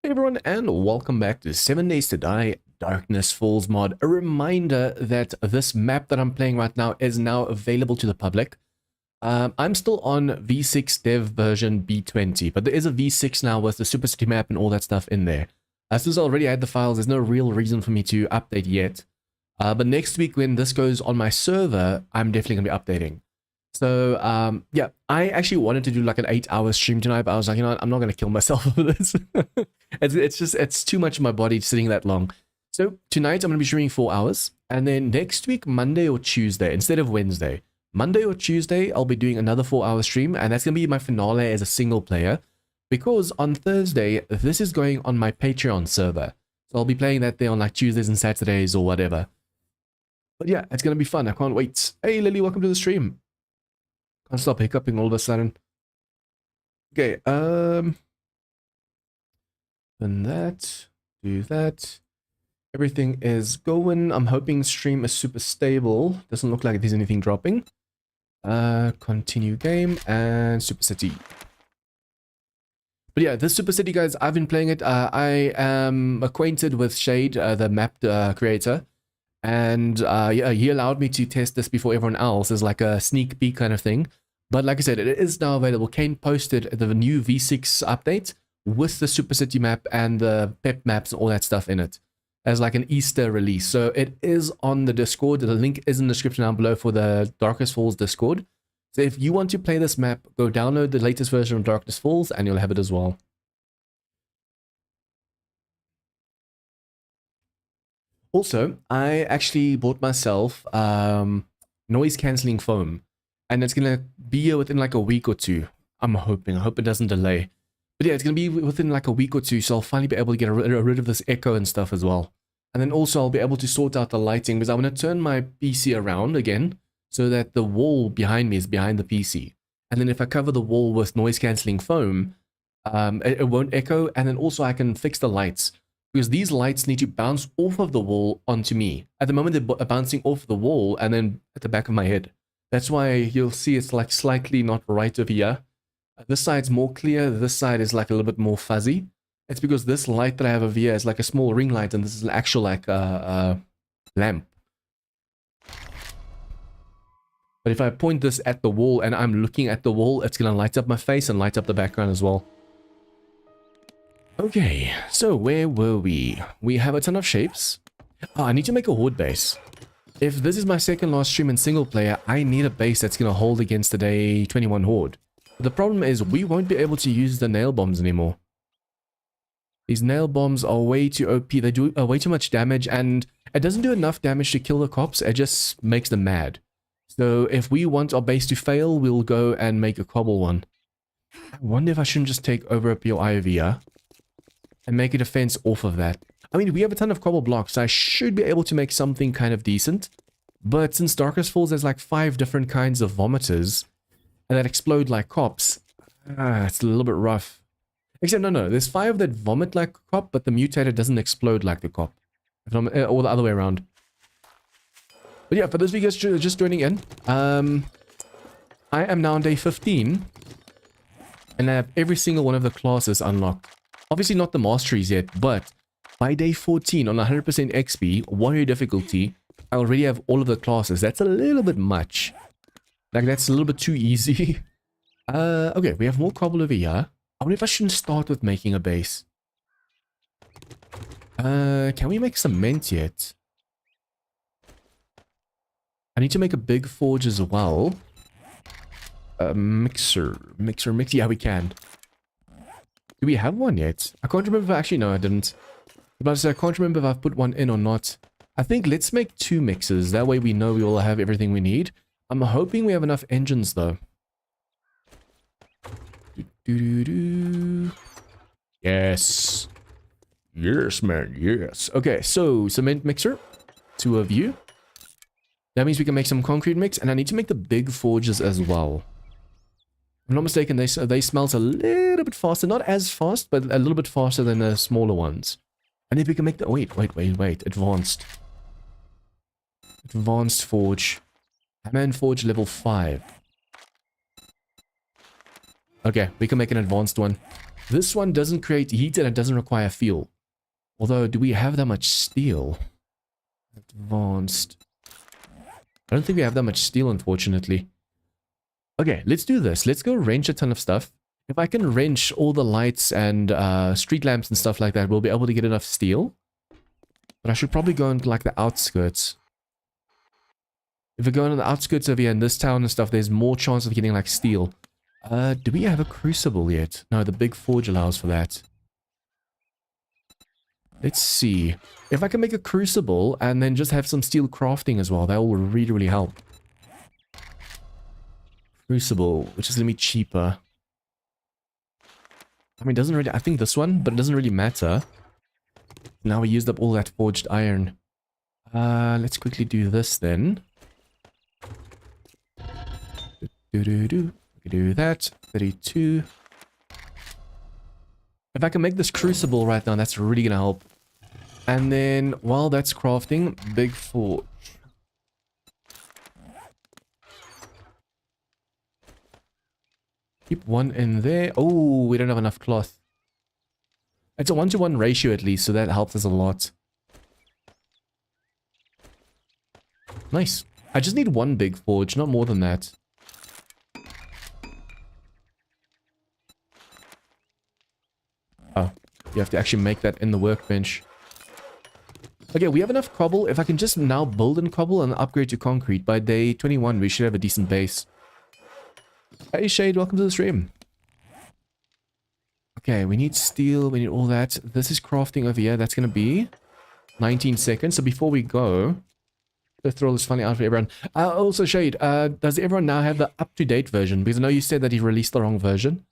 Hey everyone, and welcome back to 7 Days to Die Darkness Falls mod. A reminder that this map that I'm playing right now is now available to the public. I'm still on V6 dev version B20, but there is a V6 now with the Super City map and all that stuff in there. Since I already had the files, there's no real reason for me to update yet. But next week when this goes on my server, I'm definitely going to be updating. So, yeah, I actually wanted to do like an 8-hour stream tonight, but I was like, you know what, I'm not going to kill myself over this. it's too much of my body sitting that long. So tonight I'm going to be streaming 4 hours, and then next week, Monday or Tuesday, instead of Wednesday, Monday or Tuesday, I'll be doing another 4-hour stream, and that's going to be my finale as a single player, because on Thursday, this is going on my Patreon server. So I'll be playing that there on like Tuesdays and Saturdays or whatever. But yeah, it's going to be fun. I can't wait. Hey Lily, welcome to the stream. Can't stop hiccuping all of a sudden. Okay, then that, do that. Everything is going. I'm hoping stream is super stable. Doesn't look like there's anything dropping. Continue game and Super City. But yeah, this Super City, guys, I've been playing it. I am acquainted with Shade, the map creator. And yeah, he allowed me to test this before everyone else as like a sneak peek kind of thing. But like I said, it is now available. Kane posted the new V6 update with the Super City map and the pep maps and all that stuff in it as like an Easter release. So it is on the Discord. The link is in the description down below for the Darkness Falls Discord. So if you want to play this map, go download the latest version of Darkness Falls and you'll have it as well. Also, I actually bought myself noise cancelling foam. And it's going to be here within like a week or two. I'm hoping. I hope it doesn't delay. But yeah, it's going to be within like a week or two. So I'll finally be able to get rid of this echo and stuff as well. And then also I'll be able to sort out the lighting. Because I want to turn my PC around again. So that the wall behind me is behind the PC. And then if I cover the wall with noise cancelling foam, it won't echo. And then also I can fix the lights. Because these lights need to bounce off of the wall onto me. At the moment they're bouncing off the wall and then at the back of my head. That's why you'll see it's like slightly not right over here. This side's more clear. This side is like a little bit more fuzzy. It's because this light that I have over here is like a small ring light, and this is an actual like lamp. But if I point this at the wall and I'm looking at the wall, it's gonna light up my face and light up the background as well. Okay, so where were we? We have a ton of shapes. Oh, I need to make a horde base. If this is my second last stream in single player, I need a base that's going to hold against the day 21 horde. But the problem is we won't be able to use the nail bombs anymore. These nail bombs are way too OP. They do way too much damage, and it doesn't do enough damage to kill the cops. It just makes them mad. So if we want our base to fail, we'll go and make a cobble one. I wonder if I shouldn't just take over a pure Ivia and make a defense off of that. I mean, we have a ton of cobble blocks, so I should be able to make something kind of decent. But since Darkness Falls, there's like 5 different kinds of vomiters and that explode like cops. It's a little bit rough. Except, no, there's 5 that vomit like a cop, but the mutator doesn't explode like the cop. Or the other way around. But yeah, for those of you guys just joining in, I am now on day 15. And I have every single one of the classes unlocked. Obviously not the masteries yet, but by day 14 on 100% XP, warrior difficulty, I already have all of the classes. That's a little bit much. Like, that's a little bit too easy. Okay, we have more cobble over here. I wonder if I shouldn't start with making a base. Can we make cement yet? I need to make a big forge as well. Mixer. Yeah, we can. Do we have one yet? I can't remember. Actually, no, I didn't. But I can't remember if I've put one in or not. I think let's make 2 mixers. That way we know we all have everything we need. I'm hoping we have enough engines though. Yes. Yes, man. Yes. Okay, so cement mixer. 2 of you. That means we can make some concrete mix. And I need to make the big forges as well. If I'm not mistaken, they smelt a little bit faster. Not as fast, but a little bit faster than the smaller ones. And if we can make the... Wait. Advanced. Advanced forge. Hammer forge level 5. Okay, we can make an advanced one. This one doesn't create heat and it doesn't require fuel. Although, do we have that much steel? Advanced. I don't think we have that much steel, unfortunately. Okay, let's do this. Let's go wrench a ton of stuff. If I can wrench all the lights and street lamps and stuff like that, we'll be able to get enough steel. But I should probably go into like the outskirts. If we go into the outskirts over here in this town and stuff, there's more chance of getting like steel. Do we have a crucible yet? No, the big forge allows for that. Let's see. If I can make a crucible and then just have some steel crafting as well, that will really, really help. Crucible, which is going to be cheaper. I mean, it doesn't really... I think this one, but it doesn't really matter. Now we used up all that forged iron. Let's quickly do this then. Do that. 32. If I can make this crucible right now, that's really gonna help. And then while that's crafting, big forge. Keep one in there. Oh, we don't have enough cloth. It's a 1-to-1 ratio at least, so that helps us a lot. Nice. I just need one big forge, not more than that. Oh, you have to actually make that in the workbench. Okay, we have enough cobble. If I can just now build in cobble and upgrade to concrete, by day 21 we should have a decent base. Hey Shade, welcome to the stream. Okay, we need steel, we need all that. This is crafting over here. That's going to be 19 seconds. So before we go, let's throw this funny out for everyone. Also, Shade, does everyone now have the up-to-date version? Because I know you said that he released the wrong version.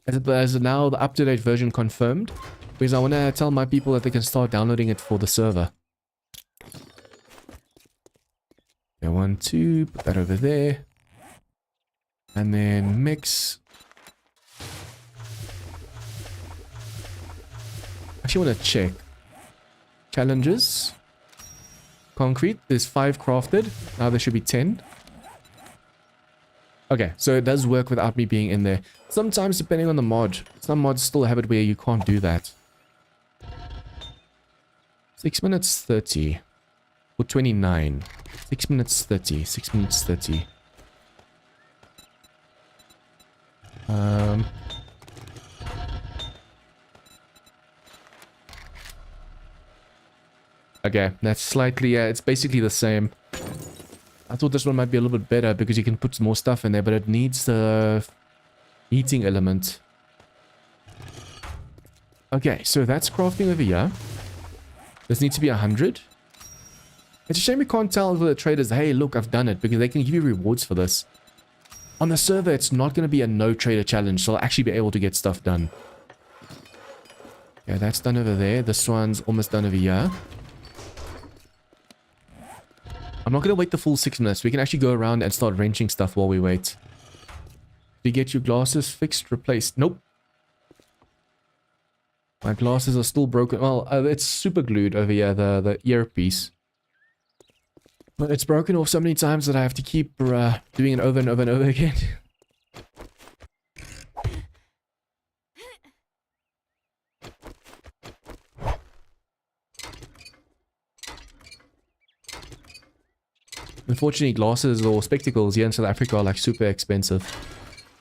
Is it now the up-to-date version confirmed? Because I want to tell my people that they can start downloading it for the server. Okay, 1, 2, put that over there. And then mix. Actually want to check. Challenges. Concrete. There's 5 crafted. Now there should be 10. Okay, so it does work without me being in there. Sometimes, depending on the mod, some mods still have it where you can't do that. 6 minutes 30. Or 29. 6 minutes 30. 6 minutes 30. Okay, that's slightly, it's basically the same. I thought this one might be a little bit better because you can put more stuff in there, but it needs the heating element. Okay, so that's crafting over here. This needs to be 100. It's a shame we can't tell the traders, hey, look, I've done it, because they can give you rewards for this. On the server, it's not going to be a no trader challenge, so I'll actually be able to get stuff done. Yeah, that's done over there. This one's almost done over here. I'm not going to wait the full 6 minutes. We can actually go around and start wrenching stuff while we wait. Do you get your glasses fixed, replaced? Nope. My glasses are still broken. Well, it's super glued over here, the earpiece. But it's broken off so many times that I have to keep doing it over and over and over again. Unfortunately, glasses or spectacles here in South Africa are like super expensive.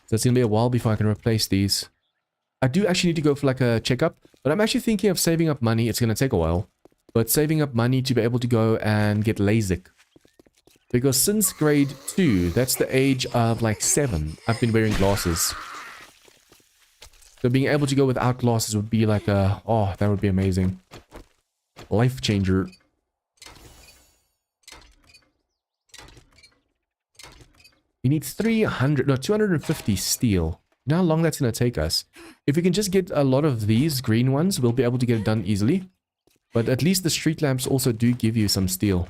So it's going to be a while before I can replace these. I do actually need to go for like a checkup. But I'm actually thinking of saving up money. It's going to take a while. But saving up money to be able to go and get LASIK. Because since grade 2, that's the age of like 7, I've been wearing glasses. So being able to go without glasses would be like a... Oh, that would be amazing. Life changer. We need 250 steel. You know how long that's going to take us? If we can just get a lot of these green ones, we'll be able to get it done easily. But at least the street lamps also do give you some steel.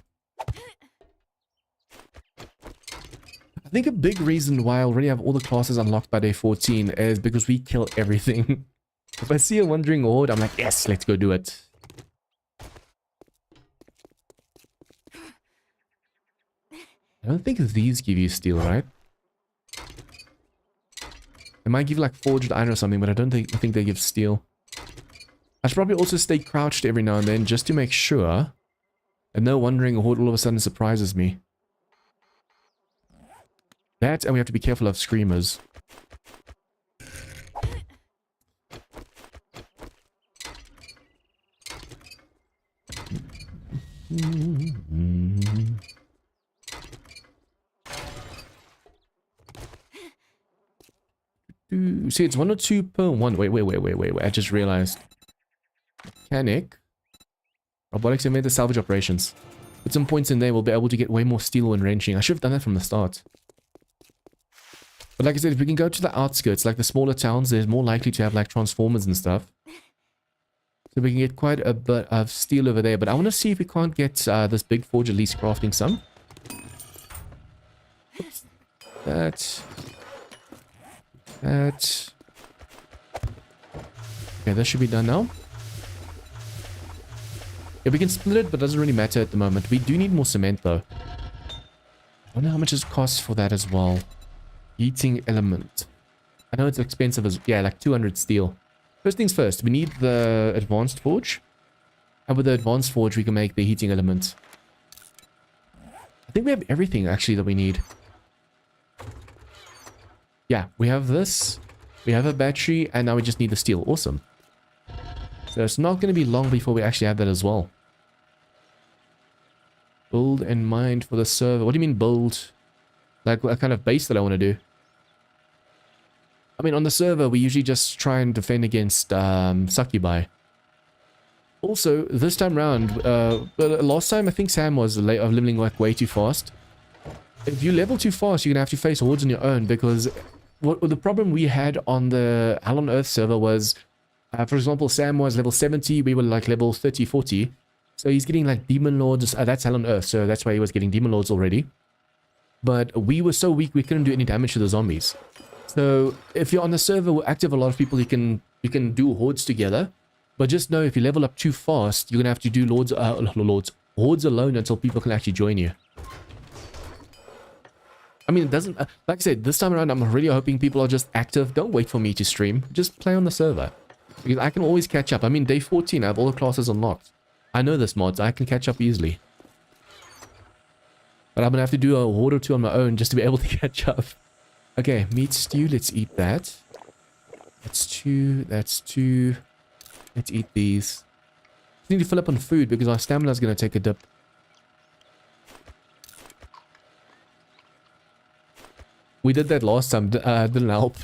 I think a big reason why I already have all the classes unlocked by day 14 is because we kill everything. If I see a wandering horde, I'm like, yes, let's go do it. I don't think these give you steel, right? might give like forged iron or something, but I think they give steel. I should probably also stay crouched every now and then just to make sure. And no wandering horde all of a sudden surprises me. That, and we have to be careful of screamers. See, it's 1 or 2 per one. Wait. I just realized. Mechanic. Robotics and the salvage operations. Put some points in there, we'll be able to get way more steel when wrenching. I should have done that from the start. But like I said, if we can go to the outskirts, like the smaller towns, there's more likely to have like transformers and stuff. So we can get quite a bit of steel over there. But I want to see if we can't get this big forge at least crafting some. Oops. That. Okay, that should be done now. Yeah, we can split it, but it doesn't really matter at the moment. We do need more cement, though. I wonder how much it costs for that as well. Heating element. I know it's expensive as... Yeah, like 200 steel. First things first, we need the advanced forge. And with the advanced forge, we can make the heating element. I think we have everything, actually, that we need. Yeah, we have this. We have a battery, and now we just need the steel. Awesome. So it's not going to be long before we actually have that as well. Build and mine for the server. What do you mean build? Like what kind of base that I want to do? I mean, on the server, we usually just try and defend against succubi. Also, this time around, last time I think Sam was leveling like way too fast. If you level too fast, you're going to have to face hordes on your own because the problem we had on the Hell on Earth server was, for example, Sam was level 70, we were like level 30, 40. So he's getting like Demon Lords, that's Hell on Earth, so that's why he was getting Demon Lords already. But we were so weak, we couldn't do any damage to the zombies. So if you're on the server active, a lot of people, you can do hordes together. But just know if you level up too fast, you're going to have to do hordes alone until people can actually join you. I mean, it doesn't... like I said, this time around, I'm really hoping people are just active. Don't wait for me to stream. Just play on the server. Because I can always catch up. I mean, day 14, I have all the classes unlocked. I know this mod, so I can catch up easily. But I'm going to have to do a horde or two on my own just to be able to catch up. Okay, meat stew. Let's eat that. That's 2. That's 2. Let's eat these. Just need to fill up on food because our stamina is going to take a dip. We did that last time. Didn't help.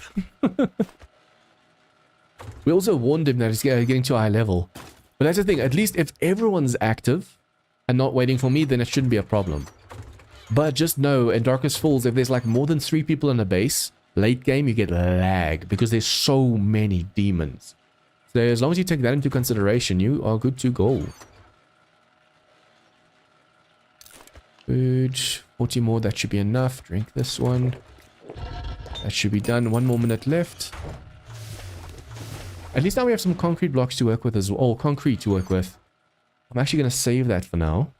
We also warned him that he's getting to a high level. But that's the thing. At least if everyone's active and not waiting for me, then it shouldn't be a problem. But just know, in Darkest Falls, if there's like more than 3 people in a base, late game, you get lag because there's so many demons. So as long as you take that into consideration, you are good to go. Food. 40 more, that should be enough. Drink this one. That should be done. 1 more minute left. At least now we have some concrete blocks to work with as well. Oh, concrete to work with. I'm actually going to save that for now.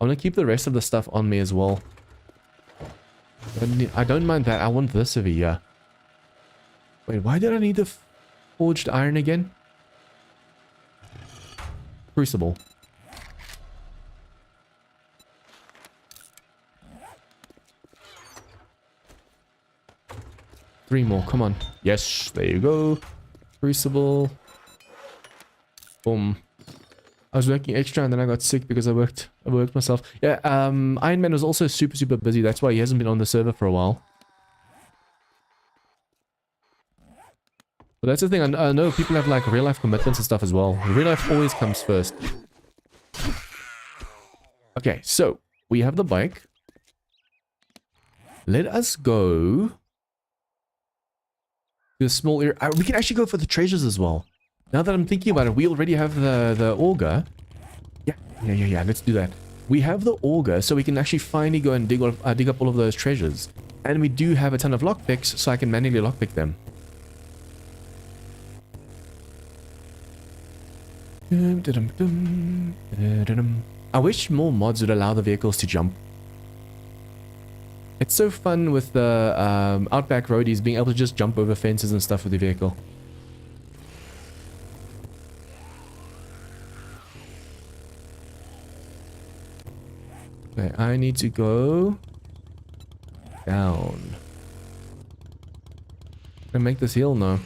I want to keep the rest of the stuff on me as well. I don't mind that. I want this over here. Wait, why did I need the forged iron again? Crucible. Three more, come on. Yes, there you go. Crucible. Boom. I was working extra and then I got sick because I worked myself. Yeah, Iron Man was also super busy. That's why he hasn't been on the server for a while. But that's the thing. I know people have like real life commitments and stuff as well. Real life always comes first. Okay, so we have the bike. Let us go to a small area. We can actually go for the treasures as well. Now that I'm thinking about it, we already have the auger. Yeah, let's do that. We have the auger, so we can actually finally go and dig up all of those treasures. And we do have a ton of lockpicks, so I can manually lockpick them. I wish more mods would allow the vehicles to jump. It's so fun with the Outback roadies being able to just jump over fences and stuff with the vehicle. Okay, I need to go down. Can I make this hill? No.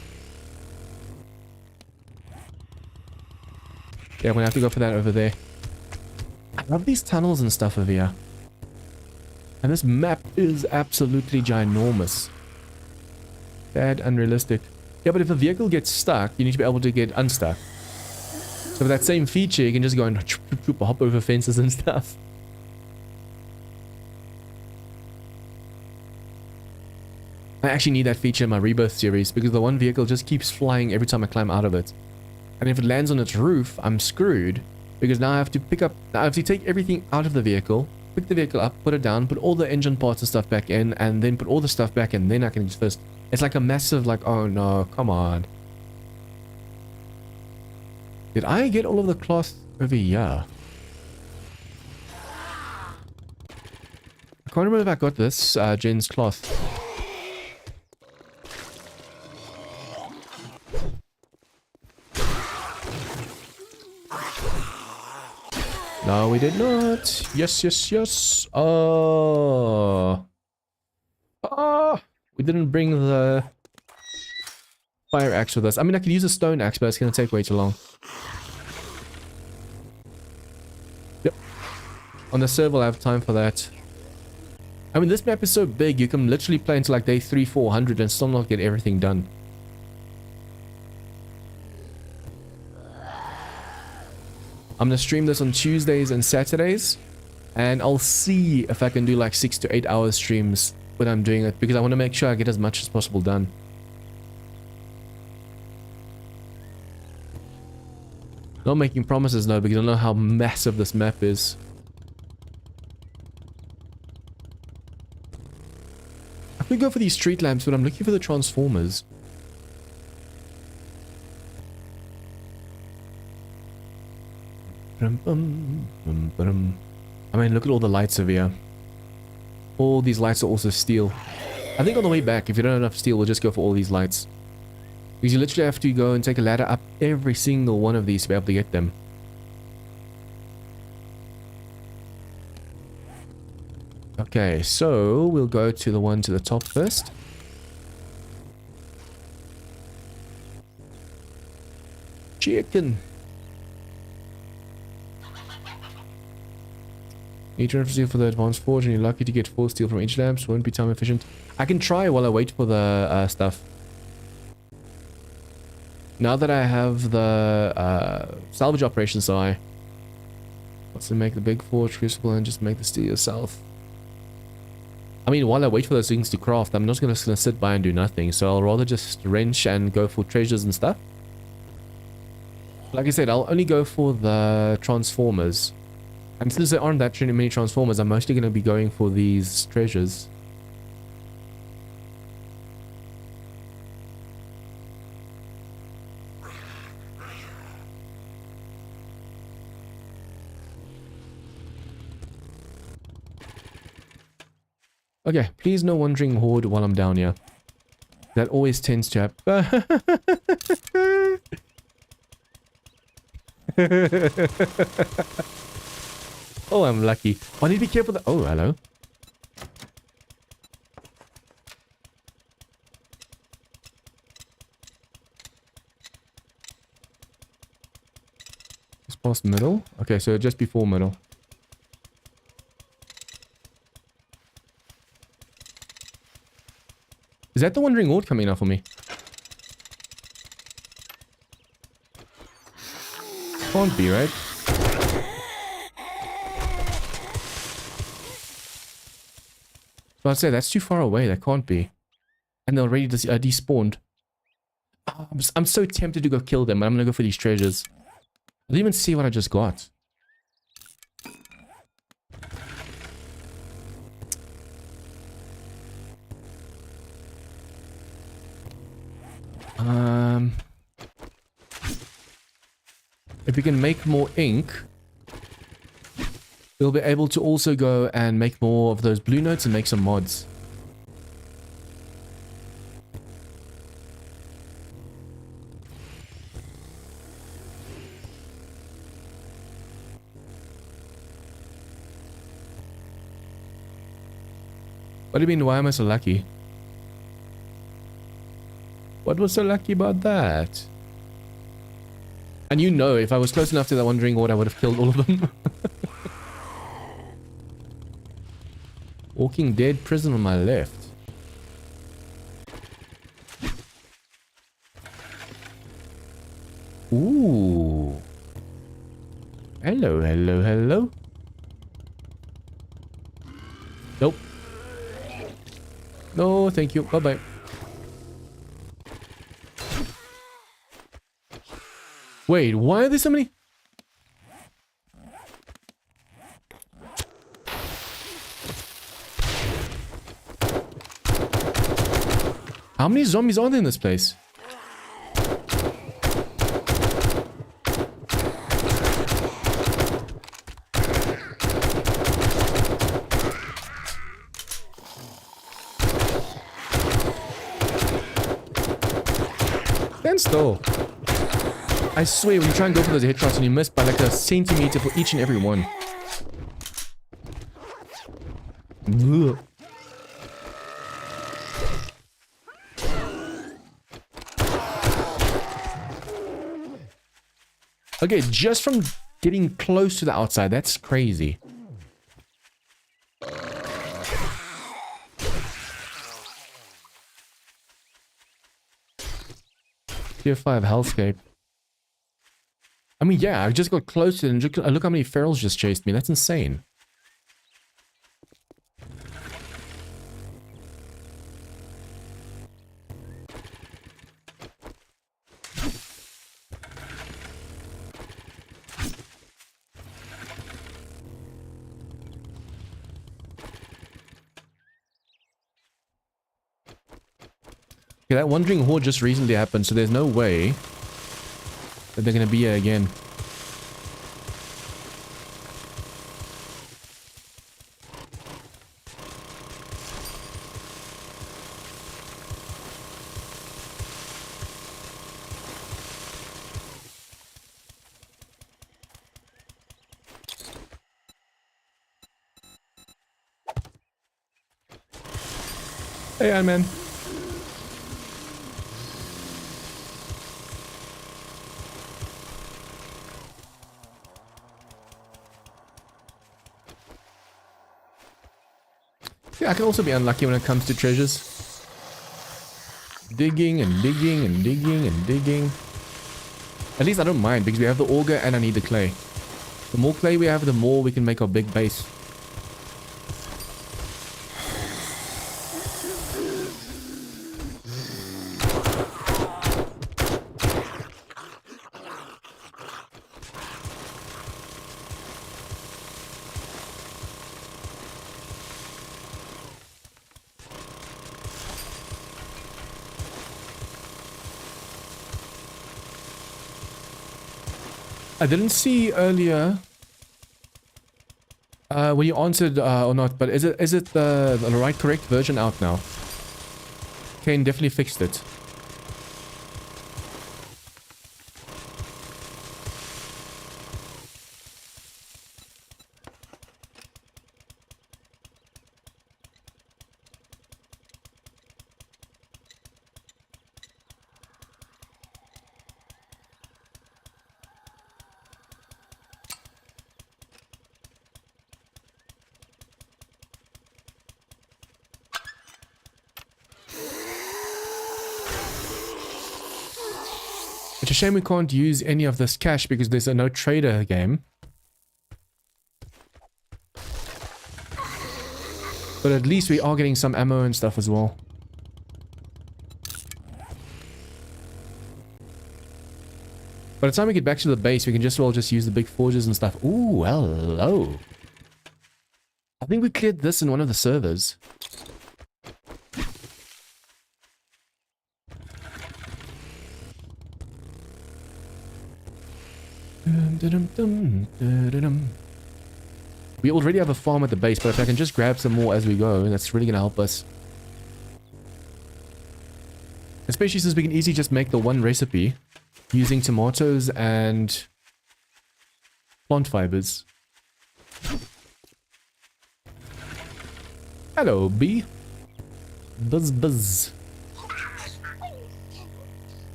Yeah, I'm gonna have to go for that over there. I love these tunnels and stuff over here. And this map is absolutely ginormous. Bad, unrealistic. Yeah, but if a vehicle gets stuck, you need to be able to get unstuck. So with that same feature, you can just go and hop over fences and stuff. I actually need that feature in my Rebirth series because the one vehicle just keeps flying every time I climb out of it. And if it lands on its roof, I'm screwed because now I have to I have to take everything out of the vehicle, pick the vehicle up, put it down, put all the engine parts and stuff back in, and then put all the stuff back in, then I can just first... It's like a massive, like, oh no, come on. Did I get all of the cloth over here? I can't remember if I got this, Jen's cloth. No, we did not. Yes, yes, yes. Oh. Ah. We didn't bring the fire axe with us. I mean, I could use a stone axe, but it's going to take way too long. Yep. On the server, I'll have time for that. I mean, this map is so big, you can literally play until like day 300-400 and still not get everything done. I'm going to stream this on Tuesdays and Saturdays, and I'll see if I can do like 6 to 8 hour streams when I'm doing it, because I want to make sure I get as much as possible done. Not making promises though, because I don't know how massive this map is. I could go for these street lamps, but I'm looking for the transformers. I mean, look at all the lights over here. All these lights are also steel. I think on the way back, if you don't have enough steel, we'll just go for all these lights. Because you literally have to go and take a ladder up every single one of these to be able to get them. Okay, so we'll go to the one to the top first. Chicken. Need to steel for the advanced forge, and you're lucky to get 4 steel from each lamps. Won't be time efficient. I can try while I wait for the stuff. Now that I have the salvage operations, so I also make the big forge crucible and just make the steel yourself. I mean, while I wait for those things to craft, I'm not just gonna sit by and do nothing. So I'll rather just wrench and go for treasures and stuff. Like I said, I'll only go for the transformers. And since there aren't that many transformers, I'm mostly going to be going for these treasures. Okay, please no wandering horde while I'm down here. That always tends to happen. Oh, I'm lucky. I need to be careful that... Oh, hello. Just past middle. Okay, so just before middle. Is that the wandering horde coming now for me? Can't be, right? So I'd say that's too far away. That can't be. And they're already despawned. Oh, I'm so tempted to go kill them, but I'm gonna go for these treasures. I didn't even see what I just got. If we can make more ink. we'll be able to also go and make more of those blue notes and make some mods. What do you mean, why am I so lucky? What was so lucky about that? And you know, if I was close enough to that Wandering Horde, I would have killed all of them. Walking Dead prison on my left. Ooh. Hello, hello, hello. Nope. No, thank you. Bye-bye. Wait, why are there so many? How many zombies are there in this place? Stand still. I swear, when you try and go for those headshots and you miss by like a centimeter for each and every one. Ugh. Okay, just from getting close to the outside, that's crazy. Tier 5 hellscape. I mean, yeah, I just got close to it and look how many ferals just chased me. That's insane. Okay, that Wandering Horde just recently happened, so there's no way that they're gonna be here again. Hey, Iron Man. Yeah, I can also be unlucky when it comes to treasures. Digging and digging and digging and digging. At least I don't mind because we have the auger and I need the clay. The more clay we have, the more we can make our big base. I didn't see earlier when you answered or not, but is it the right correct version out now? Kane definitely fixed it. It's a shame we can't use any of this cash because there's a no trader game. But at least we are getting some ammo and stuff as well. By the time we get back to the base, we can just use the big forges and stuff. Ooh, hello. I think we cleared this in one of the servers. We already have a farm at the base, but if I can just grab some more as we go, that's really going to help us. Especially since we can easily just make the one recipe using tomatoes and plant fibers. Hello, bee. Buzz, buzz.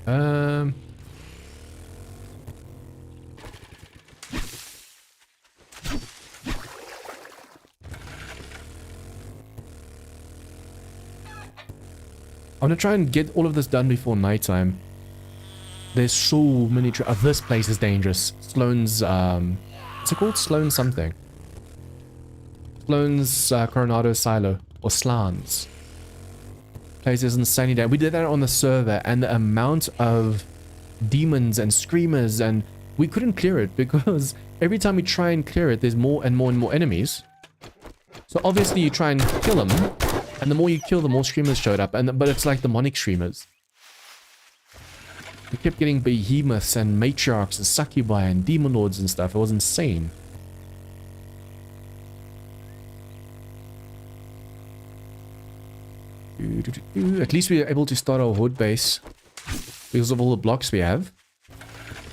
I'm gonna try and get all of this done before nighttime. There's so many this place is dangerous. Sloan's, what's it called? Sloan something. Sloan's Coronado Silo. Or Slans. Place is insanely down. We did that on the server, and the amount of demons and screamers, and we couldn't clear it because every time we try and clear it, there's more and more and more enemies. So obviously you try and kill them, and the more you kill, the more screamers showed up. But it's like demonic screamers. We kept getting behemoths and matriarchs and succubi and demon lords and stuff. It was insane. At least we are able to start our Horde base because of all the blocks we have.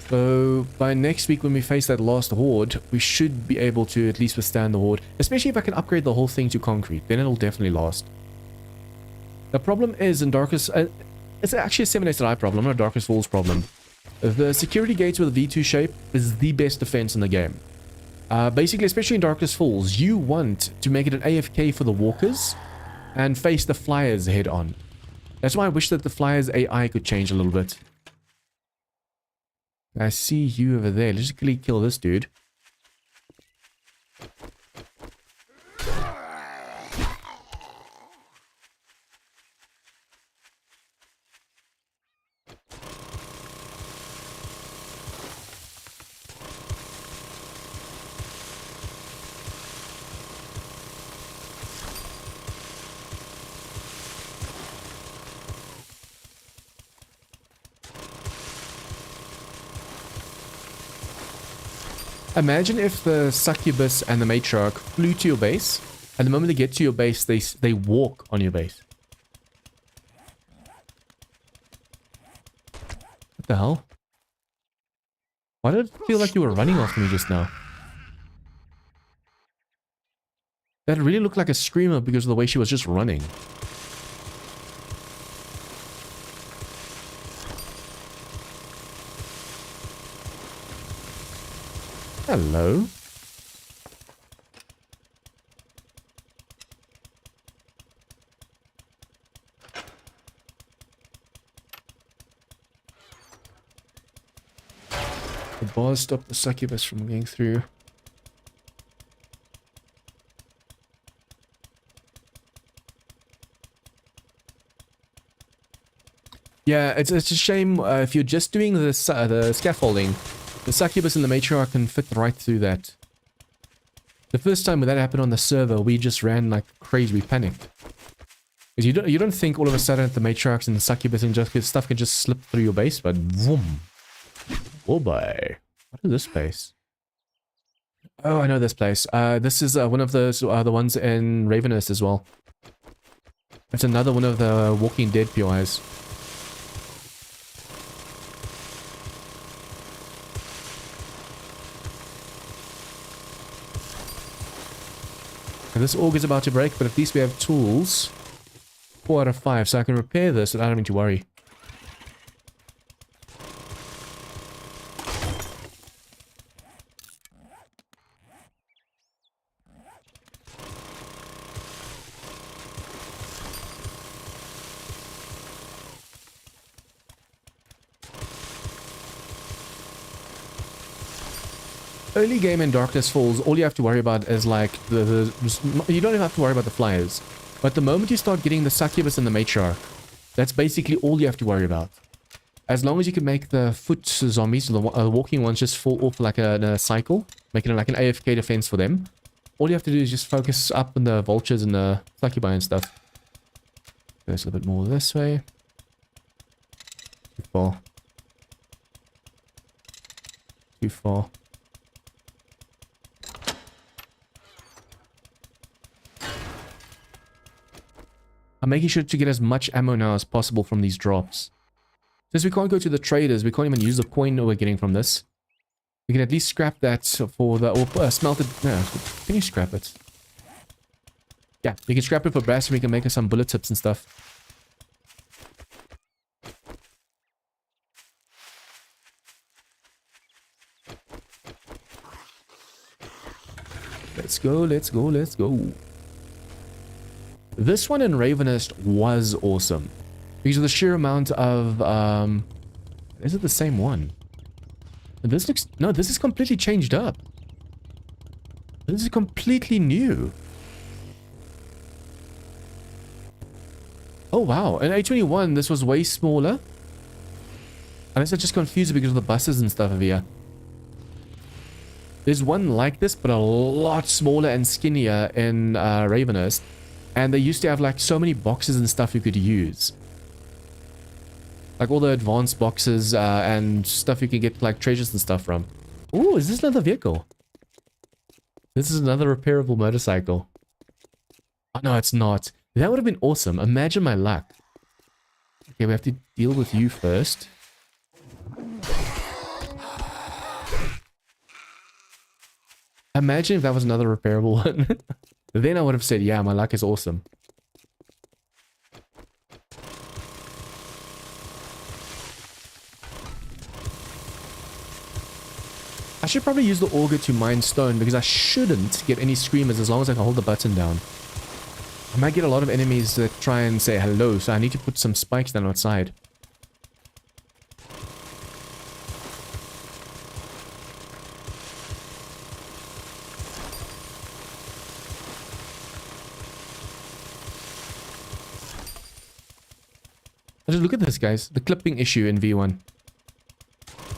So by next week when we face that last Horde, we should be able to at least withstand the Horde. Especially if I can upgrade the whole thing to concrete, then it'll definitely last. The problem is in Darkest... it's actually a 7 Days to Die problem, not a Darkest Falls problem. The security gates with a V2 shape is the best defense in the game. Basically, especially in Darkest Falls, you want to make it an AFK for the walkers and face the flyers head on. That's why I wish that the flyers AI could change a little bit. I see you over there. Let's just quickly kill this dude. Imagine if the succubus and the matriarch flew to your base, and the moment they get to your base, they walk on your base. What the hell? Why did it feel like you were running after me just now? That really looked like a screamer because of the way she was just running. Hello. The bars stop the succubus from going through. Yeah, it's a shame if you're just doing the scaffolding. The succubus and the matriarch can fit right through that. The first time when that happened on the server, we just ran like crazy. We panicked. Because you don't think all of a sudden that the matriarchs and the succubus and just stuff can just slip through your base, but boom. Oh boy. What is this place? Oh, I know this place. This is one of those the ones in Ravenous as well. It's another one of the Walking Dead POIs. This org is about to break, but at least we have tools. 4 out of 5, so I can repair this without having to worry. Early game in Darkness Falls, all you have to worry about is like you don't even have to worry about the flyers. But the moment you start getting the succubus and the matriarch, that's basically all you have to worry about. As long as you can make the foot zombies, the walking ones, just fall off like a cycle, making it like an AFK defense for them. All you have to do is just focus up on the vultures and the succubi and stuff. Goes a little bit more this way. Too far. Too far. I'm making sure to get as much ammo now as possible from these drops. Since we can't go to the traders, we can't even use the coin that we're getting from this. We can at least scrap that for the... or smelt it... No, can you scrap it? Yeah, you can scrap it for brass and we can make us some bullet tips and stuff. Let's go, let's go, let's go. This one in Ravenist was awesome. Because of the sheer amount of... is it the same one? This looks... No, this is completely changed up. This is completely new. Oh, wow. In A21, this was way smaller. Unless I just confused it because of the buses and stuff over here. There's one like this, but a lot smaller and skinnier in Ravenhurst. And they used to have like so many boxes and stuff you could use. Like all the advanced boxes and stuff you can get like treasures and stuff from. Ooh, is this another vehicle? This is another repairable motorcycle. Oh, no, it's not. That would have been awesome. Imagine my luck. Okay, we have to deal with you first. Imagine if that was another repairable one. Then I would have said, yeah, my luck is awesome. I should probably use the auger to mine stone because I shouldn't get any screamers as long as I can hold the button down. I might get a lot of enemies that try and say hello, so I need to put some spikes down outside. Just look at this, guys. The clipping issue in V1.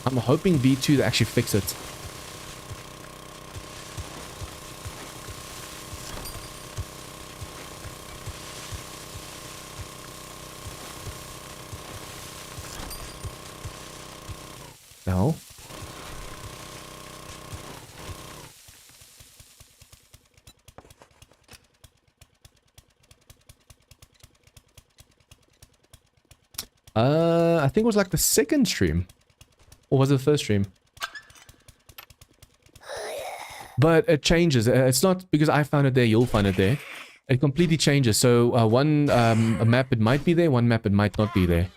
I'm hoping V2 to actually fix it. No. I think it was like the second stream. Or was it the first stream? But it changes. It's not because I found it there, you'll find it there. It completely changes. So one a map it might be there, one map it might not be there.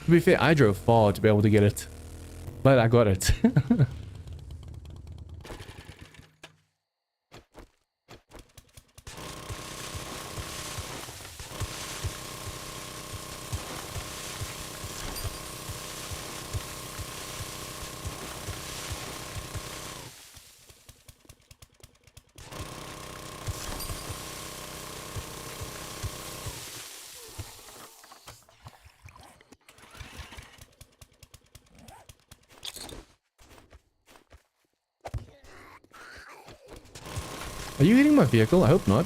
To be fair, I drove far to be able to get it. But I got it. Are you hitting my vehicle? I hope not.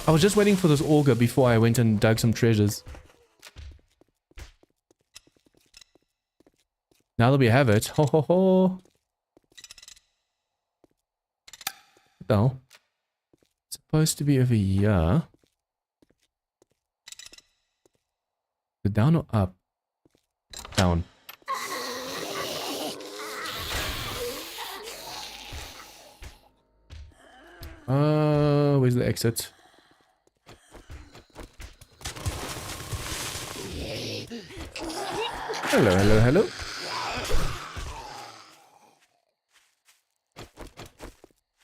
I was just waiting for this auger before I went and dug some treasures. Now that we have it, ho ho ho. No. It's supposed to be over here. The down or up? Down. Where's the exit? Hello, hello, hello.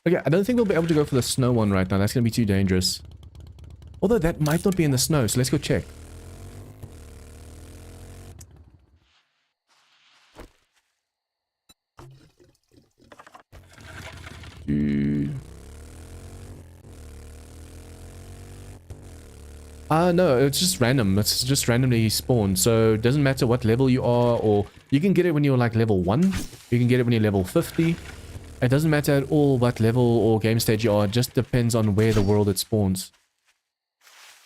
Okay, I don't think we'll be able to go for the snow one right now. That's going to be too dangerous. Although that might not be in the snow, so let's go check. No, it's just random. It's just randomly spawned. So it doesn't matter what level you are, or you can get it when you're like level 1. You can get it when you're level 50. It doesn't matter at all what level or game stage you are. It just depends on where the world it spawns.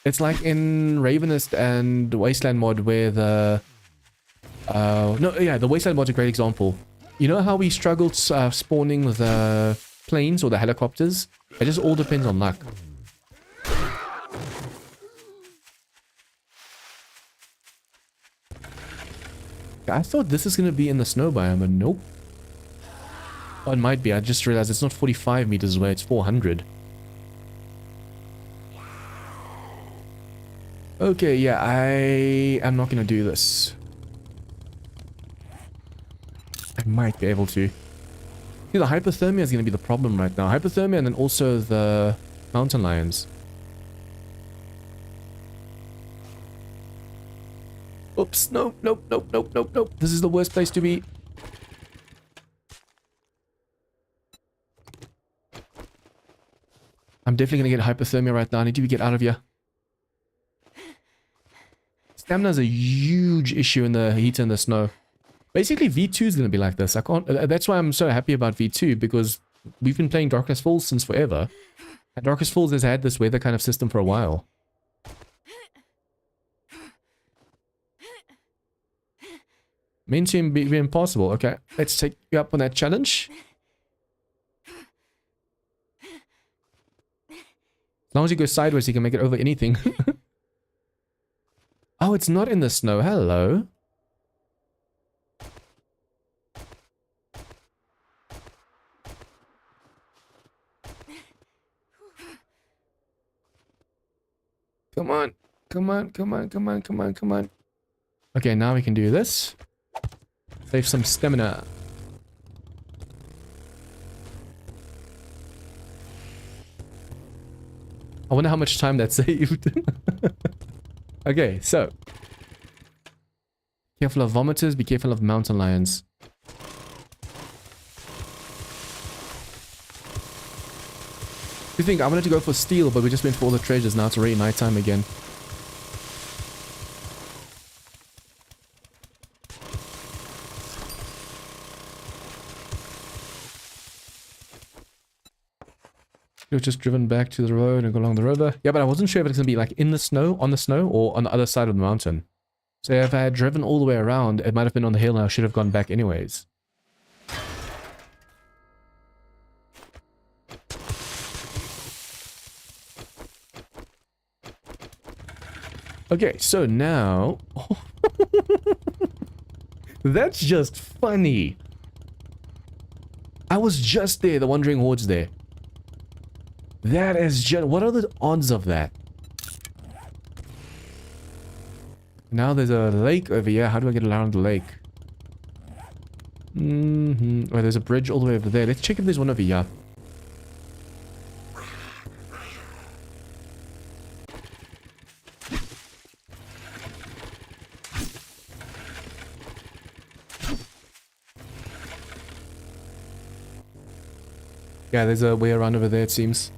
It's like in Ravenist and Wasteland mod where the... the Wasteland mod's a great example. You know how we struggled spawning the planes or the helicopters? It just all depends on luck. I thought this is going to be in the snow biome, but nope. Oh, it might be. I just realized it's not 45 meters away, it's 400. Okay, yeah, I am not going to do this. I might be able to. See, the hypothermia is going to be the problem right now. Hypothermia and then also the mountain lions. Oops, nope, nope, nope, nope, nope, nope. This is the worst place to be. I'm definitely going to get hypothermia right now. I need to get out of here. Stamina is a huge issue in the heat and the snow. Basically, V2 is going to be like this. I can't. That's why I'm so happy about V2, because we've been playing Darkness Falls since forever. And Darkness Falls has had this weather kind of system for a while. Mean to be impossible. Okay, let's take you up on that challenge. As long as you go sideways, you can make it over anything. Oh, it's not in the snow. Hello. Come on. Come on, come on, come on, come on, come on. Okay, now we can do this. Save some stamina. I wonder how much time that saved. Okay, so. Careful of vomiters, be careful of mountain lions. You think I wanted to go for steel, but we just went for all the treasures. Now it's already nighttime again. We've just driven back to the road and go along the river. Yeah, but I wasn't sure if it's going to be like in the snow, on the snow, or on the other side of the mountain. So if I had driven all the way around, it might have been on the hill and I should have gone back anyways. Okay, so now... That's just funny. I was just there, the Wandering Horde's there. That is just... What are the odds of that? Now there's a lake over here. How do I get around the lake? Oh, there's a bridge all the way over there. Let's check if there's one over here. Yeah, there's a way around over there, it seems.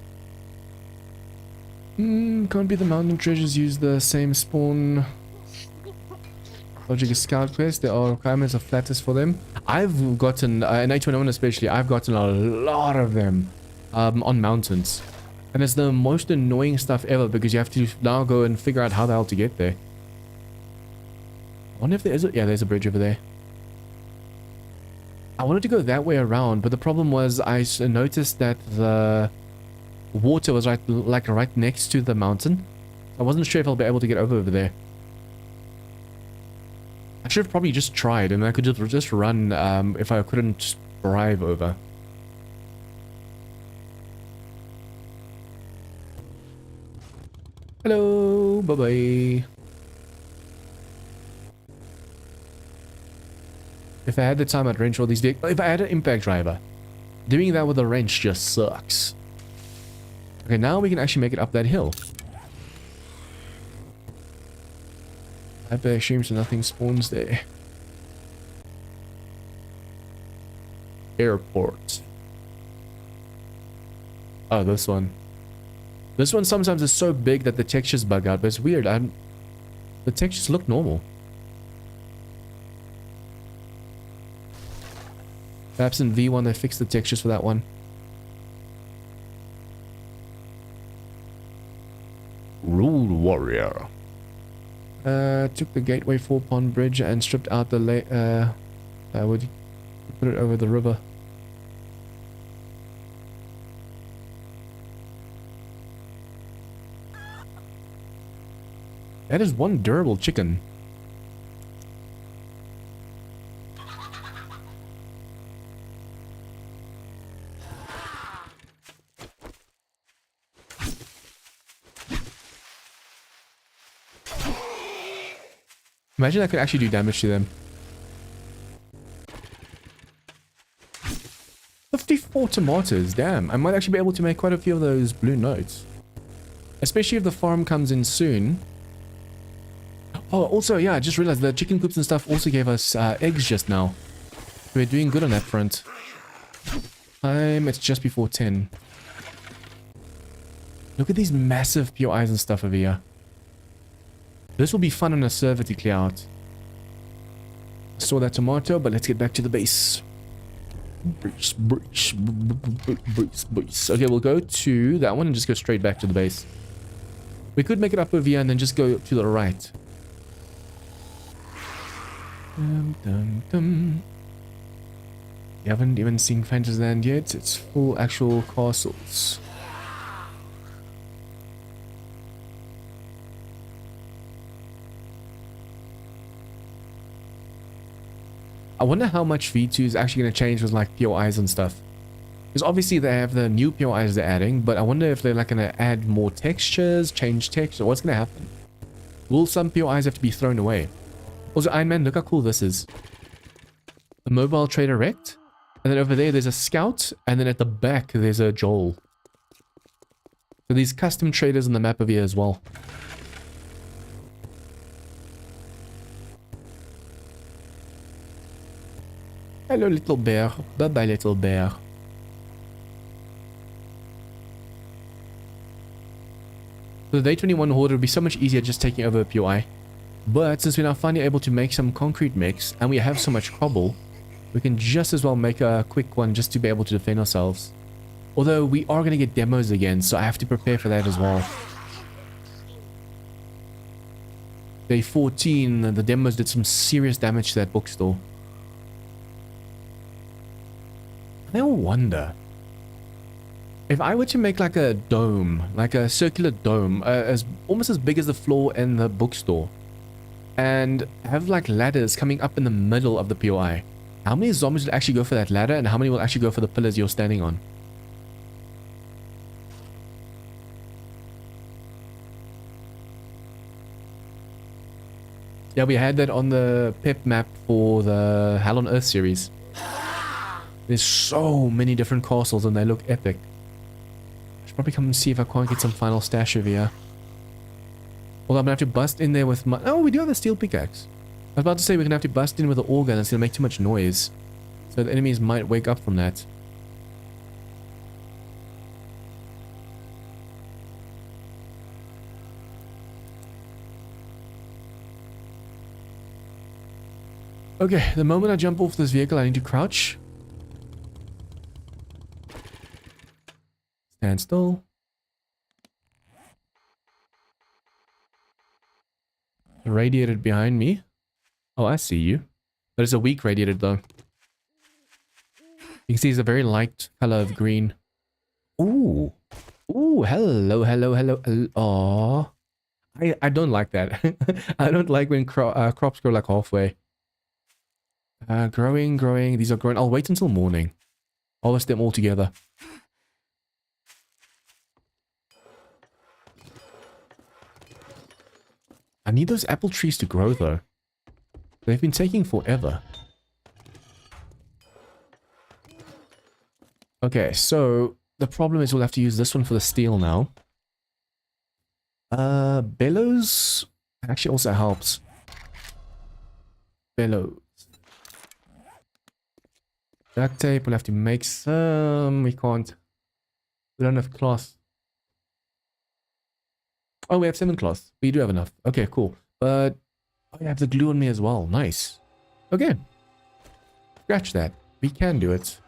Can't be the mountain treasures use the same spawn logic as scout quest. There are requirements of flatters for them. I've gotten, in H101 especially, I've gotten a lot of them on mountains. And it's the most annoying stuff ever because you have to now go and figure out how the hell to get there. I wonder if there is a... Yeah, there's a bridge over there. I wanted to go that way around, but the problem was I noticed that the water was right next to the mountain. I wasn't sure if I'll be able to get over there. I should have probably just tried, and I could just run if I couldn't drive over. Hello, bye-bye. If I had the time, I'd wrench all these vehicles. If I had an impact driver, doing that with a wrench just sucks. Okay, now we can actually make it up that hill. I assume so nothing spawns there. Airport. Oh, this one. This one sometimes is so big that the textures bug out, but it's weird. The textures look normal. Perhaps in V1 they fixed the textures for that one. Rule Warrior. Took the Gateway 4 Pond Bridge and stripped out the would put it over the river. That is one durable chicken. Imagine I could actually do damage to them. 54 tomatoes, damn. I might actually be able to make quite a few of those blue notes. Especially if the farm comes in soon. Oh, also, yeah, I just realized the chicken coops and stuff also gave us eggs just now. We're doing good on that front. It's just before 10. Look at these massive POIs and stuff over here. This will be fun on a server to clear out. Saw that tomato, but let's get back to the base. Okay, we'll go to that one and just go straight back to the base. We could make it up over here and then just go to the right. You haven't even seen Fantasyland yet. It's full actual castles. I wonder how much V2 is actually going to change with like POIs and stuff. Because obviously they have the new POIs they're adding, but I wonder if they're like going to add more textures, change text, or what's going to happen. Will some POIs have to be thrown away? Also, Iron Man, look how cool this is. The mobile trader wrecked, and then over there's a scout, and then at the back there's a Joel. So these custom traders on the map over here as well. Hello, little bear. Bye-bye, little bear. So the Day 21 Horde would be so much easier just taking over a POI. But since we're now finally able to make some concrete mix, and we have so much cobble, we can just as well make a quick one just to be able to defend ourselves. Although we are going to get demos again, so I have to prepare for that as well. Day 14, the demos did some serious damage to that bookstore. I wonder if I were to make like a dome, like a circular dome, almost as big as the floor in the bookstore, and have like ladders coming up in the middle of the POI. How many zombies will actually go for that ladder, and how many will actually go for the pillars you're standing on? Yeah, we had that on the pep map for the Hell on Earth series. There's so many different castles and they look epic. I should probably come and see if I can't get some final stash over here. Although I'm gonna have to bust in there with my... Oh, we do have a steel pickaxe. I was about to say we're gonna have to bust in with the ore gun. It's gonna make too much noise. So the enemies might wake up from that. Okay, the moment I jump off this vehicle, I need to crouch. Stand still. Radiator behind me. Oh, I see you. But it's a weak radiator though. You can see it's a very light color of green. Ooh. Ooh, hello, hello, hello. Aww. I don't like that. I don't like when crops grow like halfway. Growing. These are growing. I'll wait until morning. I'll list them all together. I need those apple trees to grow though. They've been taking forever. Okay, so the problem is we'll have to use this one for the steel now. Bellows actually also helps. Bellows. Duct tape, we'll have to make some. We can't. We don't have cloth. Oh, we have 7 cloth. We do have enough. Okay, cool. But oh, I have the glue on me as well. Nice. Okay. Scratch that. We can do it.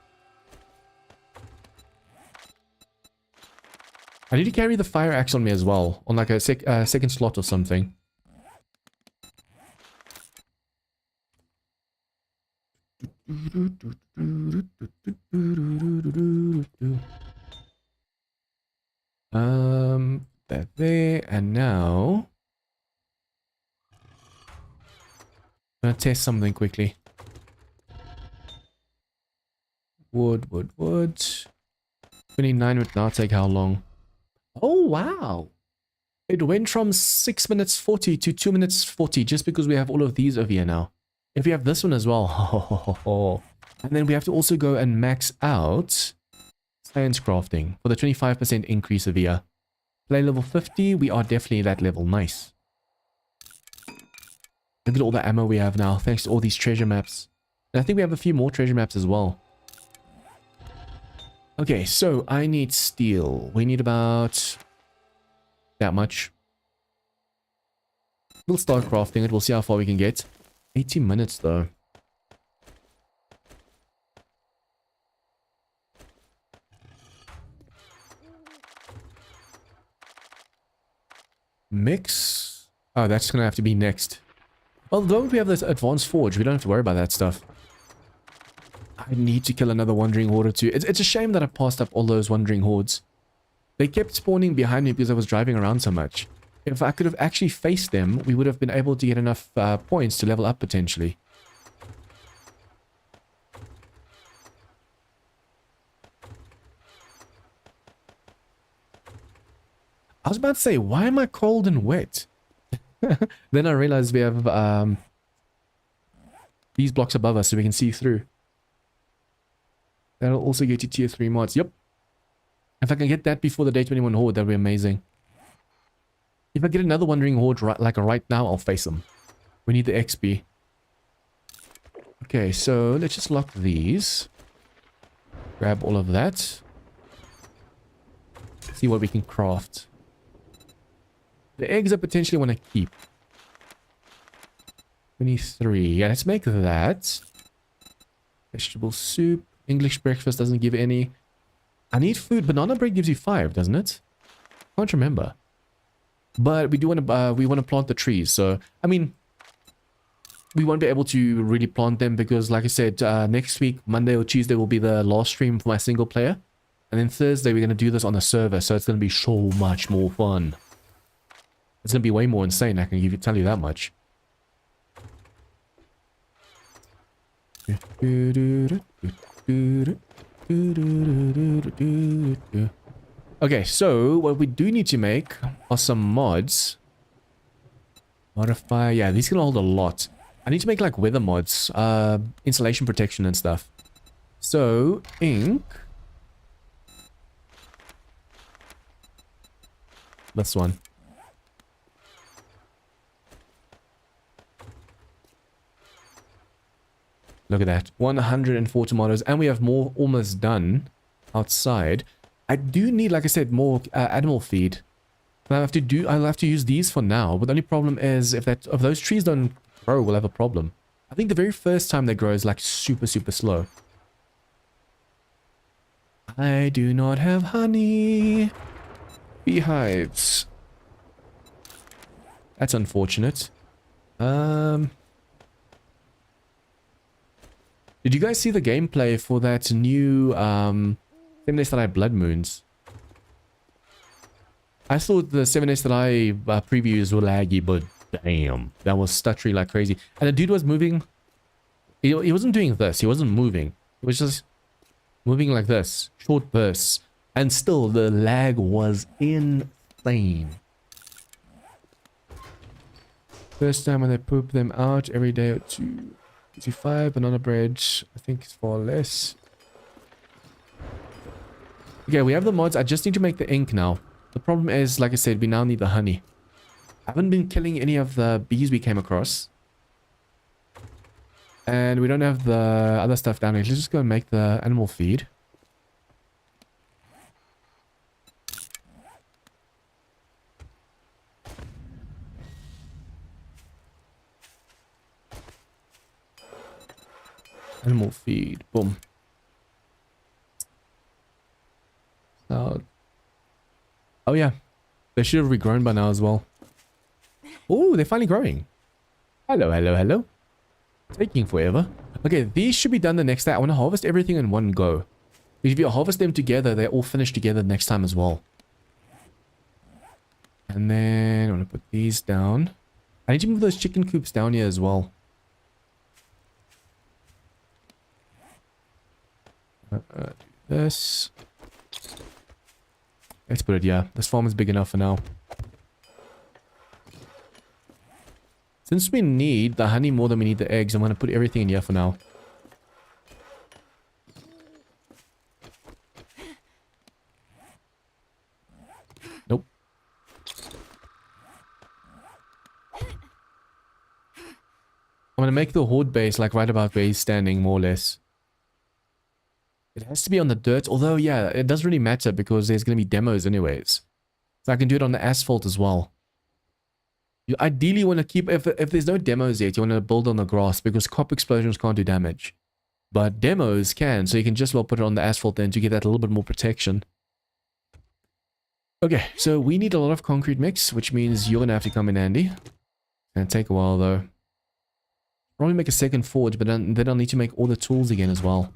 I need to carry the fire axe on me as well. On like a second slot or something. That there, and now I'm gonna test something quickly. Wood. 29 would now take how long? Oh wow! It went from 6 minutes 40 to 2 minutes 40 just because we have all of these over here now. If we have this one as well, and then we have to also go and max out science crafting for the 25% increase over here. Play level 50, we are definitely that level. Nice. Look at all the ammo we have now, thanks to all these treasure maps. And I think we have a few more treasure maps as well. Okay, so I need steel. We need about that much. We'll start crafting it. We'll see how far we can get. 80 minutes though. Mix. Oh, that's gonna have to be next. Well, though we have this advanced forge, we don't have to worry about that stuff. I need to kill another wandering horde or two. It's a shame that I passed up all those wandering hordes. They kept spawning behind me because I was driving around so much. If I could have actually faced them, we would have been able to get enough points to level up potentially. I was about to say, why am I cold and wet? Then I realized we have these blocks above us so we can see through. That'll also get you tier 3 mods. Yep. If I can get that before the day 21 horde, that'll be amazing. If I get another wandering horde right now, I'll face them. We need the XP. Okay, so let's just lock these. Grab all of that. See what we can craft. The eggs I potentially want to keep. 23. Yeah, let's make that. Vegetable soup. English breakfast doesn't give any. I need food. Banana bread gives you 5, doesn't it? Can't remember. But we do want to we want to plant the trees. So I mean, we won't be able to really plant them because, like I said, next week, Monday or Tuesday, will be the last stream for my single player, and then Thursday we're going to do this on the server. So it's going to be so much more fun. It's going to be way more insane. I can tell you that much. Okay, so what we do need to make are some mods. Modify, yeah, these can hold a lot. I need to make like weather mods, insulation protection and stuff. So, ink. This one. Look at that. 104 tomatoes, and we have more almost done outside. I do need, like I said, more animal feed. I'll have to use these for now, but the only problem is if those trees don't grow, we'll have a problem. I think the very first time they grow is like super slow. I do not have honey. Beehives. That's unfortunate. Did you guys see the gameplay for that new 7 Days That I Blood Moons? I thought the 7 Days That I previews were laggy, but damn, that was stuttery like crazy. And the dude was moving. He wasn't doing this. He wasn't moving. He was just moving like this, short bursts, and still the lag was insane. First time when they poop them out every day or two. 5 banana bread, I think it's far less. Okay, we have the mods. I just need to make the ink now. The problem is, like I said, we now need the honey. I haven't been killing any of the bees we came across. And we don't have the other stuff down here. Let's just go and make the animal feed. Animal feed. Boom. Oh yeah. They should have regrown by now as well. Oh, they're finally growing. Hello, hello, hello. Taking forever. Okay, these should be done the next day. I want to harvest everything in one go. Because if you harvest them together, they're all finished together next time as well. And then I'm going to put these down. I need to move those chicken coops down here as well. Do this. Let's put it, yeah. This farm is big enough for now. Since we need the honey more than we need the eggs, I'm going to put everything in here for now. Nope. I'm going to make the Horde base like right about where he's standing, more or less. It has to be on the dirt, although, yeah, it doesn't really matter because there's going to be demos anyways. So I can do it on the asphalt as well. You ideally want to keep, if there's no demos yet, you want to build on the grass because crop explosions can't do damage. But demos can, so you can just well put it on the asphalt then to get that a little bit more protection. Okay, so we need a lot of concrete mix, which means you're going to have to come in handy. It's going to take a while though. Probably make a second forge, but then I'll need to make all the tools again as well.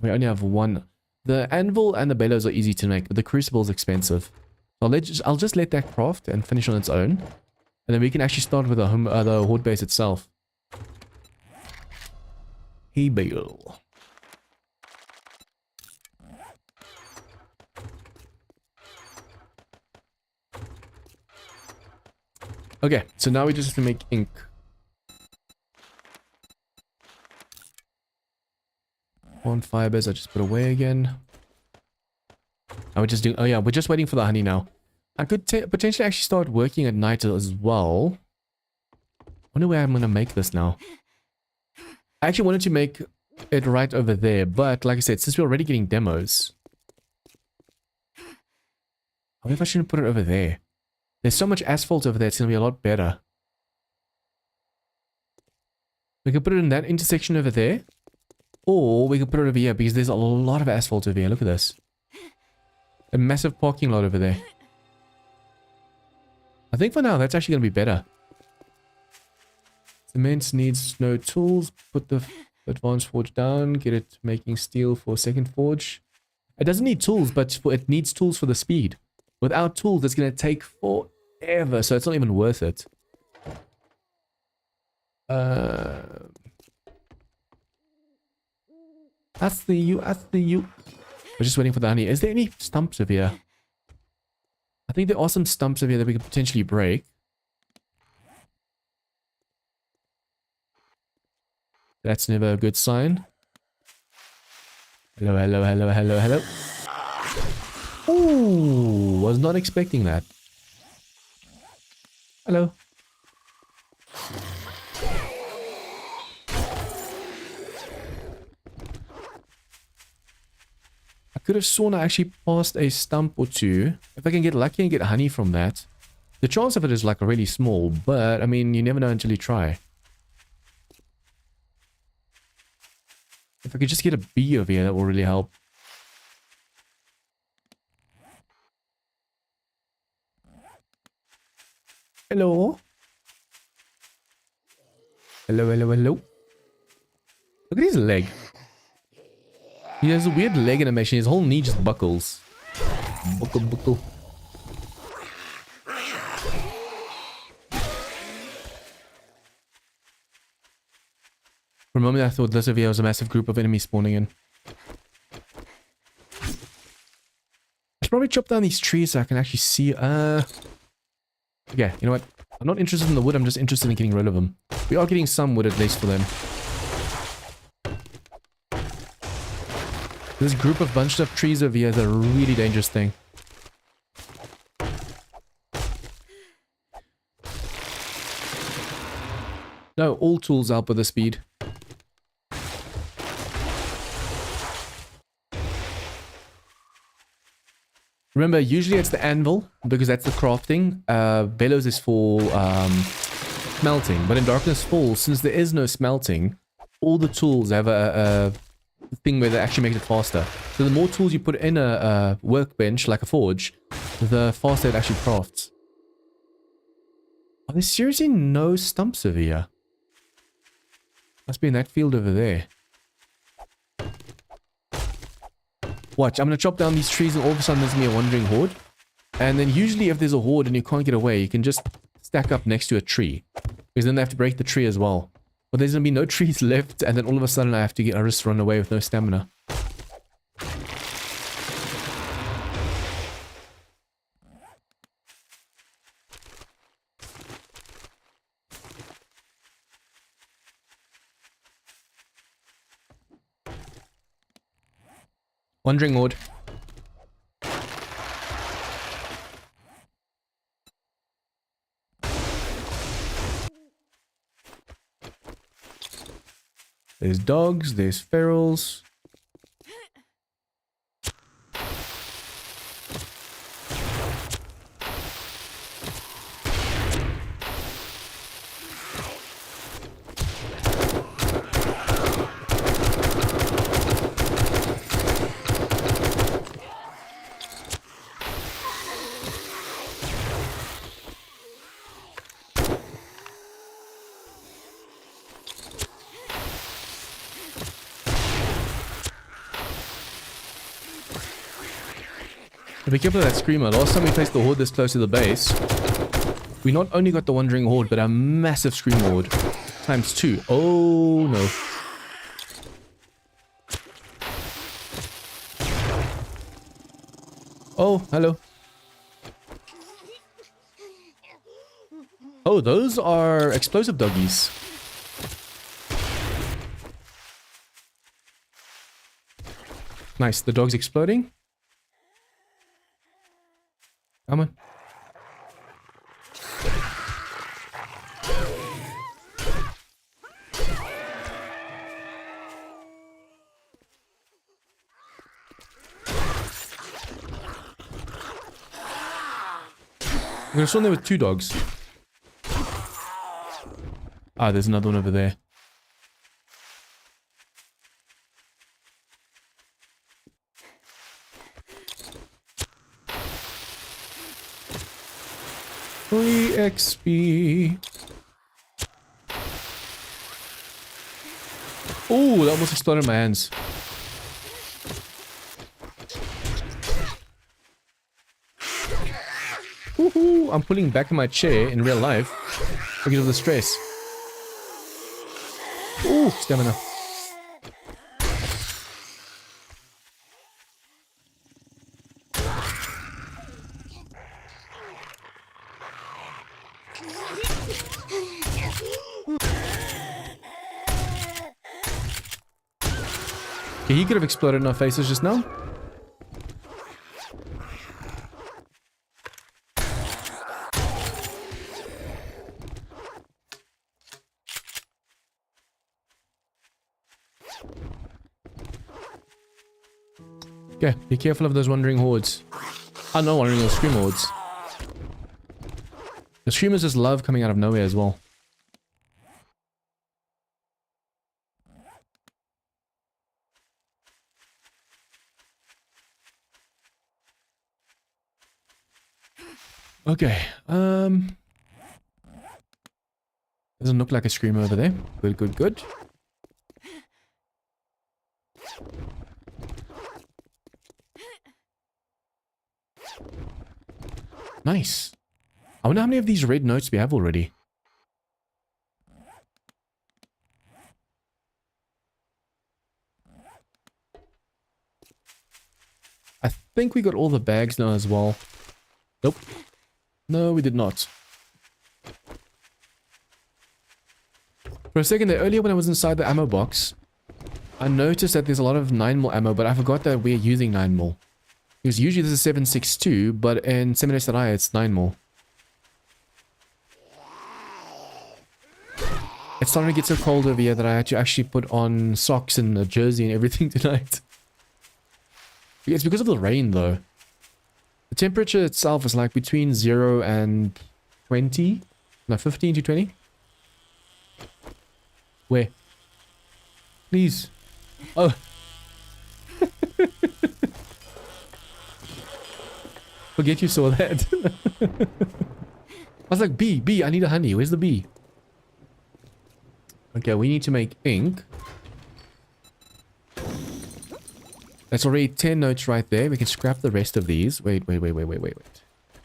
We only have one. The anvil and the bellows are easy to make, but the crucible is expensive. I'll just let that craft and finish on its own. And then we can actually start with the Horde base itself. Hey, bale. Okay, so now we just have to make ink. One fibers I just put away again. Now we're just doing, oh yeah, we're just waiting for the honey now. I could potentially actually start working at night as well. Wonder where I'm gonna make this now. I actually wanted to make it right over there, but like I said, since we're already getting demos, I wonder if I shouldn't put it over there. There's so much asphalt over there, it's gonna be a lot better. We can put it in that intersection over there. Or we can put it over here because there's a lot of asphalt over here. Look at this. A massive parking lot over there. I think for now that's actually going to be better. Cement needs no tools. Put the advanced forge down. Get it making steel for second forge. It doesn't need tools, but it needs tools for the speed. Without tools, it's going to take forever. So it's not even worth it. That's the you. We're just waiting for the honey. Is there any stumps over here? I think there are some stumps over here that we could potentially break. That's never a good sign. Hello, hello, hello, hello, hello. Ooh, was not expecting that. Hello. Could have sworn I actually passed a stump or two. If I can get lucky and get honey from that. The chance of it is like really small, but I mean, you never know until you try. If I could just get a bee over here, that will really help. Hello? Hello, hello, hello. Look at his leg. He has a weird leg animation. His whole knee just buckles. Buckle, buckle. For a moment I thought this over here was a massive group of enemies spawning in. I should probably chop down these trees so I can actually see. Okay, you know what? I'm not interested in the wood. I'm just interested in getting rid of them. We are getting some wood at least for them. This group of bunched up trees over here is a really dangerous thing. No, all tools help with the speed. Remember, usually it's the anvil, because that's the crafting. Bellows is for smelting. But in Darkness Falls, since there is no smelting, all the tools have a thing where they actually make it faster. So the more tools you put in a workbench, like a forge, the faster it actually crafts. Are there seriously no stumps over here? Must be in that field over there. Watch, I'm gonna chop down these trees and all of a sudden there's gonna be a wandering horde. And then usually if there's a horde and you can't get away, you can just stack up next to a tree. Because then they have to break the tree as well. But there's gonna be no trees left, and then all of a sudden I just run away with no stamina. Wandering horde. There's dogs, there's ferals. Be careful of that screamer. Last time we placed the horde this close to the base, we not only got the wandering horde, but a massive scream horde. Times 2. Oh no. Oh, hello. Oh, those are explosive doggies. Nice, the dog's exploding. Come on. I'm gonna swim there with 2 dogs. Ah, there's another one over there. Free XP. Oh, that almost exploded in my hands. Woohoo! I'm pulling back in my chair in real life because of the stress. Ooh, stamina. Okay, he could have exploded in our faces just now. Okay, be careful of those wandering hordes. Oh, no, wandering those scream hordes. The screamers just love coming out of nowhere as well. Okay, doesn't look like a screamer over there. Good, good, good. Nice. I wonder how many of these red notes we have already. I think we got all the bags now as well. Nope. No, we did not. For a second there, earlier when I was inside the ammo box, I noticed that there's a lot of 9mm ammo, but I forgot that we're using 9mm. Because usually this is 7.62, but in 7 days to die it's 9mm. It's starting to get so cold over here that I had to actually put on socks and a jersey and everything tonight. It's because of the rain though. The temperature itself is like between 0 and 20. No, 15 to 20. Where? Please. Oh. Forget you saw that. I was like, bee, I need a honey. Where's the bee? Okay, we need to make ink. That's already 10 notes right there. We can scrap the rest of these. Wait.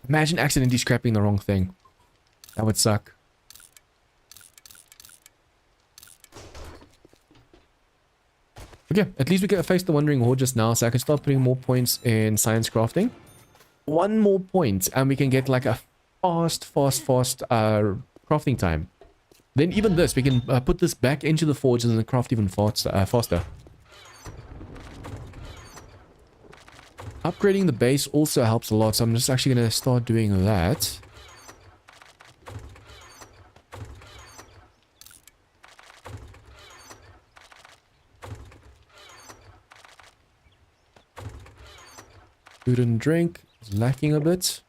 Imagine accidentally scrapping the wrong thing. That would suck. Okay, at least we can face the Wandering Horde just now, so I can start putting more points in science crafting. One more point, and we can get like a fast crafting time. Then even this, we can put this back into the forge and then craft even faster. Upgrading the base also helps a lot, so I'm just actually going to start doing that. Food and drink is lacking a bit.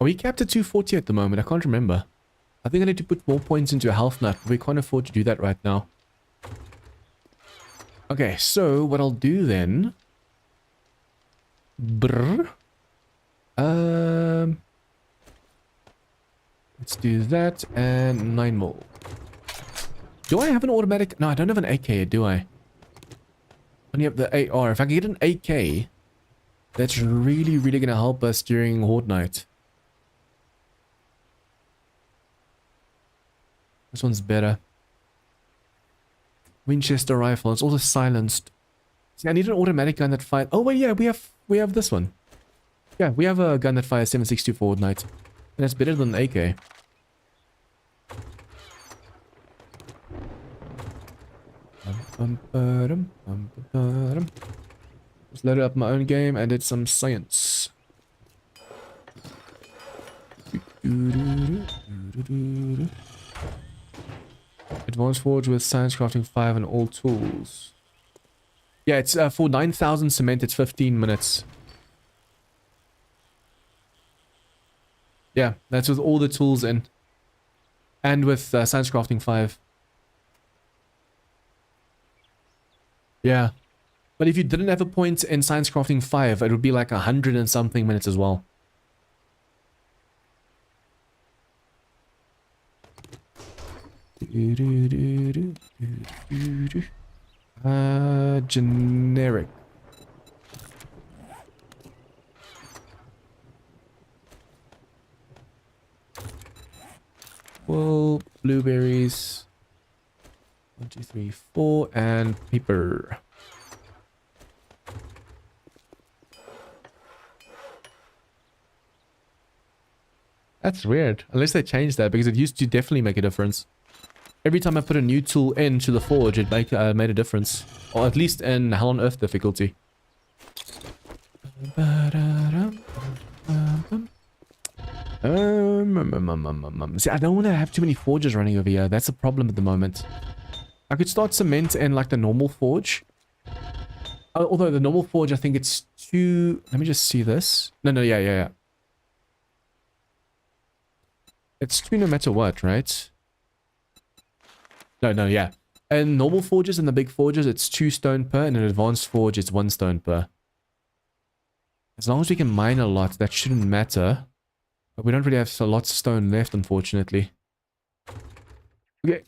Are we capped at 240 at the moment? I can't remember. I think I need to put more points into a health nut, but we can't afford to do that right now. Okay, so what I'll do then... let's do that, and 9 more. Do I have an automatic? No, I don't have an AK, do I? Only have the AR. If I can get an AK, that's really going to help us during Horde night. This one's better. Winchester rifle. It's also silenced. See, I need an automatic gun that fires... Oh, wait, yeah, we have this one. Yeah, we have a gun that fires 7.62 for Horde night. And that's better than an AK. Just loaded up my own game and did some science. Advanced Forge with Science Crafting 5 and all tools. Yeah, it's for 9,000 cement, it's 15 minutes. Yeah, that's with all the tools in. And with Science Crafting 5. Yeah. But if you didn't have a point in Science Crafting 5, it would be like 100 and something minutes as well. Generic. Well, blueberries. 1, 2, 3, 4, and paper. That's weird. Unless they changed that, because it used to definitely make a difference. Every time I put a new tool into the forge, it made a difference. Or at least in Hell on Earth difficulty. See, I don't want to have too many forges running over here. That's a problem at the moment. I could start cement in like the normal forge. Although the normal forge, I think it's 2... Let me just see this. No, yeah. It's 2 no matter what, right? No, yeah. In normal forges and the big forges, it's 2 stone per, and in advanced forge, it's 1 stone per. As long as we can mine a lot, that shouldn't matter. But we don't really have so lots of stone left, unfortunately. Okay.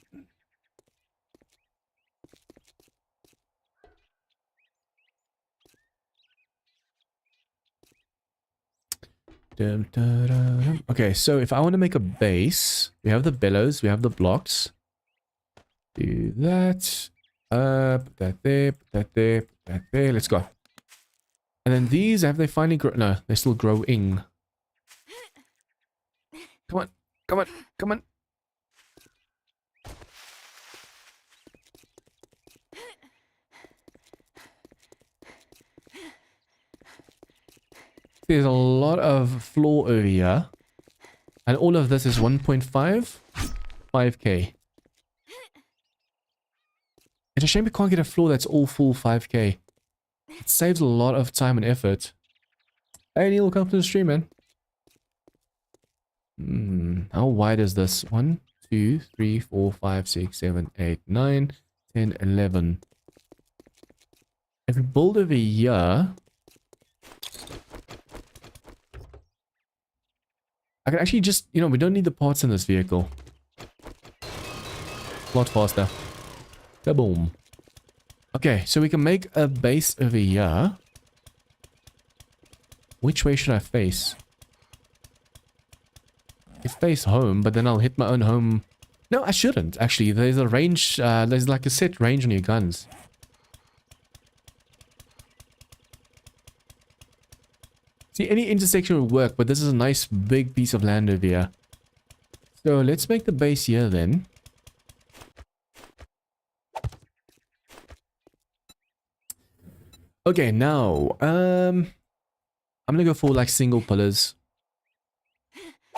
Okay, so if I want to make a base, we have the bellows, we have the blocks. Do that. Put that there, put that there, put that there. Let's go. And then these, have they finally grown? No, they're still growing. Come on, come on, come on. There's a lot of floor over here. And all of this is 1.5, 5k. It's a shame we can't get a floor that's all full 5k. It saves a lot of time and effort. Hey Neil, welcome to the stream, man. How wide is this? 1, 2, 3, 4, 5, 6, 7, 8, 9, 10, 11. If we build over here, I can actually just, you know, we don't need the parts in this vehicle. A lot faster. Kaboom. Okay, so we can make a base over here. Which way should I face? I face home, but then I'll hit my own home. No, I shouldn't, actually. There's a range, there's like a set range on your guns. See, any intersection would work, but this is a nice big piece of land over here. So let's make the base here then. Okay, now, I'm gonna go for like single pillars.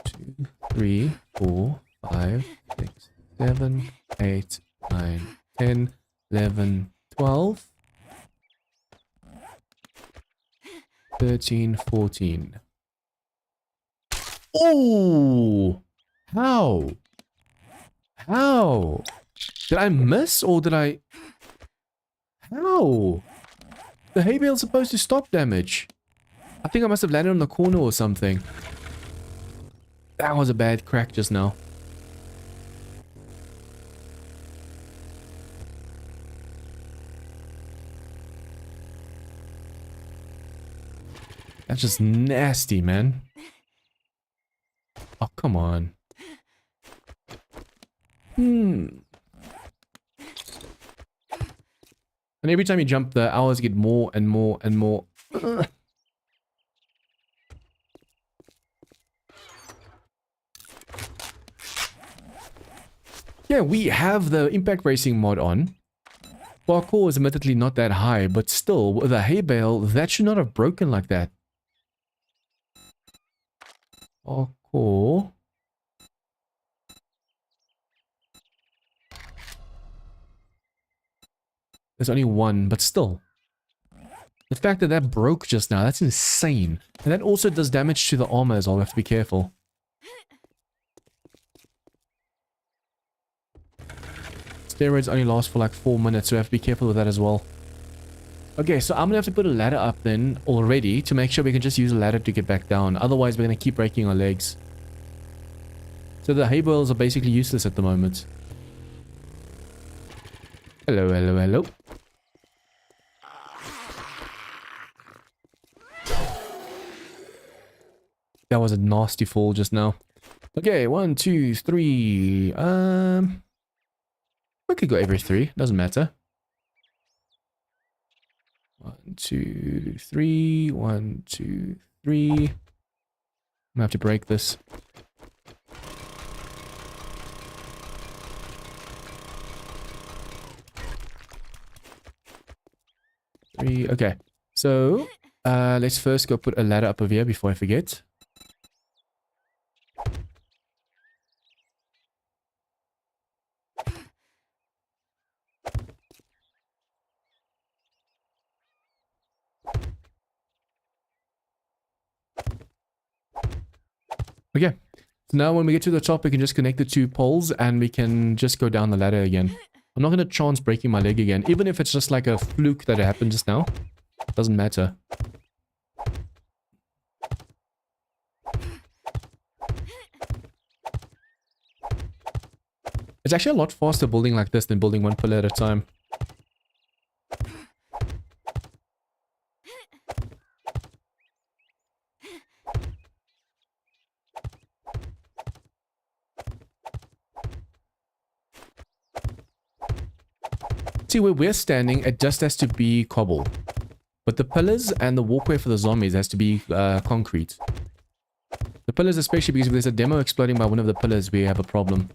2, 3, 4, 5, 6, 7, 8, 9, 10, 11, 12, 13, 14. Oh! How? How? Did I miss or did I... How? The hay bale's supposed to stop damage. I think I must have landed on the corner or something. That was a bad crack just now. That's just nasty, man. Oh, come on. And every time you jump, the hours get more and more and more. Yeah, we have the impact racing mod on. Parkour is admittedly not that high, but still, with a hay bale, that should not have broken like that. Parkour. There's only one, but still. The fact that that broke just now, that's insane. And that also does damage to the armor as well, we have to be careful. Steroids only last for like 4 minutes, so we have to be careful with that as well. Okay, so I'm gonna have to put a ladder up then already to make sure we can just use a ladder to get back down. Otherwise, we're gonna keep breaking our legs. So the hay bales are basically useless at the moment. Hello, hello, hello. That was a nasty fall just now. Okay, 1, 2, 3. We could go every 3. Doesn't matter. 1, 2, 3. 1, 2, 3. I'm gonna have to break this. Okay. So, let's first go put a ladder up over here before I forget. Okay, so now when we get to the top, we can just connect the 2 poles and we can just go down the ladder again. I'm not going to chance breaking my leg again, even if it's just like a fluke that happened just now. Doesn't matter. It's actually a lot faster building like this than building one pillar at a time. See, where we're standing, it just has to be cobble. But the pillars and the walkway for the zombies has to be concrete. The pillars especially, because if there's a demo exploding by one of the pillars, we have a problem.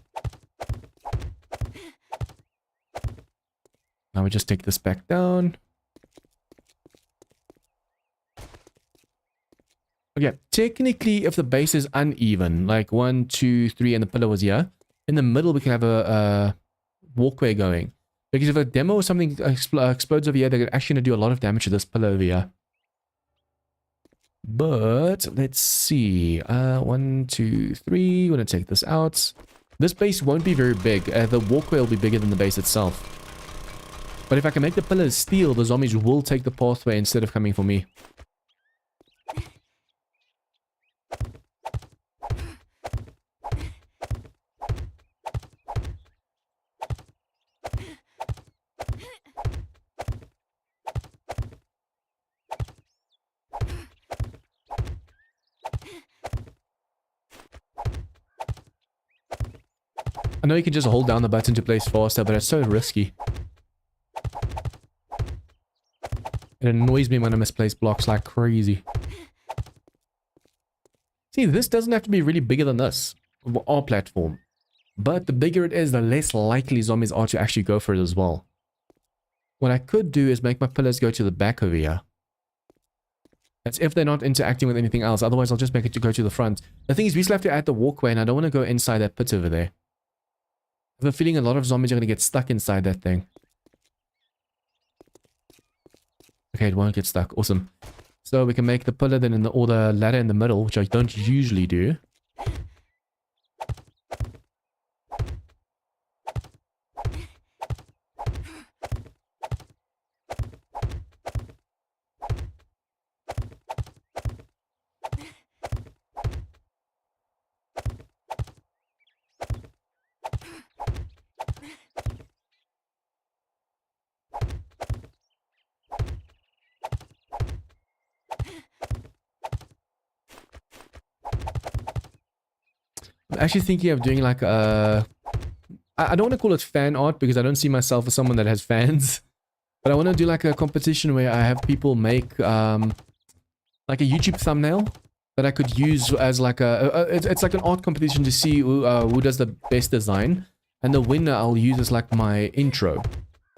Now we just take this back down. Okay, technically if the base is uneven, like 1, 2, 3 and the pillar was here, in the middle we can have a walkway going. Because if a demo or something explodes over here, they're actually going to do a lot of damage to this pillar over here. But, let's see. 1, 2, 3. We're going to take this out. This base won't be very big. The walkway will be bigger than the base itself. But if I can make the pillars steel, the zombies will take the pathway instead of coming for me. I know you can just hold down the button to place faster, but it's so risky. It annoys me when I misplace blocks like crazy. See, this doesn't have to be really bigger than this, our platform. But the bigger it is, the less likely zombies are to actually go for it as well. What I could do is make my pillars go to the back over here. That's if they're not interacting with anything else. Otherwise, I'll just make it to go to the front. The thing is, we still have to add the walkway, and I don't want to go inside that pit over there. I have a feeling a lot of zombies are going to get stuck inside that thing. Okay, it won't get stuck. Awesome. So we can make the pillar then or the ladder in the middle, which I don't usually do. I'm actually thinking of doing like a... I don't want to call it fan art because I don't see myself as someone that has fans. But I want to do like a competition where I have people make like a YouTube thumbnail that I could use as like a... it's like an art competition to see who does the best design. And the winner I'll use as like my intro.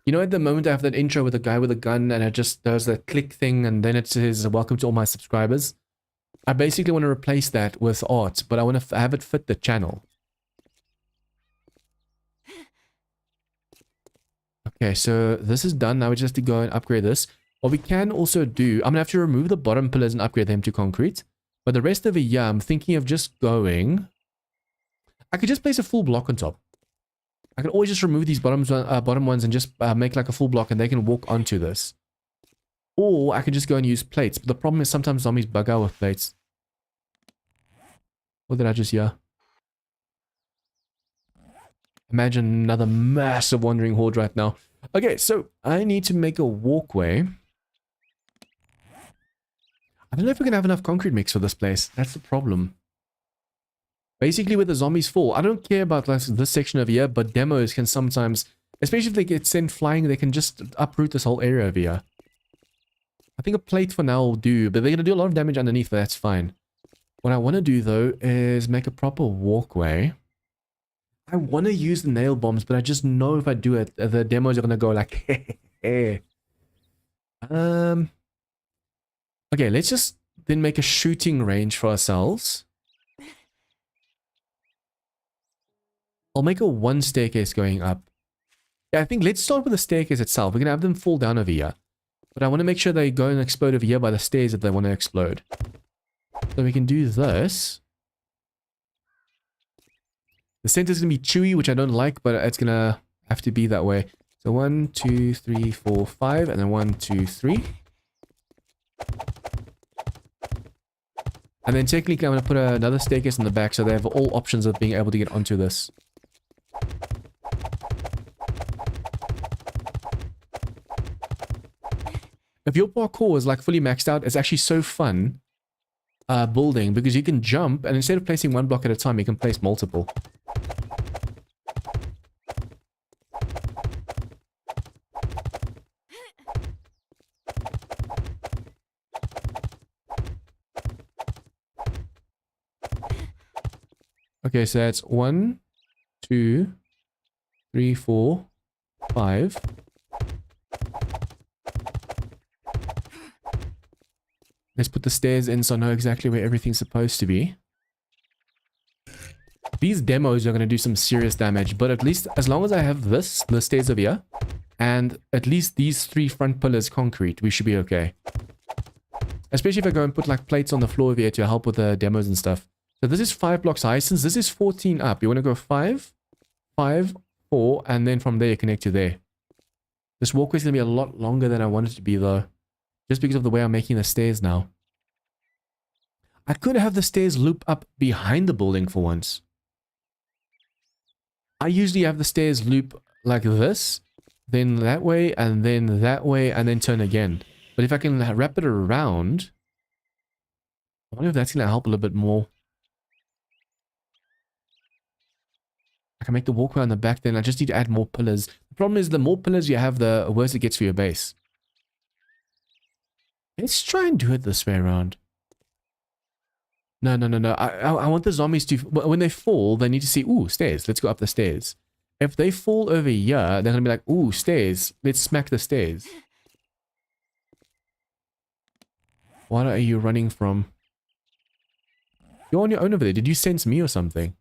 You know, at the moment I have that intro with a guy with a gun and it just does that click thing and then it says welcome to all my subscribers. I basically want to replace that with art, but I want to have it fit the channel. Okay, so this is done. Now we just have to go and upgrade this. What we can also do, I'm going to have to remove the bottom pillars and upgrade them to concrete. But the rest of it, yeah, I'm thinking of just going... I could just place a full block on top. I can always just remove these bottom ones and just make like a full block and they can walk onto this. Or I can just go and use plates. But the problem is sometimes zombies bug out with plates. What did I just hear? Imagine another massive wandering horde right now. Okay, so I need to make a walkway. I don't know if we can have enough concrete mix for this place. That's the problem. Basically, where the zombies fall. I don't care about like, this section over here, but demos can sometimes, especially if they get sent flying, they can just uproot this whole area over here. I think a plate for now will do, but they're going to do a lot of damage underneath, but that's fine. What I want to do, though, is make a proper walkway. I want to use the nail bombs, but I just know if I do it, the demos are going to go like, hey. Okay, let's just then make a shooting range for ourselves. I'll make a one staircase going up. Yeah, I think let's start with the staircase itself. We're going to have them fall down over here. But I want to make sure they go and explode over here by the stairs if they want to explode. So we can do this. The center is going to be chewy, which I don't like, but it's going to have to be that way. So 1, 2, 3, 4, 5, and then 1, 2, 3. And then technically I'm going to put another staircase in the back so they have all options of being able to get onto this. If your parkour is like fully maxed out, it's actually so fun building because you can jump and instead of placing one block at a time, you can place multiple. Okay, so that's 1, 2, 3, 4, 5. Let's put the stairs in so I know exactly where everything's supposed to be. These demos are going to do some serious damage, but at least as long as I have the stairs over here, and at least these 3 front pillars concrete, we should be okay. Especially if I go and put like plates on the floor over here to help with the demos and stuff. So this is 5 blocks high. Since this is 14 up, you want to go 5, 5, 4, and then from there you connect to there. This walkway is going to be a lot longer than I want it to be though. Just because of the way I'm making the stairs now. I could have the stairs loop up behind the building for once. I usually have the stairs loop like this, then that way, and then turn again. But if I can wrap it around, I wonder if that's going to help a little bit more. I can make the walkway on the back then. I just need to add more pillars. The problem is the more pillars you have, the worse it gets for your base. Let's try and do it this way around. No. I want the zombies to... When they fall, they need to see, ooh, stairs. Let's go up the stairs. If they fall over here, they're going to be like, ooh, stairs. Let's smack the stairs. What are you running from? You're on your own over there. Did you sense me or something?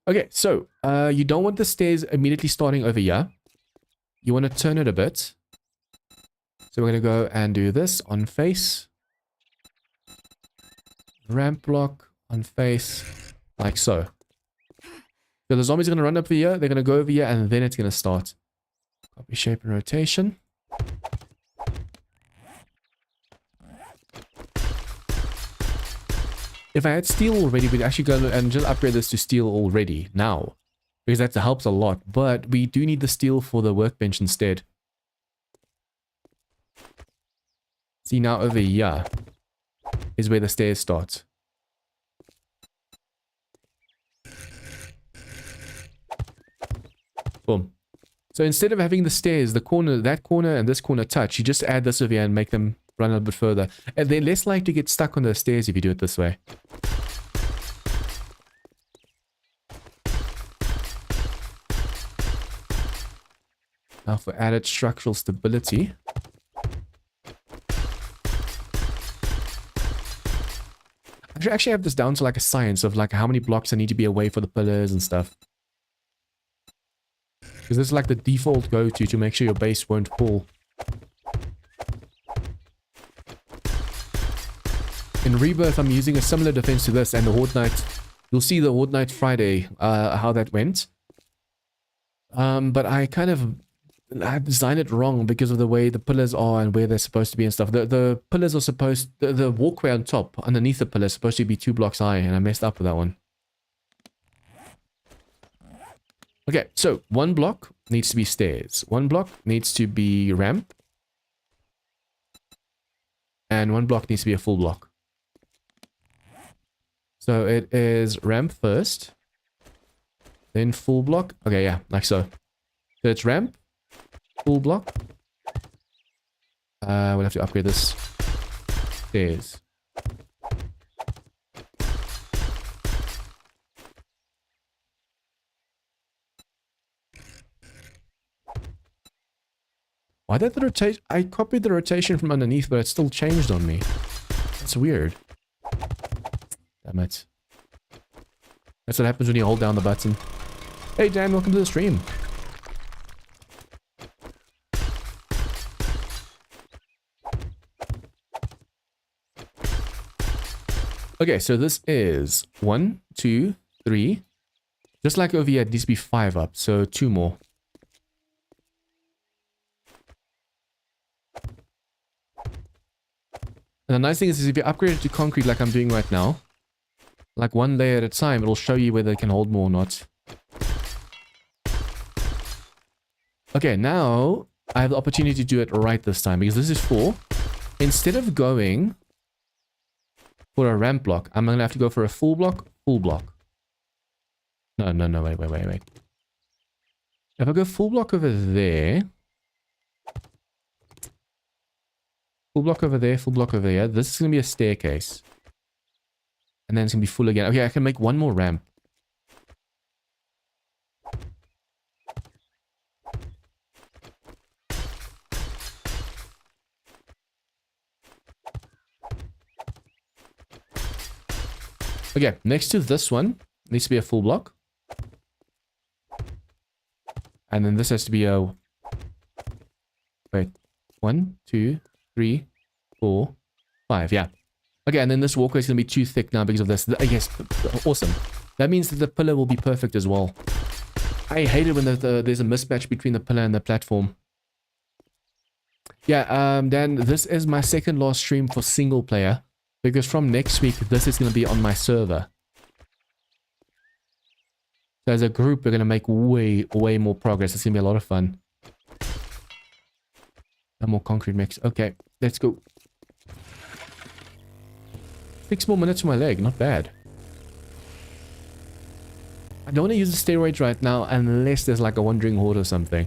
Okay, so you don't want the stairs immediately starting over here. You want to turn it a bit. So we're going to go and do this on face. Ramp block on face, like so. So the zombies are going to run up over here, they're going to go over here, and then it's going to start. Copy shape and rotation. If I had steel already, we'd actually go and just upgrade this to steel already, now. Because that helps a lot, but we do need the steel for the workbench instead. See, now over here is where the stairs start. Boom. So instead of having the stairs, the corner, that corner and this corner touch, you just add this over here and make them run a little bit further. And they're less likely to get stuck on the stairs if you do it this way. Now for added structural stability. I should actually have this down to like a science of like how many blocks I need to be away for the pillars and stuff. Because this is like the default go-to to make sure your base won't fall. In Rebirth, I'm using a similar defense to this, and the Horde Night, you'll see the Horde Night Friday, how that went. But I designed it wrong because of the way the pillars are and where they're supposed to be and stuff. The pillars are supposed... The walkway on top, underneath the pillar, is supposed to be 2 blocks high, and I messed up with that one. Okay, so 1 block needs to be stairs. 1 block needs to be ramp. And 1 block needs to be a full block. So it is ramp first. Then full block. Okay, yeah, like so. So it's ramp. Full block. We'll have to upgrade this. Stairs. Why did the rotate? I copied the rotation from underneath, but it still changed on me. That's weird. Damn it. That's what happens when you hold down the button. Hey Dan, welcome to the stream. Okay, so this is 1, 2, 3. Just like over here, it needs to be 5 up, so 2 more. And the nice thing is if you upgrade it to concrete like I'm doing right now, like 1 layer at a time, it'll show you whether it can hold more or not. Okay, now I have the opportunity to do it right this time because this is 4. Instead of going for a ramp block, I'm going to have to go for a full block, full block. No, wait. If I go full block over there... Full block over there, full block over here. This is going to be a staircase. And then it's going to be full again. Okay, I can make 1 more ramp. Okay, next to this one, needs to be a full block. And then this has to be a... Wait. 1, 2... 3, 4, 5, yeah. Okay, and then this walkway is going to be too thick now because of this. Yes, awesome. That means that the pillar will be perfect as well. I hate it when there's a mismatch between the pillar and the platform. Yeah, then this is my second last stream for single player. Because from next week, this is going to be on my server. So as a group, we're going to make way more progress. It's going to be a lot of fun. And more concrete mix. Okay, let's go. 6 more minutes for my leg. Not bad. I don't want to use the steroids right now unless there's like a wandering horde or something.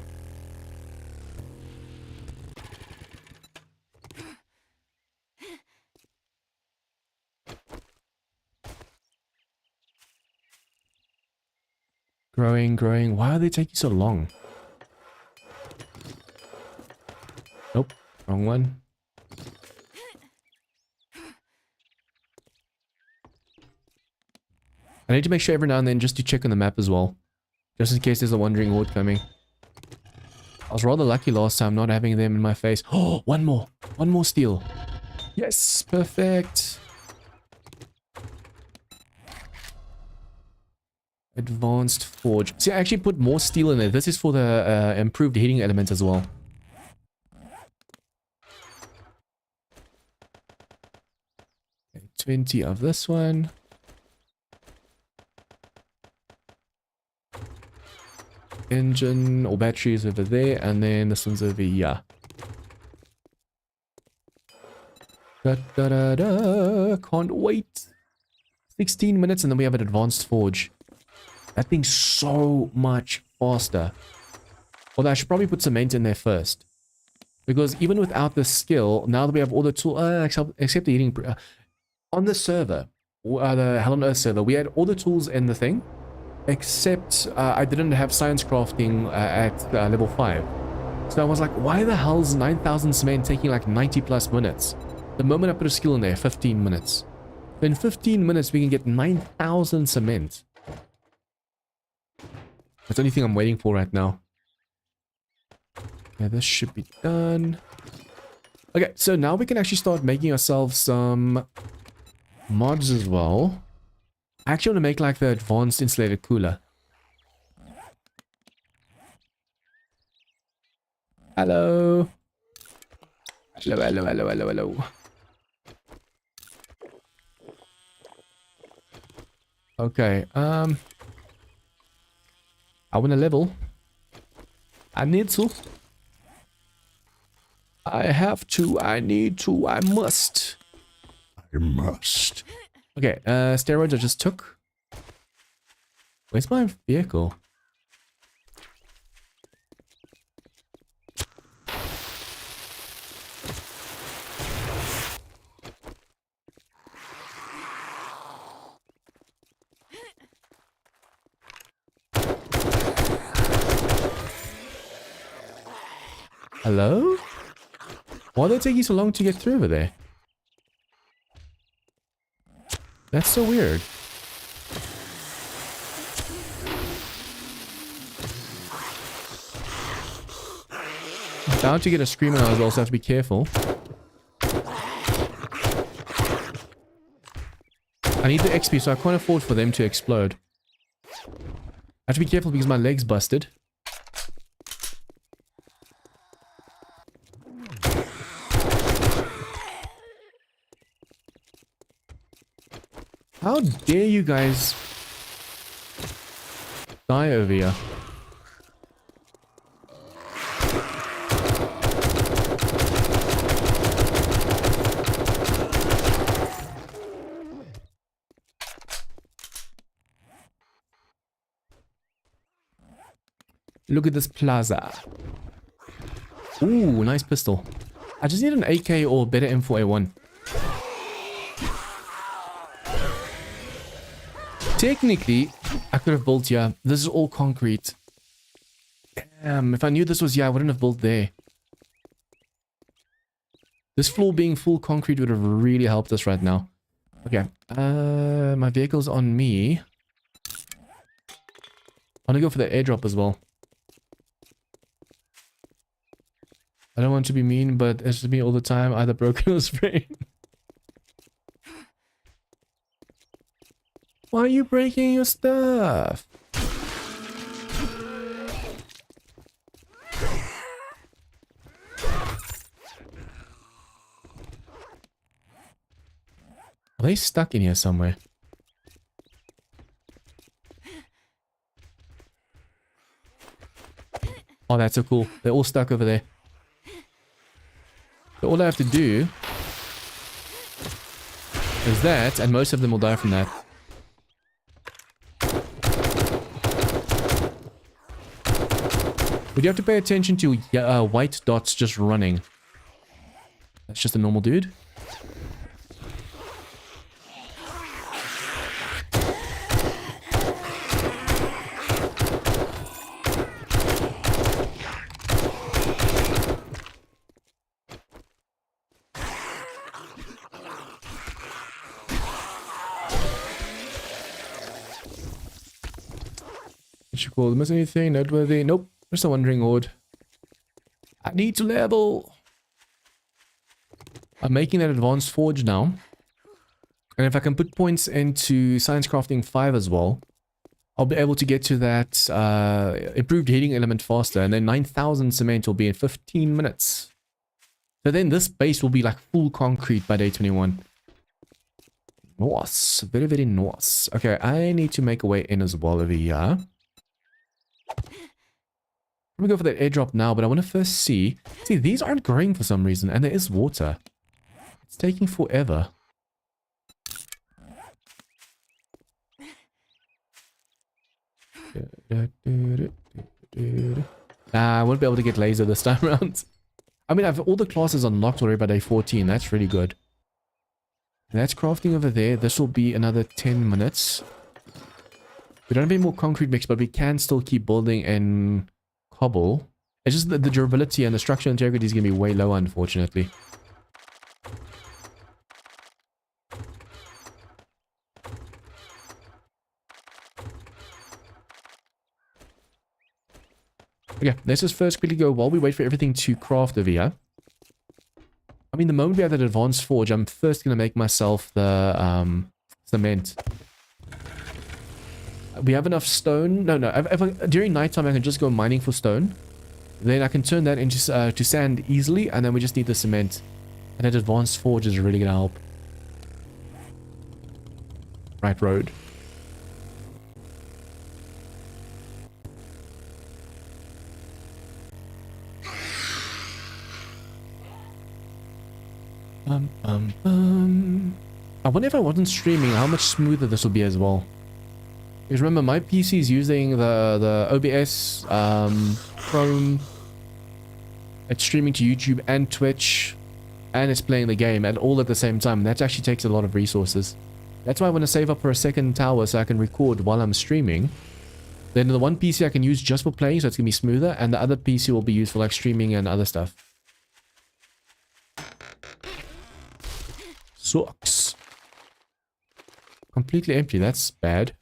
Growing. Why are they taking so long? Nope. Wrong one. I need to make sure every now and then just to check on the map as well. Just in case there's a wandering horde coming. I was rather lucky last time not having them in my face. Oh, one more. One more steel. Yes, perfect. Advanced forge. See, I actually put more steel in there. This is for the improved heating element as well. Okay, 20 of this one. Engine or batteries over there, and then this one's over here. Can't wait. 16 minutes and then we have an advanced forge. That thing's so much faster. Although I should probably put cement in there first. Because even without the skill, now that we have all the tools, except the heating... on the server, the Hell on Earth server, we had all the tools in the thing. Except I didn't have science crafting at level 5. So I was like, why the hell's 9,000 cement taking like 90 plus minutes? The moment I put a skill in there, 15 minutes. In 15 minutes, we can get 9,000 cement. That's the only thing I'm waiting for right now. Yeah, this should be done. Okay, so now we can actually start making ourselves some mods as well. I actually want to make like the advanced insulated cooler. Hello. Hello. Okay, I want to level. I need to. I have to. I need to. I must. I must. Okay, steroids I just took. Where's my vehicle? Hello? Why did it take you so long to get through over there? That's so weird. I'm bound to get a screamer now as well, so I have to be careful. I need the XP, so I can't afford for them to explode. I have to be careful because my leg's busted. How dare you guys die over here? Look at this plaza. Ooh, nice pistol. I just need an AK or better M4A1. Technically, I could have built here. This is all concrete. Damn, if I knew this was here, I wouldn't have built there. This floor being full concrete would have really helped us right now. Okay, my vehicle's on me. I want to go for the airdrop as well. I don't want to be mean, but it's just me all the time, either broken or sprained. Why are you breaking your stuff? Are they stuck in here somewhere? Oh, that's so cool. They're all stuck over there. So all I have to do is that, and most of them will die from that. But you have to pay attention to white dots just running. That's just a normal dude. Should call them. Miss anything noteworthy? Nope. Just a wandering horde. I need to level. I'm making that advanced forge now. And if I can put points into science crafting 5 as well, I'll be able to get to that improved heating element faster. And then 9,000 cement will be in 15 minutes. So then this base will be like full concrete by day 21. Nice. Very, very nice. Okay, I need to make a way in as well over here. I'm gonna go for that airdrop now, but I want to first see... See, these aren't growing for some reason, and there is water. It's taking forever. I won't be able to get laser this time around. I mean, I've all the classes unlocked already by day 14. That's really good. That's crafting over there. This will be another 10 minutes. We don't have any more concrete mix, but we can still keep building in cobble. It's just that the durability and the structural integrity is going to be way lower, unfortunately. Okay, let's just first quickly go while we wait for everything to craft over here. I mean, the moment we have that advanced forge, I'm first going to make myself the cement. We have enough stone. No, during nighttime, I can just go mining for stone. Then I can turn that into to sand easily, and then we just need the cement. And that advanced forge is really going to help. Right road. I wonder if I wasn't streaming, how much smoother this will be as well. Because remember, my PC is using the OBS, Chrome. It's streaming to YouTube and Twitch, and it's playing the game, and all at the same time. That actually takes a lot of resources. That's why I want to save up for a second tower so I can record while I'm streaming. Then the one PC I can use just for playing, so it's going to be smoother, and the other PC will be used for like streaming and other stuff. Sucks. Completely empty, that's bad.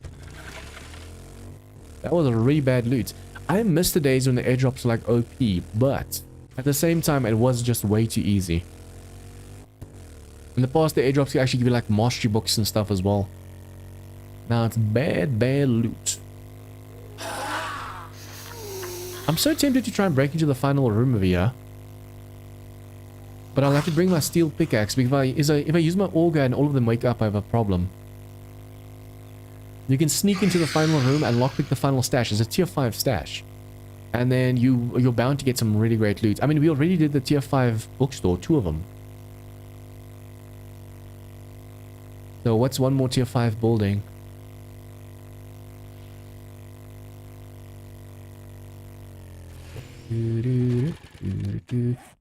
That was a really bad loot. I miss the days when the airdrops were like OP, but at the same time, it was just way too easy. In the past, the airdrops could actually give you like mastery books and stuff as well. Now it's bad, bad loot. I'm so tempted to try and break into the final room over here. But I'll have to bring my steel pickaxe, because if I use my auger and all of them wake up, I have a problem. You can sneak into the final room and lockpick the final stash. It's a tier 5 stash. And then you're bound to get some really great loot. I mean, we already did the tier 5 bookstore, 2 of them. So what's one more tier 5 building? We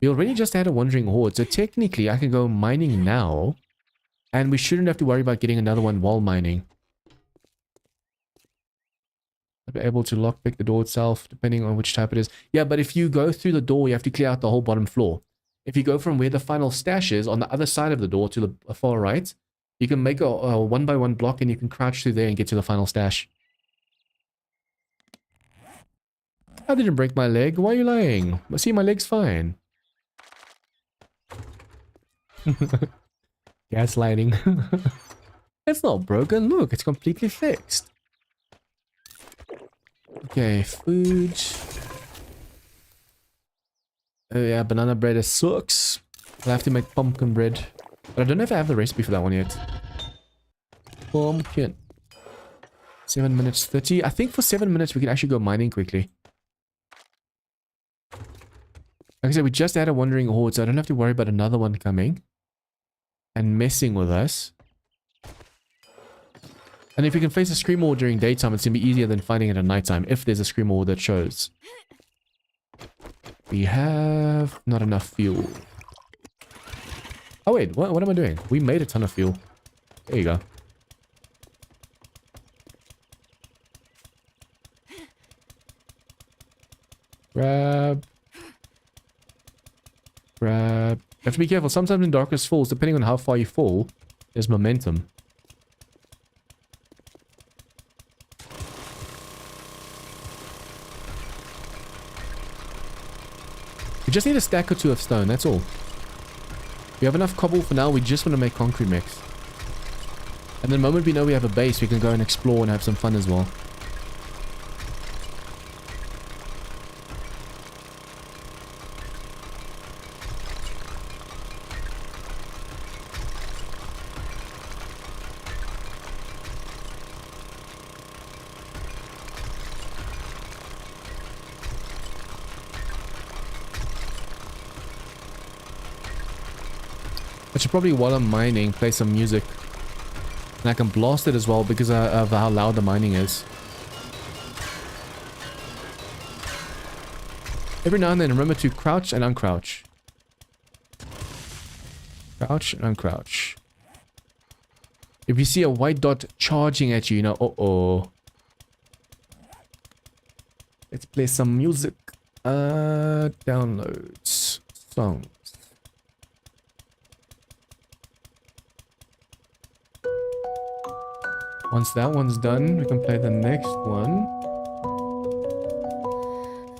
already just had a wandering horde, so technically I can go mining now, and we shouldn't have to worry about getting another one while mining. I'll be able to lockpick the door itself, depending on which type it is. Yeah, but if you go through the door, you have to clear out the whole bottom floor. If you go from where the final stash is, on the other side of the door to the far right, you can make a 1x1 block, and you can crouch through there and get to the final stash. I didn't break my leg. Why are you lying? See, my leg's fine. Gaslighting. It's not broken. Look, it's completely fixed. Okay, food. Oh yeah, banana bread sucks. I'll have to make pumpkin bread. But I don't know if I have the recipe for that one yet. Pumpkin. 7 minutes 30. I think for 7 minutes we can actually go mining quickly. Like I said, we just had a wandering horde, so I don't have to worry about another one coming and messing with us. And if we can face a scream horde during daytime, it's going to be easier than fighting it at nighttime, if there's a scream horde that shows. We have not enough fuel. Oh wait, what am I doing? We made a ton of fuel. There you go. Grab. Grab. You have to be careful. Sometimes in Darkness Falls, depending on how far you fall, there's momentum. We just need a stack or two of stone, that's all. We have enough cobble for now, we just want to make concrete mix. And the moment we know we have a base, we can go and explore and have some fun as well. I should probably, while I'm mining, play some music. And I can blast it as well because of how loud the mining is. Every now and then, remember to crouch and uncrouch. Crouch and uncrouch. If you see a white dot charging at you, you know, uh-oh. Let's play some music. Downloads. Songs. Once that one's done, we can play the next one.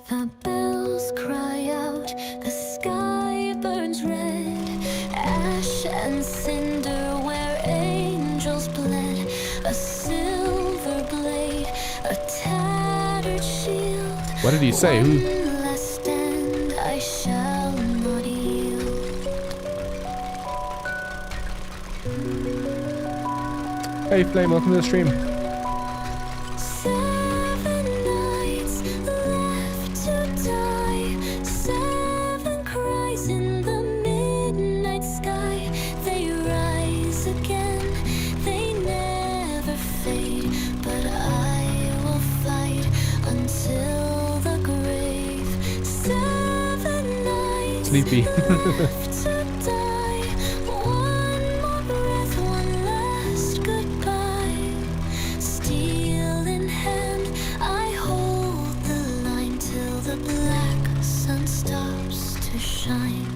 The bells cry out, the sky burns red, ash and cinder where angels bled, a silver blade, a tattered shield. What did he say? Who? One last stand, I shall not yield. Hey Flame, welcome to the stream. 7 nights left to die, 7 cries in the midnight sky. They rise again, they never fade, but I will fight until the grave. 7 nights Sleepy. left to die, one more breath, one last goodbye. Steel in hand, I hold the line till the black sun stops to shine.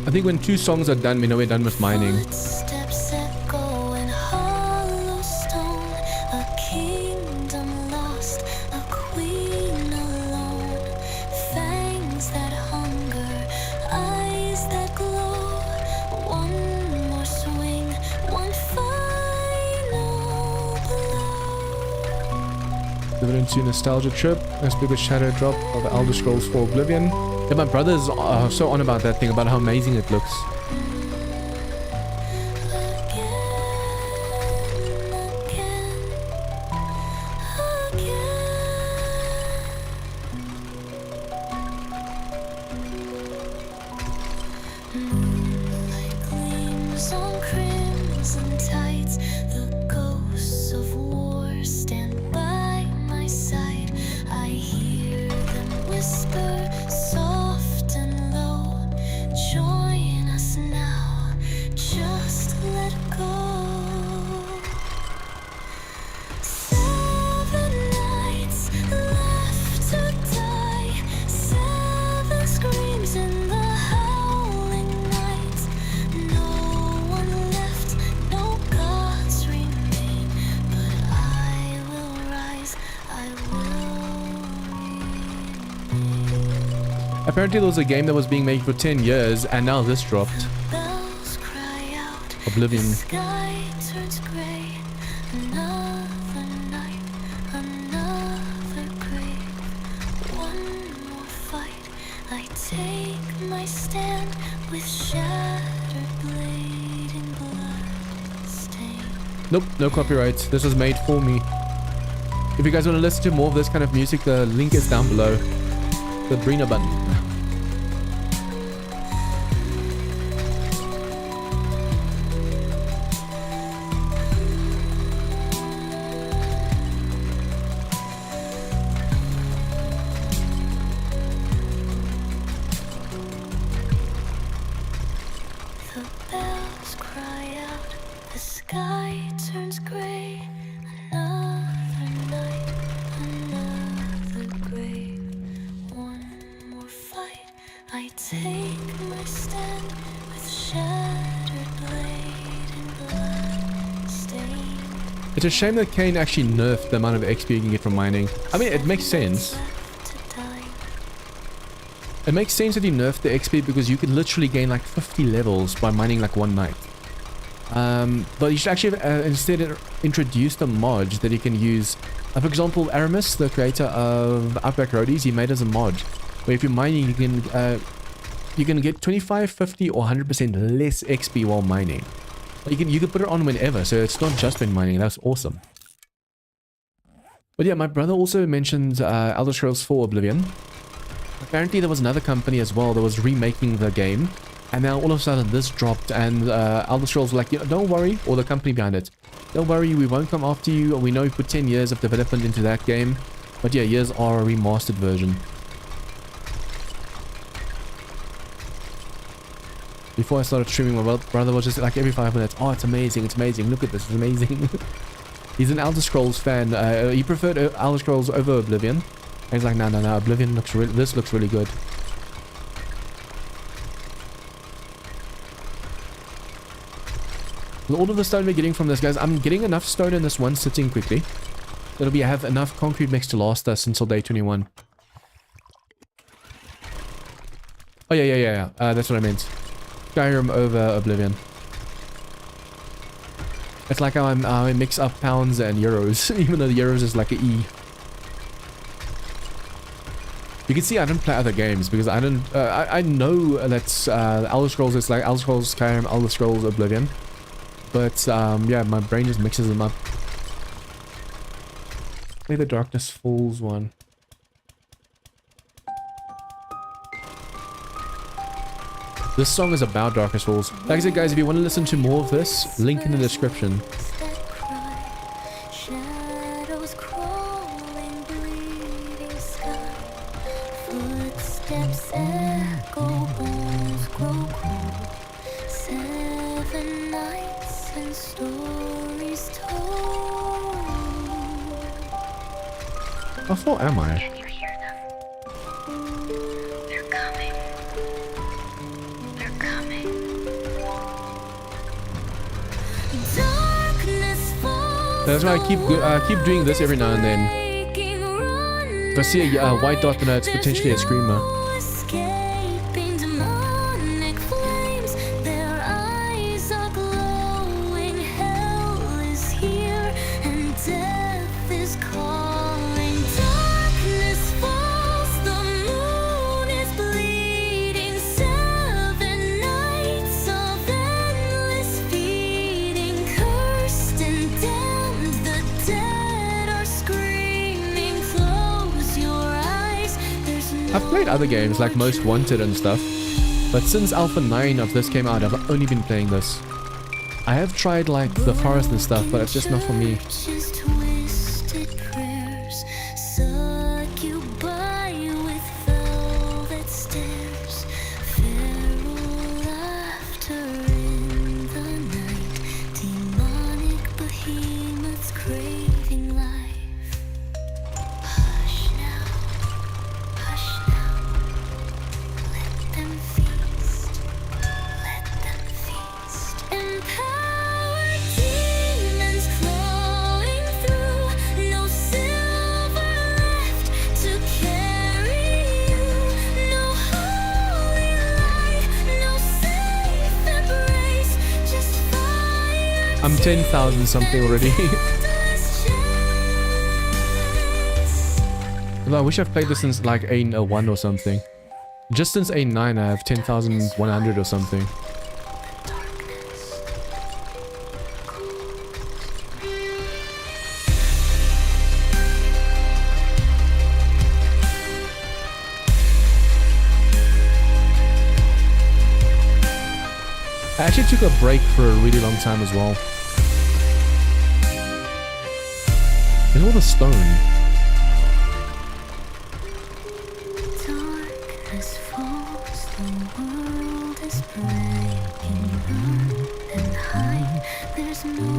I think when 2 songs are done, we know we're done with mining. Footsteps echo in hollow stone, a kingdom lost, a queen alone. Fangs that hunger, eyes that glow. One more swing, one final blow. Dividend to Nostalgia Trip. Let's do the Shadow Drop of Elder Scrolls 4 Oblivion. Yeah, my brothers are so on about that thing, about how amazing it looks. Moonlight gleams on crimson tides. The ghosts of war stand by my side. I hear them whisper soft and low. Join us now, just let go. 7 nights left to die, 7 screams in the howling night. No one left, no gods remain, but I will rise, I will remain. Apparently there was a game that was being made for 10 years and now this dropped. Bells cry out, Oblivion. Sky turns gray. Another night, another grave. One more fight. I take my stand with shattered blade and blood stain. Nope, no copyright. This was made for me. If you guys want to listen to more of this kind of music, the link is down below. The Brina button. The bells cry out, the sky turns gray. Another night, another grave. One more fight, I take my stand with shattered blade and blood stain. It's a shame that Kane actually nerfed the amount of XP you can get from mining. I mean, it makes sense. Left to die. It makes sense that he nerfed the XP because you could literally gain like 50 levels by mining like one night. But you should actually instead introduce the mods that you can use. For example, Aramis, the creator of Outback Roadies, he made as a mod where if you're mining, you can get 25, 50, or 100% less XP while mining. You can put it on whenever, so it's not just when mining. That's awesome. But yeah, my brother also mentioned Elder Scrolls 4 Oblivion. Apparently there was another company as well that was remaking the game, and now all of a sudden this dropped, and Elder Scrolls were like, don't worry, or the company behind it, don't worry, we won't come after you. We know you put 10 years of development into that game, but yeah, here's our remastered version. Before I started streaming, my brother was just like every 5 minutes, oh, it's amazing, look at this, it's amazing. He's an Elder Scrolls fan. He preferred Elder Scrolls over Oblivion. And he's like, no, Oblivion looks this looks really good. With all of the stone we're getting from this, guys, I'm getting enough stone in this one sitting quickly. I have enough concrete mix to last us until day 21. Oh, yeah. That's what I meant. Skyrim over Oblivion. It's like how I mix up pounds and euros, even though the euros is like an E. You can see I don't play other games because I don't. I know that's Elder Scrolls. It's like Elder Scrolls Skyrim, Elder Scrolls Oblivion, but yeah, my brain just mixes them up. Play the Darkness Falls one. This song is about Darkness Falls. Like I said, guys, if you want to listen to more of this, link in the description. Shadows crawling, bleeding sky. Footsteps echo, bones grow cold. 7 nights and stories told. How far am I? Can you hear them? They're coming. They're coming. Darkness falls. That's why I keep doing this every now and then. If I see a white dot, then it's potentially a screamer. Escaping demonic flames, their eyes are glowing. Hell is here and death is calling. Darkness falls, the moon is bleeding. 7 nights of endless feeding, cursed and damned. The dead are screaming. Close your eyes. There's no I've played other games like Most Wanted and stuff, but since Alpha 9 of this came out, I've only been playing this. I have tried like the forest and stuff, but it's just not for me. churches, twisted prayers, suck you by with velvet stares. Feral laughter in the night, demonic behemoths craving life. Hush now, let them feast, empower demons flowing through, no silver left to carry you, no holy light, no safe embrace, just fire. 10,000 something already. Although I wish I've played this since like A1 or something. Just since A9 I have 10,100 or something. I actually took a break for a really long time as well. There's all the stone. Darkness falls, the world is breaking. Run and hide, there's no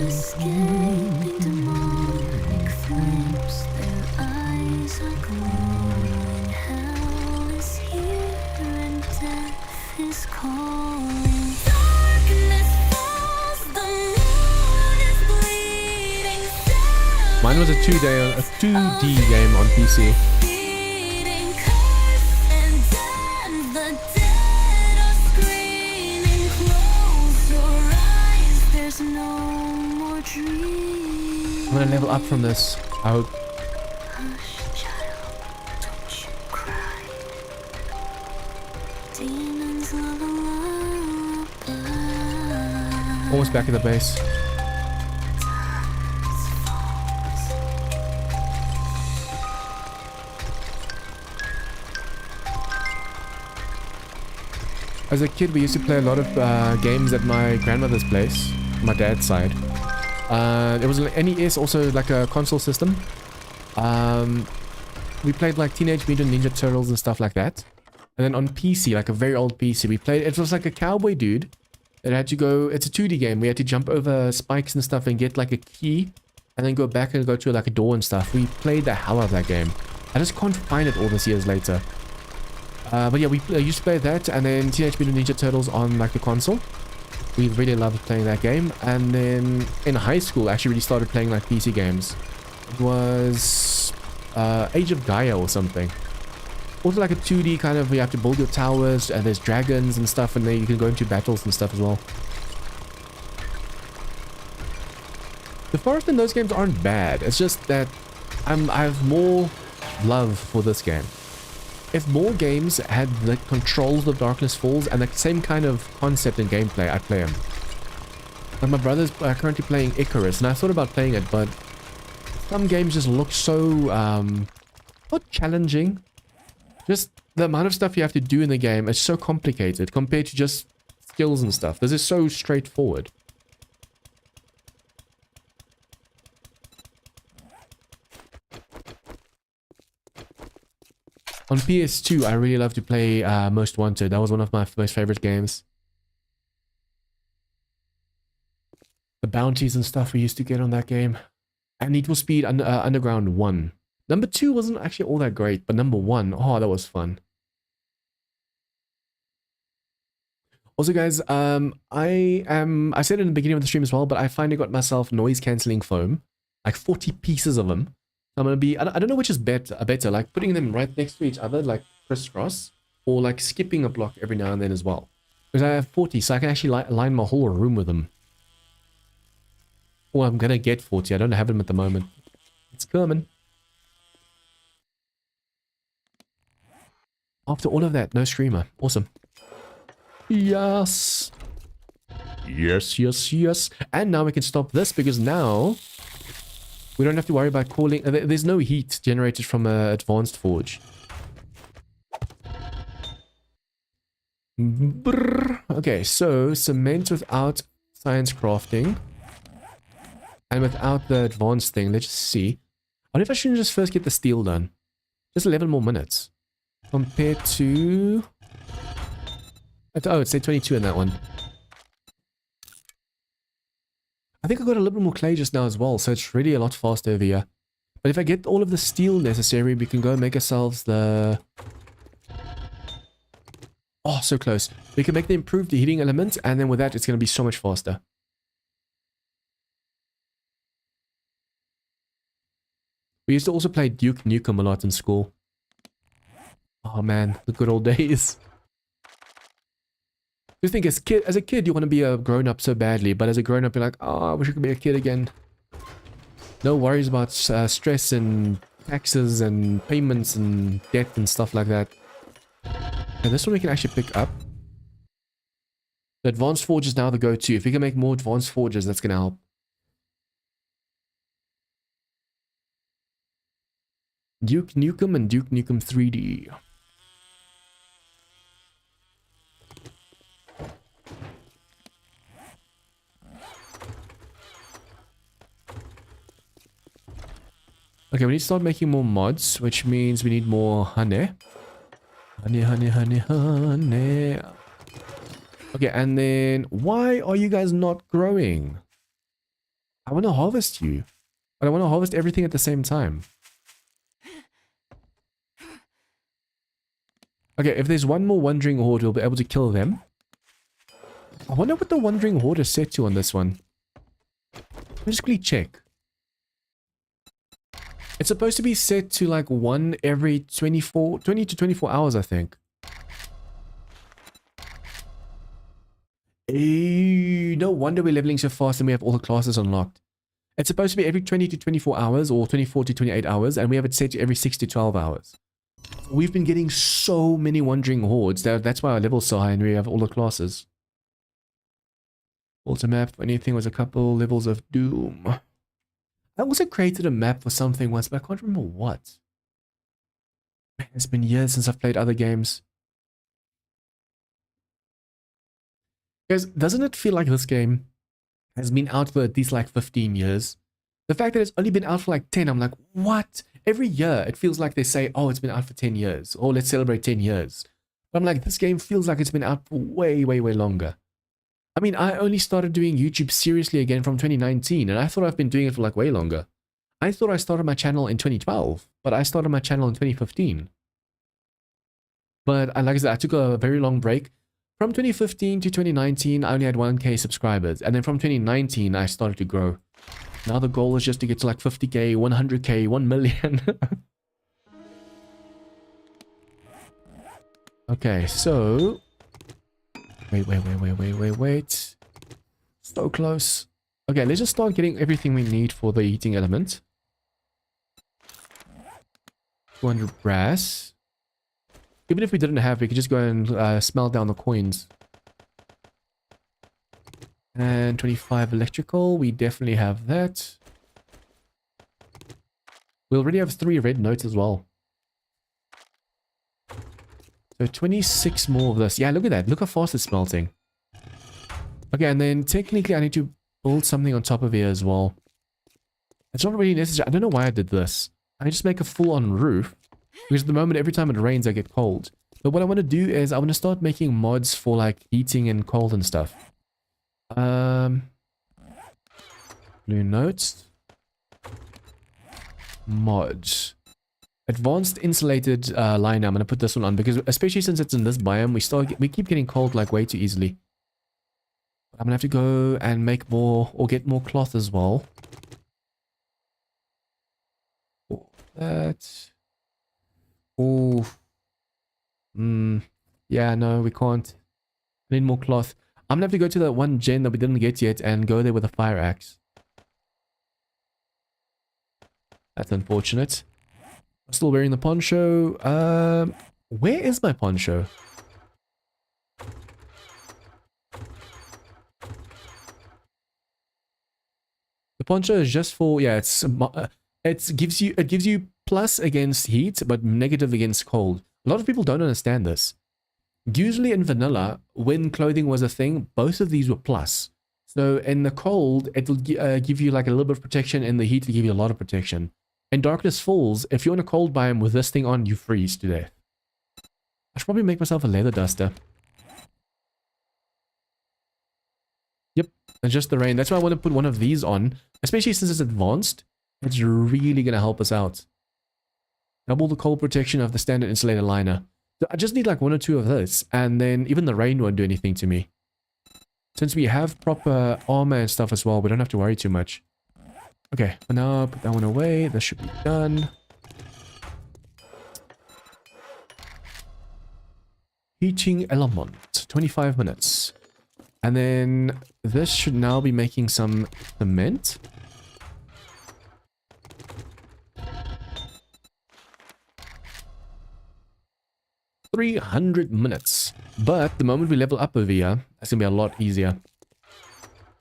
escaping demonic flames. Their eyes are glowing. Hell is here and death is calling. Mine was a 2D game on PC. I'm gonna level up from this. I hope. Almost back in the base. As a kid, we used to play a lot of games at my grandmother's place, my dad's side. It was an NES, also like a console system. We played like Teenage Mutant Ninja Turtles and stuff like that. And then on PC, like a very old PC, we played, it was like a cowboy dude that had to go, it's a 2D game. We had to jump over spikes and stuff and get like a key and then go back and go to like a door and stuff. We played the hell out of that game. I just can't find it all this years later. But yeah, we used to play that, and then Teenage Mutant Ninja Turtles on like the console. We really loved playing that game. And then in high school, I actually really started playing like PC games. It was Age of Gaia or something. Also like a 2D kind of, where you have to build your towers, and there's dragons and stuff, and then you can go into battles and stuff as well. The forest in those games aren't bad. It's just that I have more love for this game. If more games had the controls of Darkness Falls and the same kind of concept and gameplay, I'd play them. But my brother's currently playing Icarus, and I thought about playing it, but some games just look so, not challenging. Just the amount of stuff you have to do in the game is so complicated compared to just skills and stuff. This is so straightforward. On PS2, I really love to play Most Wanted. That was one of my most favorite games. The bounties and stuff we used to get on that game. And Need for Speed Underground 1. Number 2 wasn't actually all that great, but number 1, oh, that was fun. Also, guys, I said it in the beginning of the stream as well, but I finally got myself noise cancelling foam. Like 40 pieces of them. I'm gonna be, I don't know which is better, like putting them right next to each other, like crisscross, or like skipping a block every now and then as well. Because I have 40, so I can actually line my whole room with them. Or I'm gonna get 40, I don't have them at the moment. It's coming. After all of that, no streamer. Awesome. Yes. Yes, yes, yes. And now we can stop this, because now we don't have to worry about calling. There's no heat generated from an advanced forge. Brrr. Okay, so cement without science crafting. And without the advanced thing. Let's just see. I wonder if I shouldn't just first get the steel done. Just 11 more minutes. Compared to... Oh, it said 22 in that one. I think I got a little bit more clay just now as well, so it's really a lot faster over here. But if I get all of the steel necessary, we can go and make ourselves the... Oh, so close. We can make the improved heating element, and then with that, it's going to be so much faster. We used to also play Duke Nukem a lot in school. Oh man, the good old days. You think as a kid, you want to be a grown-up so badly, but as a grown-up, you're like, oh, I wish I could be a kid again. No worries about stress and taxes and payments and debt and stuff like that. And this one we can actually pick up. The advanced forge is now the go-to. If we can make more advanced forges, that's going to help. Duke Nukem and Duke Nukem 3D. Okay, we need to start making more mods, which means we need more honey. Honey. Okay, and then why are you guys not growing? I want to harvest you, but I want to harvest everything at the same time. Okay, if there's one more Wandering Horde, we'll be able to kill them. I wonder what the Wandering Horde is set to on this one. Let me just quickly check. It's supposed to be set to like 1 every 20 to 24 hours, I think. No wonder we're leveling so fast and we have all the classes unlocked. It's supposed to be every 20 to 24 hours or 24 to 28 hours, and we have it set to every 6 to 12 hours. We've been getting so many Wandering Hordes. That's why our level's so high and we have all the classes. Alter map, anything was a couple levels of doom. I also created a map for something once, but I can't remember what. It's been years since I've played other games. Guys, doesn't it feel like this game has been out for at least like 15 years? The fact that it's only been out for like 10, I'm like, what? Every year, it feels like they say, oh, it's been out for 10 years. Or let's celebrate 10 years. But I'm like, this game feels like it's been out for way, way, way longer. I mean, I only started doing YouTube seriously again from 2019, and I thought I've been doing it for like way longer. I thought I started my channel in 2012, but I started my channel in 2015. But like I said, I took a very long break. From 2015 to 2019, I only had 1K subscribers, and then from 2019, I started to grow. Now the goal is just to get to like 50K, 100K, 1 million. Okay, so... Wait. So close. Okay, let's just start getting everything we need for the heating element. 200 brass. Even if we didn't have, we could just go and smelt down the coins. And 25 electrical, we definitely have that. We already have 3 red notes as well. So 26 more of this. Yeah, look at that. Look how fast it's smelting. Okay, and then technically I need to build something on top of here as well. It's not really necessary. I don't know why I did this. I just make a full-on roof. Because at the moment, every time it rains, I get cold. But what I want to do is I want to start making mods for like heating and cold and stuff. Blue notes. Mods. Advanced insulated liner. I'm going to put this one on because especially since it's in this biome, we keep getting cold like way too easily. I'm going to have to go and make more or get more cloth as well. That. Oh. Yeah, no, we can't. I need more cloth. I'm gonna have to go to that one gen that we didn't get yet and go there with a fire axe. That's unfortunate. I'm still wearing the poncho. Where is my poncho? The poncho is just for, yeah, it gives you plus against heat but negative against cold. A lot of people don't understand this. Usually in vanilla, when clothing was a thing, both of these were plus. So in the cold, it'll give you like a little bit of protection. In the heat, it'll give you a lot of protection. In Darkness Falls, if you're in a cold biome with this thing on, you freeze to death. I should probably make myself a leather duster. Yep, adjust the rain. That's why I want to put one of these on, especially since it's advanced. It's really going to help us out. Double the cold protection of the standard insulated liner. So I just need like 1 or 2 of this, and then even the rain won't do anything to me. Since we have proper armor and stuff as well, we don't have to worry too much. Okay, for now, put that one away. This should be done. Heating element, 25 minutes. And then this should now be making some cement. $300. But the moment we level up over here, that's going to be a lot easier.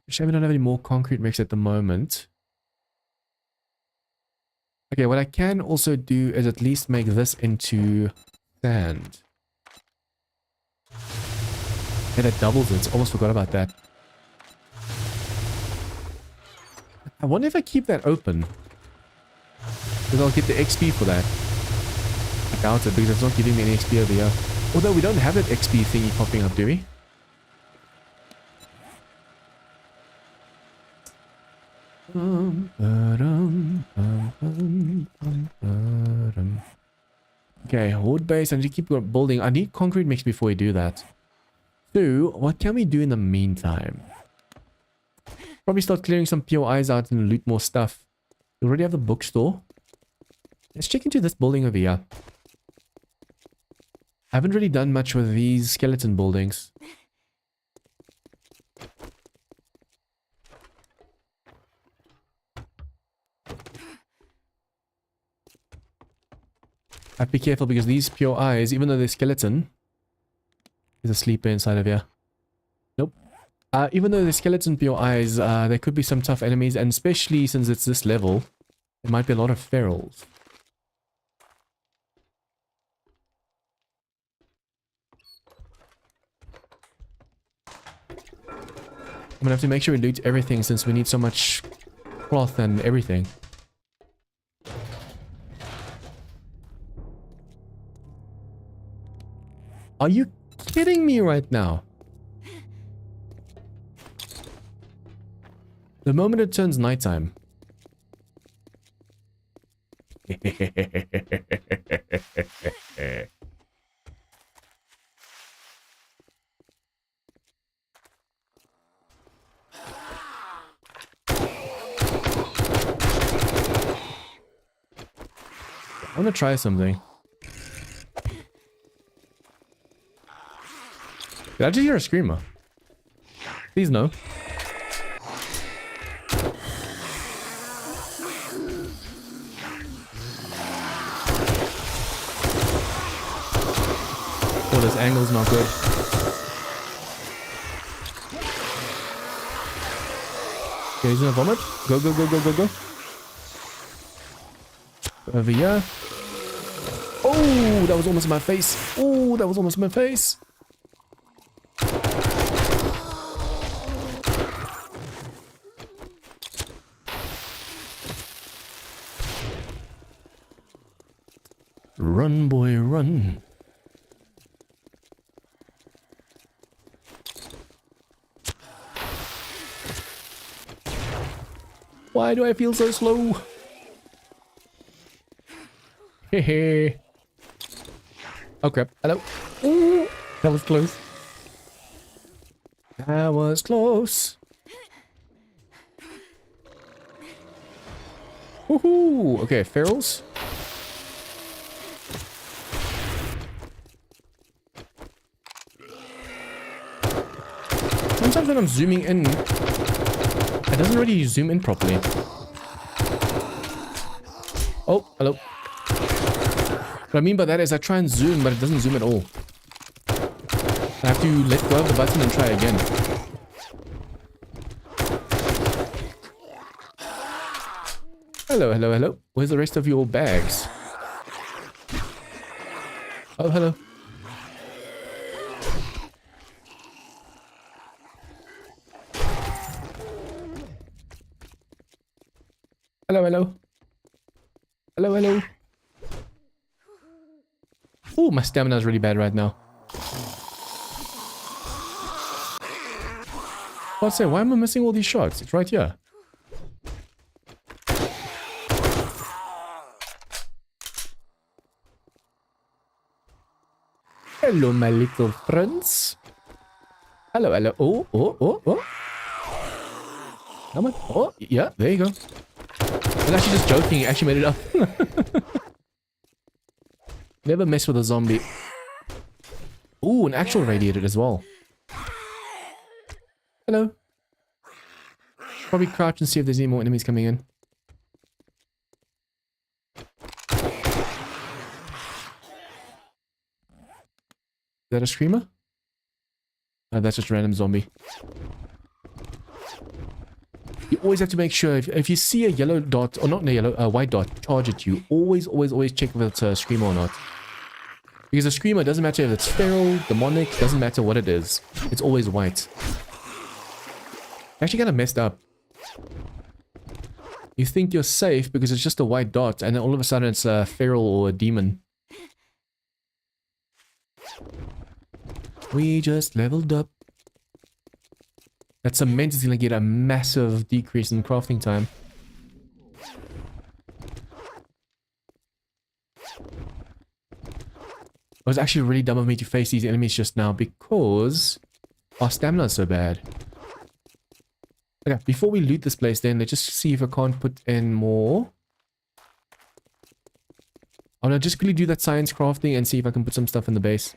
Shame we don't have any more concrete mix at the moment. Okay, what I can also do is at least make this into sand. Yeah, that doubles it. Almost forgot about that. I wonder if I keep that open. Because I'll get the XP for that. I doubt it because it's not giving me any XP over here. Although we don't have that XP thingy popping up, do we? Okay, Horde base. I need to keep building. I need concrete mix before we do that. So, what can we do in the meantime? Probably start clearing some POIs out and loot more stuff. We already have the bookstore. Let's check into this building over here. I haven't really done much with these skeleton buildings. I have to be careful because these POIs, even though they're skeleton... There's a sleeper inside of here. Nope. Even though they're skeleton POIs, there could be some tough enemies, and especially since it's this level, there might be a lot of ferals. I'm gonna have to make sure we loot everything since we need so much cloth and everything. Are you kidding me right now? The moment it turns nighttime. I want to try something. Did I just hear a screamer? Please no. Oh, this angle's not good. Okay, he's gonna vomit. Go, go, go, go, go, go. Over here. Oh, that was almost in my face. Oh, that was almost in my face. Run, boy, run. Why do I feel so slow? Hehe. Oh crap. Hello. Ooh, that was close. That was close. Woohoo! Okay, ferals. Sometimes when I'm zooming in, it doesn't really zoom in properly. Oh, hello. What I mean by that is I try and zoom, but it doesn't zoom at all. I have to let go of the button and try again. Hello, hello, hello. Where's the rest of your bags? Oh, hello. Hello, hello. Hello, hello. Oh, my stamina is really bad right now. I'll say, why am I missing all these shots? It's right here. Hello, my little friends. Hello, hello. Oh, oh, oh, oh. Come on. Oh, yeah, there you go. I was actually just joking. He actually made it up. Never mess with a zombie. Ooh, an actual radiator as well. Hello. Probably crouch and see if there's any more enemies coming in. Is that a screamer? No, that's just a random zombie. You always have to make sure if you see a yellow dot, or not a yellow, a white dot charge at you, always check if it's a screamer or not. Because a screamer doesn't matter if it's feral, demonic, doesn't matter what it is. It's always white. Actually kind of messed up. You think you're safe because it's just a white dot, and then all of a sudden it's a feral or a demon. We just leveled up. That cement is going to get a massive decrease in crafting time. It was actually really dumb of me to face these enemies just now because our stamina is so bad. Okay, before we loot this place then, let's just see if I can't put in more. I'm going to just quickly do that science crafting and see if I can put some stuff in the base.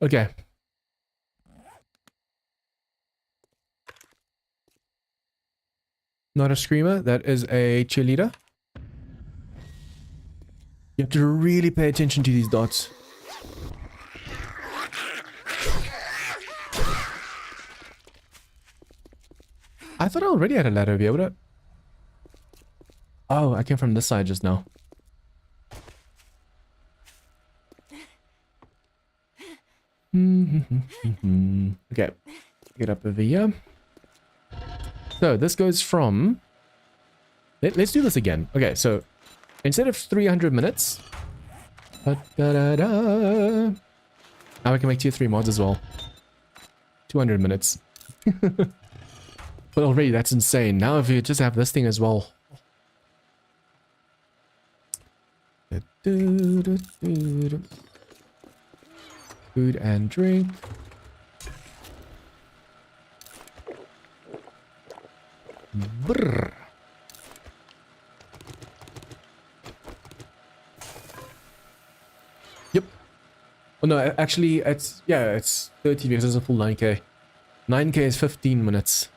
Okay. Not a screamer, that is a cheerleader. You have to really pay attention to these dots. I thought I already had a ladder over here, would I? Oh, I came from this side just now. Okay, get up over here. So this goes from... Let's do this again. Okay, so instead of 300 minutes... Now we can make tier 3 mods as well. 200 minutes. But already that's insane. Now if you just have this thing as well... Food and drink. Brrr. Yep. Oh no, actually it's, yeah, it's 30 because it's a full 9k. 9k is 15 minutes.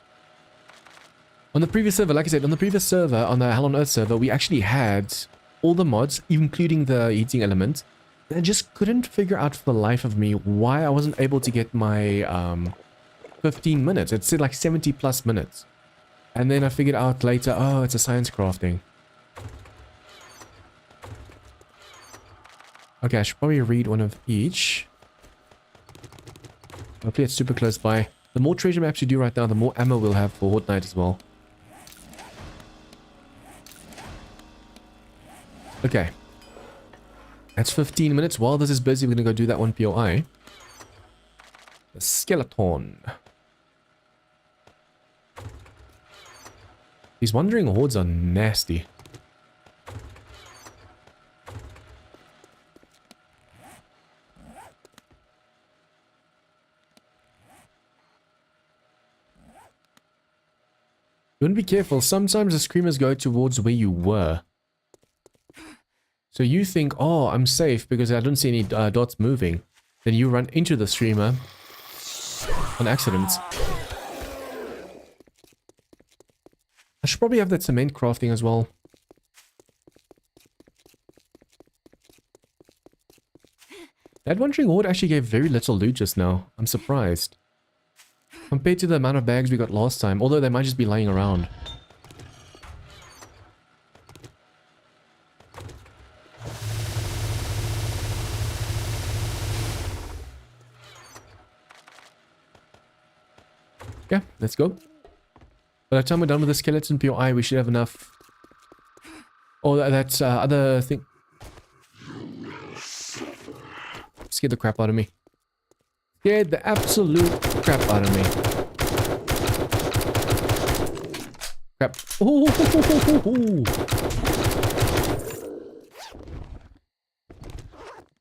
On the previous server, like I said, on the previous server, on the Hell on Earth server, we actually had all the mods, including the heating element. I just couldn't figure out for the life of me why I wasn't able to get my 15 minutes. It said like 70 plus minutes. And then I figured out later, oh, it's a science crafting. Okay, I should probably read one of each. Hopefully it's super close by. The more treasure maps you do right now, the more ammo we'll have for Horde Night as well. Okay. That's 15 minutes. While this is busy, we're going to go do that one POI. The skeleton. These wandering hordes are nasty. You want to be careful. Sometimes the screamers go towards where you were. So you think, oh, I'm safe because I don't see any dots moving. Then you run into the streamer on accident. I should probably have that cement crafting as well. That wandering horde actually gave very little loot just now. I'm surprised. Compared to the amount of bags we got last time, although they might just be lying around. Yeah, let's go. By the time we're done with the skeleton POI, we should have enough Oh, that's other thing. Scared the crap out of me. Scared the absolute crap out of me. Crap. Ooh.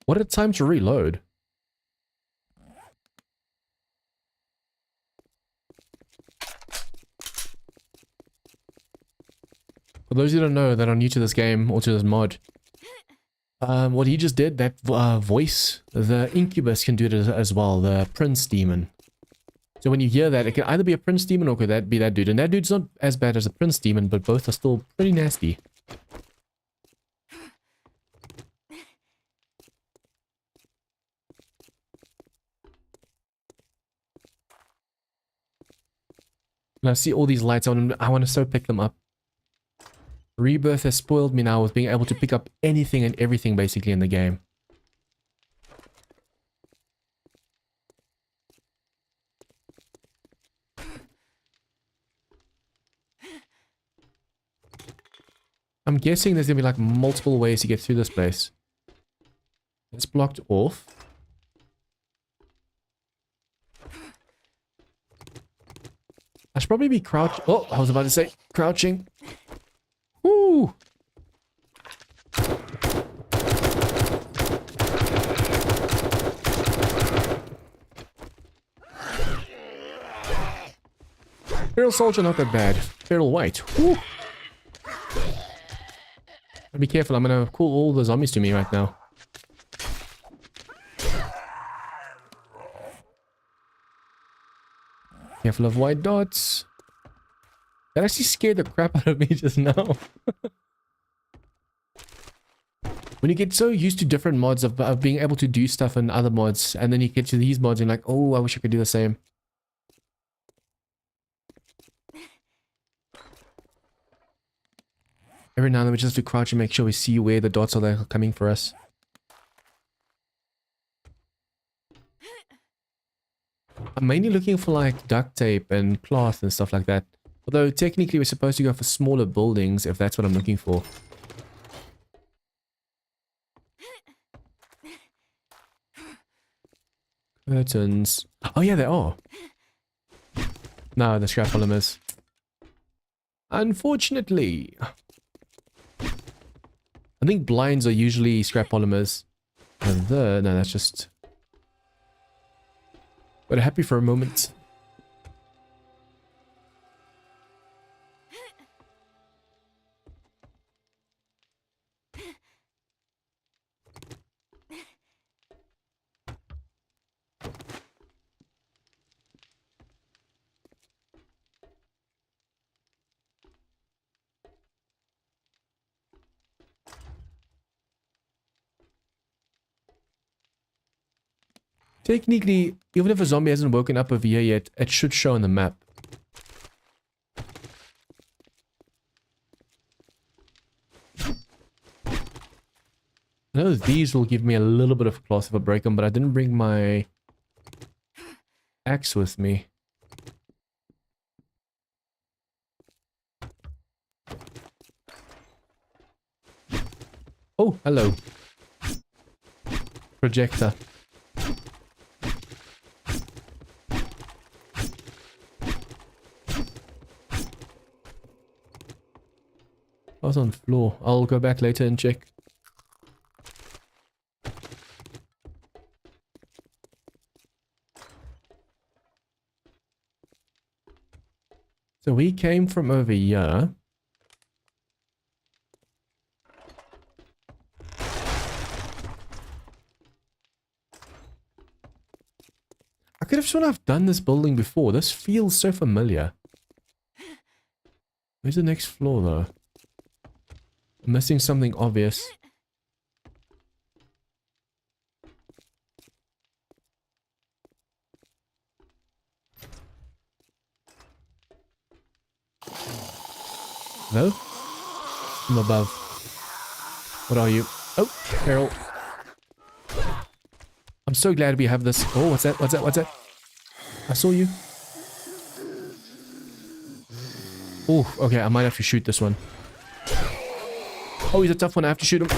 What a time to reload. For those who don't know that are new to this game or to this mod, what he just did, that voice, the Incubus can do it as well, the Prince Demon. So when you hear that, it can either be a Prince Demon or could that be that dude. And that dude's not as bad as a Prince Demon, but both are still pretty nasty. And I see all these lights on, I want to so pick them up. Rebirth has spoiled me now with being able to pick up anything and everything basically in the game. I'm guessing there's gonna be like multiple ways to get through this place. It's blocked off. I should probably be crouch. Oh, I was about to say crouching. Woo! Feral Soldier, not that bad. Feral White. Woo! Be careful, I'm gonna call all the zombies to me right now. Careful of white dots. That actually scared the crap out of me just now. When you get so used to different mods of being able to do stuff in other mods, and then you get to these mods and you're like, oh, I wish I could do the same. Every now and then we just have to crouch and make sure we see where the dots are that are coming for us. I'm mainly looking for like duct tape and cloth and stuff like that. Although technically we're supposed to go for smaller buildings if that's what I'm looking for. Curtains. Oh yeah, they are. No, the scrap polymers. Unfortunately. I think blinds are usually scrap polymers. And no, that's just... But happy for a moment. Technically, even if a zombie hasn't woken up over here yet, it should show on the map. I know these will give me a little bit of cloth if I break them, but I didn't bring my axe with me. Oh, hello. Projector. I was on the floor. I'll go back later and check. So we came from over here. I could have sworn I've done this building before. This feels so familiar. Where's the next floor though? I'm missing something obvious. Hello? From above. What are you? Oh, Carol. I'm so glad we have this. Oh, what's that? What's that? What's that? I saw you. Oh, okay, I might have to shoot this one. Oh, he's a tough one. I have to shoot him.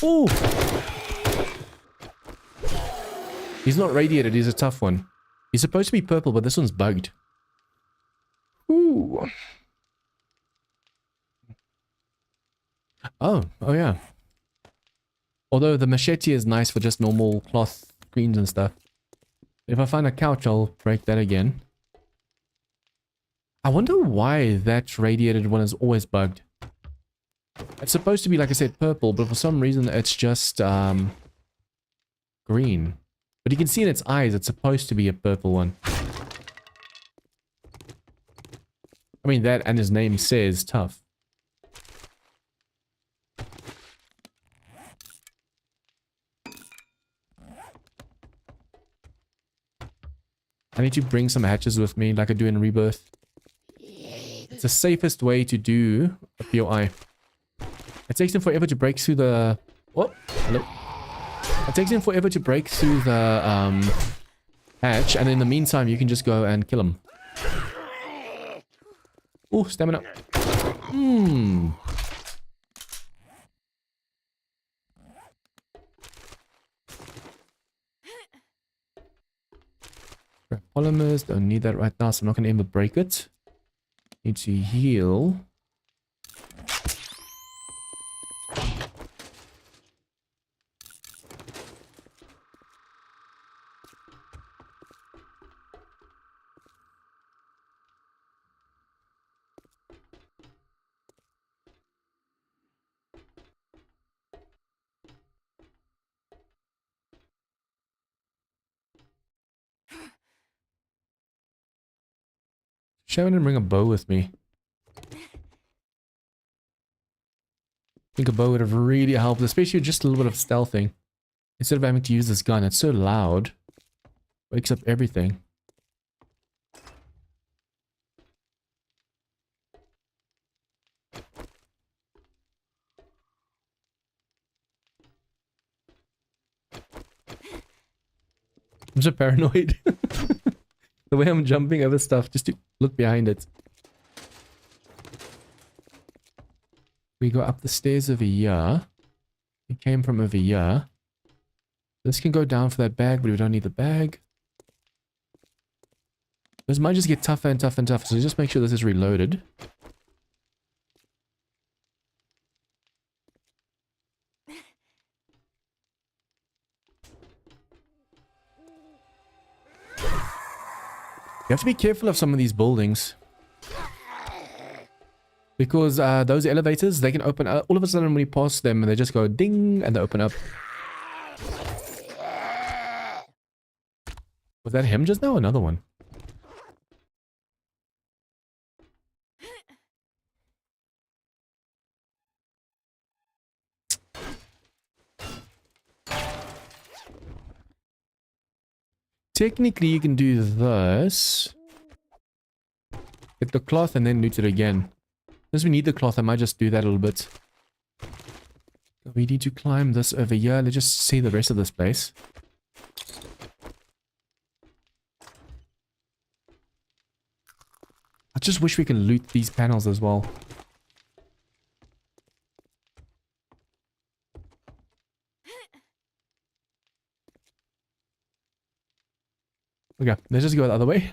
Oh! He's not radiated. He's a tough one. He's supposed to be purple, but this one's bugged. Ooh. Oh yeah. Although the machete is nice for just normal cloth screens and stuff. If I find a couch, I'll break that again. I wonder why that radiated one is always bugged. It's supposed to be, like I said, purple, but for some reason it's just green. But you can see in its eyes it's supposed to be a purple one. I mean, that and his name says tough. I need to bring some hatches with me like I do in Rebirth. It's the safest way to do a POI. It takes him forever to break through the... Oh, hello. It takes him forever to break through the hatch, and in the meantime you can just go and kill him. Oh, stamina. Polymers, don't need that right now, so I'm not going to ever break it. Need to heal. Shame I didn't bring a bow with me. I think a bow would have really helped, especially just a little bit of stealthing. Instead of having to use this gun, it's so loud. Wakes up everything. I'm so paranoid. The way I'm jumping over stuff just to look behind it. We go up the stairs over here. We came from over here. This can go down for that bag, but we don't need the bag. This might just get tougher and tougher and tougher, so just make sure this is reloaded. You have to be careful of some of these buildings. Because those elevators, they can open up. All of a sudden when you pass them, they just go ding and they open up. Was that him just now? Another one. Technically, you can do this. Get the cloth and then loot it again. Since we need the cloth, I might just do that a little bit. We need to climb this over here. Let's just see the rest of this place. I just wish we can loot these panels as well. Okay, let's just go the other way.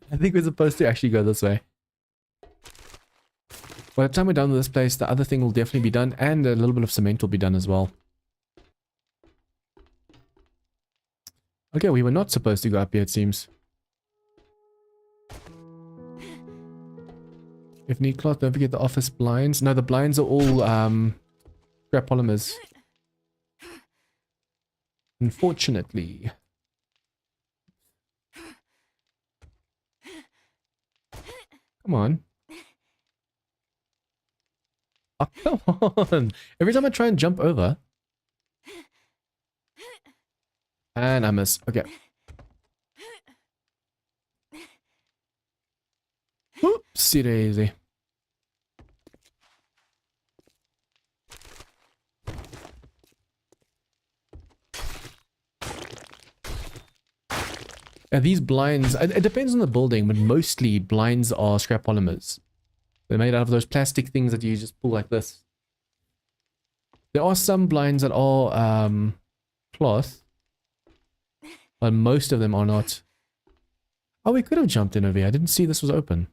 I think we're supposed to actually go this way. By the time we're done with this place, the other thing will definitely be done, and a little bit of cement will be done as well. Okay, we were not supposed to go up here, it seems. If need cloth, don't forget the office blinds. No, the blinds are all scrap polymers. Unfortunately. Come on. Oh, come on. Every time I try and jump over. And I miss. Okay. Oopsie daisy. These blinds, it depends on the building, but mostly blinds are scrap polymers. They're made out of those plastic things that you just pull like this. There are some blinds that are cloth, but most of them are not. Oh, we could have jumped in over here. I didn't see this was open.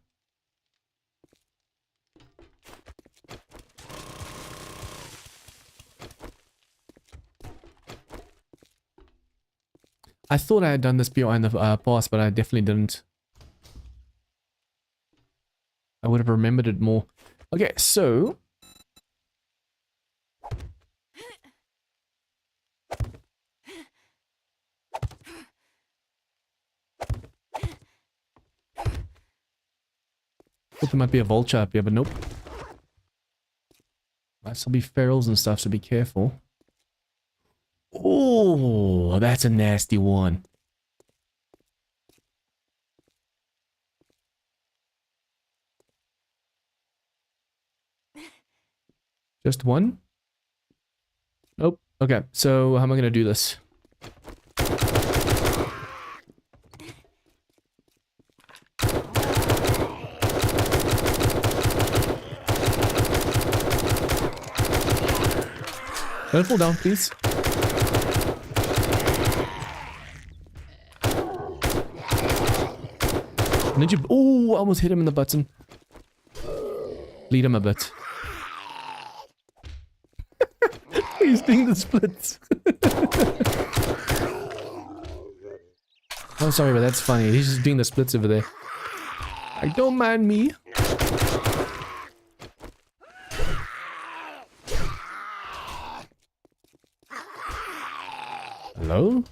I thought I had done this BOI in the past, but I definitely didn't. I would have remembered it more. Okay, so... thought there might be a vulture up here, but nope. Might still be ferals and stuff, so be careful. Oh, that's a nasty one. Just one? Nope. Okay, so how am I going to do this? Don't fall down, please. Ninja. Oh, I almost hit him in the button. Bleed him a bit. He's doing the splits. I'm sorry, but that's funny. He's just doing the splits over there. Like, don't mind me. Hello?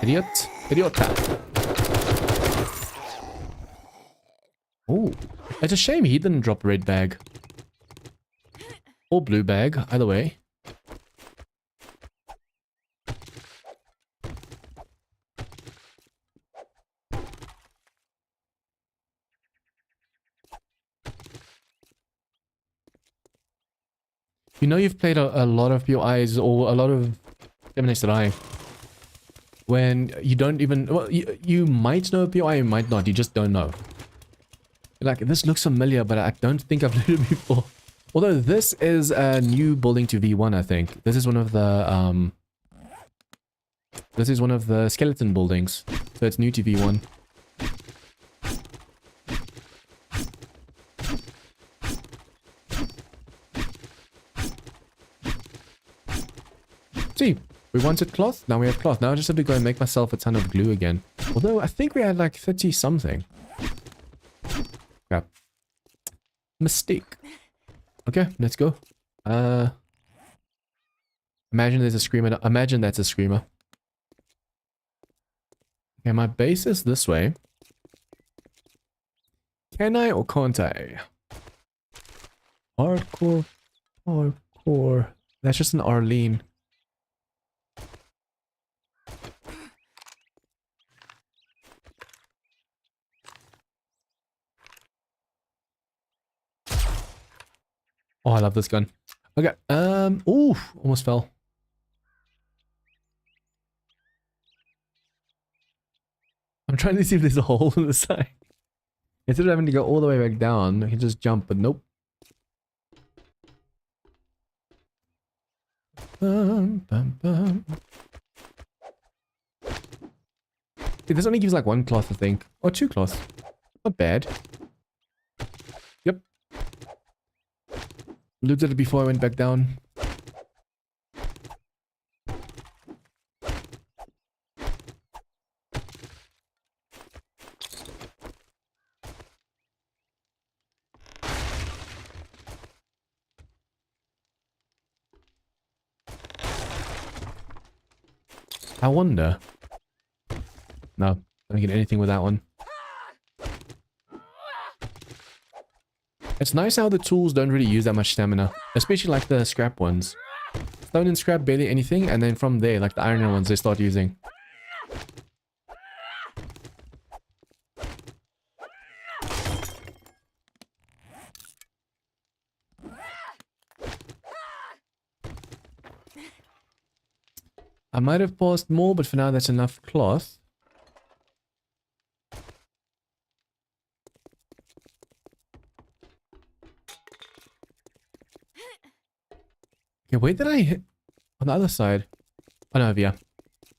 Idiot. Idiota. Oh, it's a shame he didn't drop red bag. Or blue bag, either way. You know you've played a lot of POIs or a lot of 7 Days to Die. When you don't even... Well, you might know a POI, you might not. You just don't know. Like, this looks familiar, but I don't think I've played it before. Although this is a new building to V1, I think. This is one of the, this is one of the skeleton buildings. So it's new to V1. See, we wanted cloth, now we have cloth. Now I just have to go and make myself a ton of glue again. Although, I think we had like 30 something. Crap. Mistake. Okay, let's go. Imagine there's a screamer. Imagine that's a screamer. Okay, my base is this way. Can I or can't I? Hardcore. Hardcore. That's just an Arlene. Oh, I love this gun. Okay, ooh, almost fell. I'm trying to see if there's a hole in the side. Instead of having to go all the way back down, I can just jump, but nope. Bum, bum, bum. See, this only gives like 1 cloth, I think. Or 2 cloths. Not bad. Yep. Looted it before I went back down. I wonder. No, don't get anything with that one. It's nice how the tools don't really use that much stamina, especially like the scrap ones. Stone and scrap barely anything, and then from there, like the iron ones, they start using. I might have paused more, but for now that's enough cloth. Okay, where did I hit? On the other side. Oh no, yeah.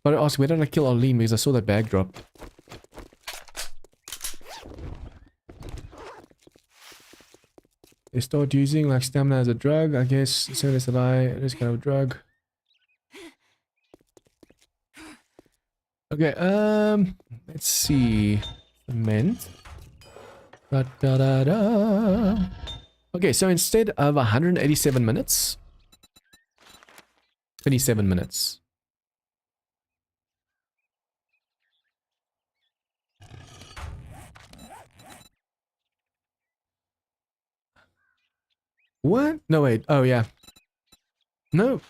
But I asked, where did I kill Arlene? Because I saw that bag drop. They start using like stamina as a drug, I guess. So does it is kind of a drug. Okay, let's see. Cement. Da, da, da, da. Okay, so instead of 187 minutes, 27 minutes. What? No, wait. Oh, yeah. No.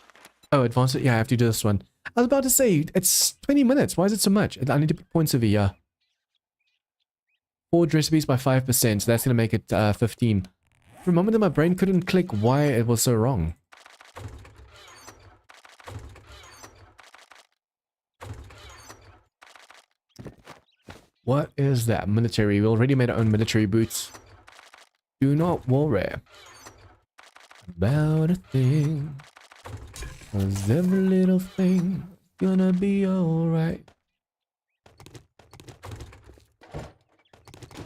Oh, advance it. Yeah, I have to do this one. I was about to say, it's 20 minutes. Why is it so much? I need to put points over here. Forge recipes by 5%. So that's going to make it 15. For a moment that my brain couldn't click why it was so wrong. What is that? Military. We already made our own military boots. Do not worry about a thing. 'Cause every little thing gonna be alright.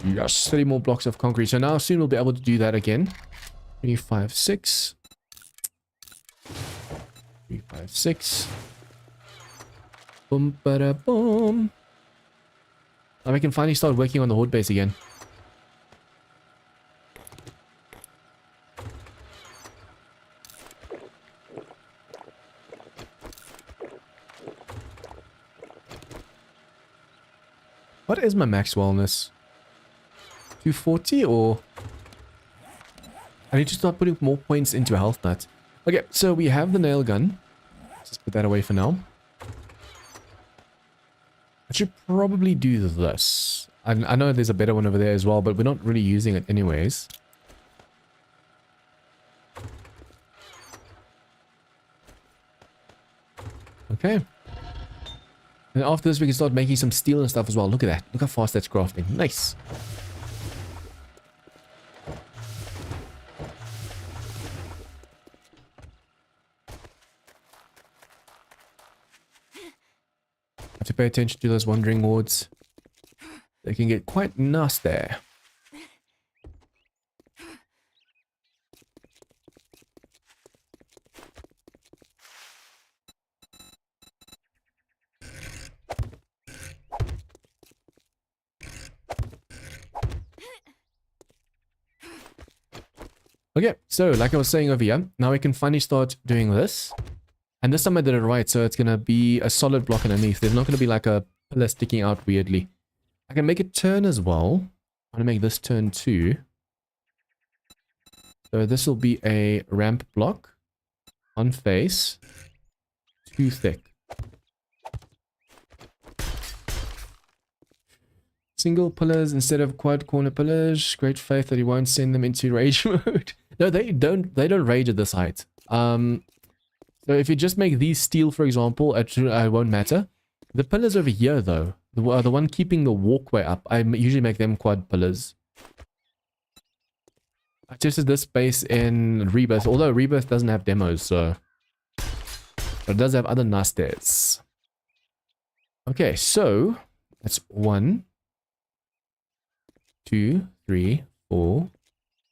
Yes, 30 more blocks of concrete. So now soon we'll be able to do that again. 3, 5, 6. 3, 5, 6. Boom, ba-da, boom. Now we can finally start working on the Horde base again. What is my max wellness? 240 or... I need to start putting more points into a health nut. Okay, so we have the nail gun. Just put that away for now. I should probably do this. I know there's a better one over there as well, but we're not really using it anyways. Okay. And after this, we can start making some steel and stuff as well. Look at that. Look how fast that's crafting. Nice. Have to pay attention to those wandering hordes. They can get quite nasty. Okay, so like I was saying over here, now we can finally start doing this. And this time I did it right, so it's going to be a solid block underneath. There's not going to be like a pillar sticking out weirdly. I can make it turn as well. I'm going to make this turn too. So this will be a ramp block on face, too thick. Single pillars instead of quad corner pillars. Great faith that he won't send them into rage mode. No, they don't rage at this height. So if you just make these steel, for example, it won't matter. The pillars over here, though, the one keeping the walkway up, I usually make them quad pillars. I tested this base in Rebirth, although Rebirth doesn't have demos, so... But it does have other nasties. Okay, so... That's 1, 2, 3, 4,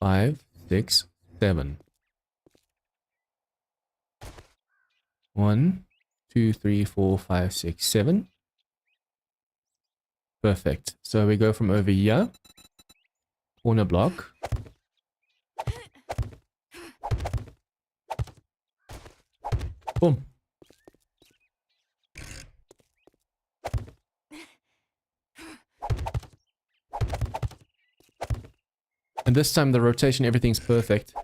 5, 6, 7. 1, 2, 3, 4, 5, 6, 7. Perfect. So we go from over here. Corner block. Boom. And this time the rotation, everything's perfect.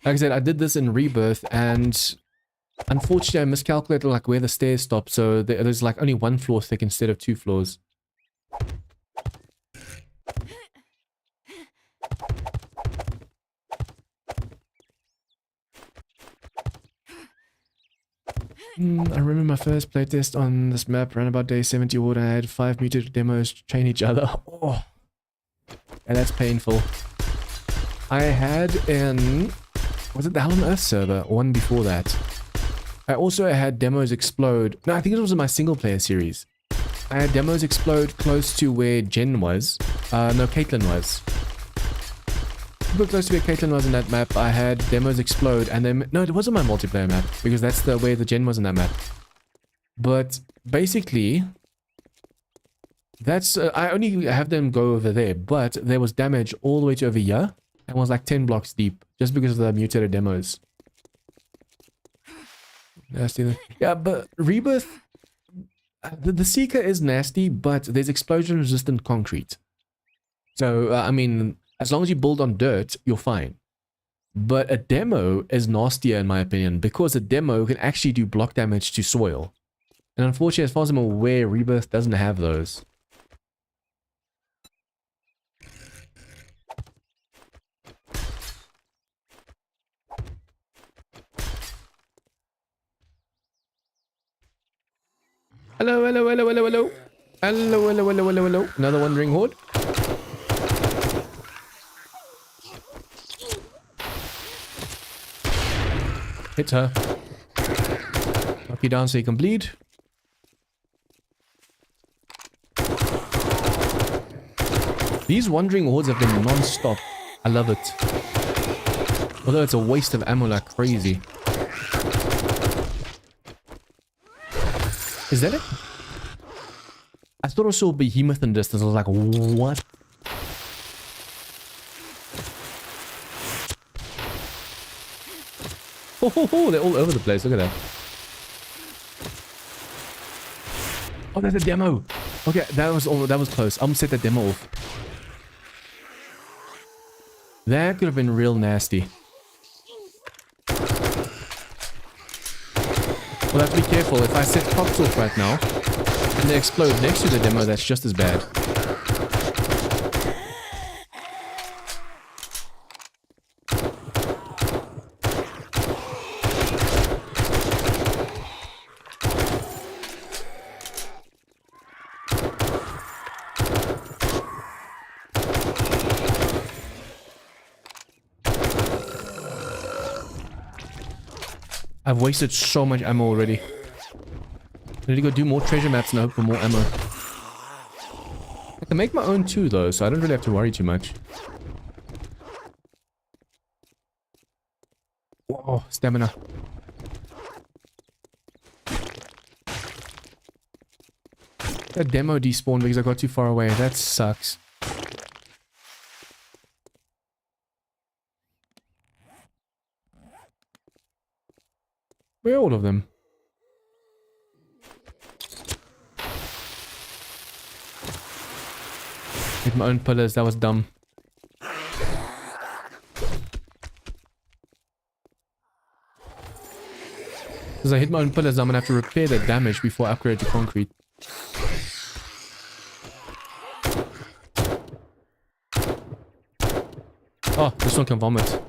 Like I said, I did this in Rebirth and unfortunately I miscalculated like where the stairs stop, so there's like only 1 floor thick instead of 2 floors. I remember my first playtest on this map ran about day 70 order. I had 5 muted demos chain each other. Oh, and that's painful. I had in... Was it the Hell on Earth server? Or one before that. I also had demos explode. No, I think it was in my single player series. I had demos explode close to where Jen was. No, Caitlyn was. Super close to where Caitlyn was in that map. I had demos explode, and then no, it wasn't my multiplayer map because that's the way the Jen was in that map. But basically, that's I only have them go over there, but there was damage all the way to over here and was like 10 blocks deep just because of the mutated demos. Nasty. Yeah, but Rebirth, the Seeker is nasty, but there's explosion resistant concrete. So, I mean, as long as you build on dirt, you're fine. But a demo is nastier in my opinion because a demo can actually do block damage to soil. And unfortunately, as far as I'm aware, Rebirth doesn't have those. Hello, hello, hello, hello, hello. Hello, hello, hello, hello, hello. Another wandering horde. Hit her. Knock you down so you can bleed. These wandering hordes have been non-stop. I love it. Although it's a waste of ammo like crazy. Is that it? I thought I saw a behemoth in distance. I was like, what? Oh, they're all over the place. Look at that. Oh, there's a demo. Okay, that was close. I'm gonna set that demo off. That could have been real nasty. We'll have to be careful. If I set props off right now and they explode next to the demo, that's just as bad. I've wasted so much ammo already. I need to go do more treasure maps and hope for more ammo. I can make my own too though, so I don't really have to worry too much. Whoa, stamina. That demo despawned because I got too far away. That sucks. Where are all of them? Hit my own pillars, that was dumb. Because I hit my own pillars, I'm gonna have to repair that damage before I upgrade to concrete. Oh, this one can vomit.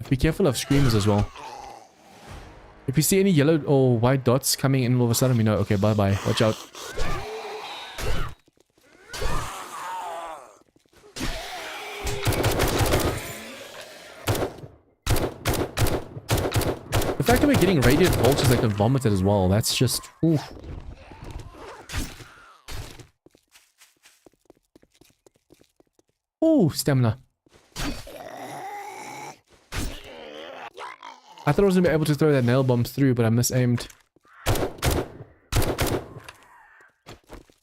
Be careful of screamers as well. If you see any yellow or white dots coming in all of a sudden, we know, okay, bye-bye. Watch out. The fact that we're getting radiant vultures that can vomit it as well, that's just... oof. Ooh, stamina. I thought I was going to be able to throw that nail bomb through, but I misaimed.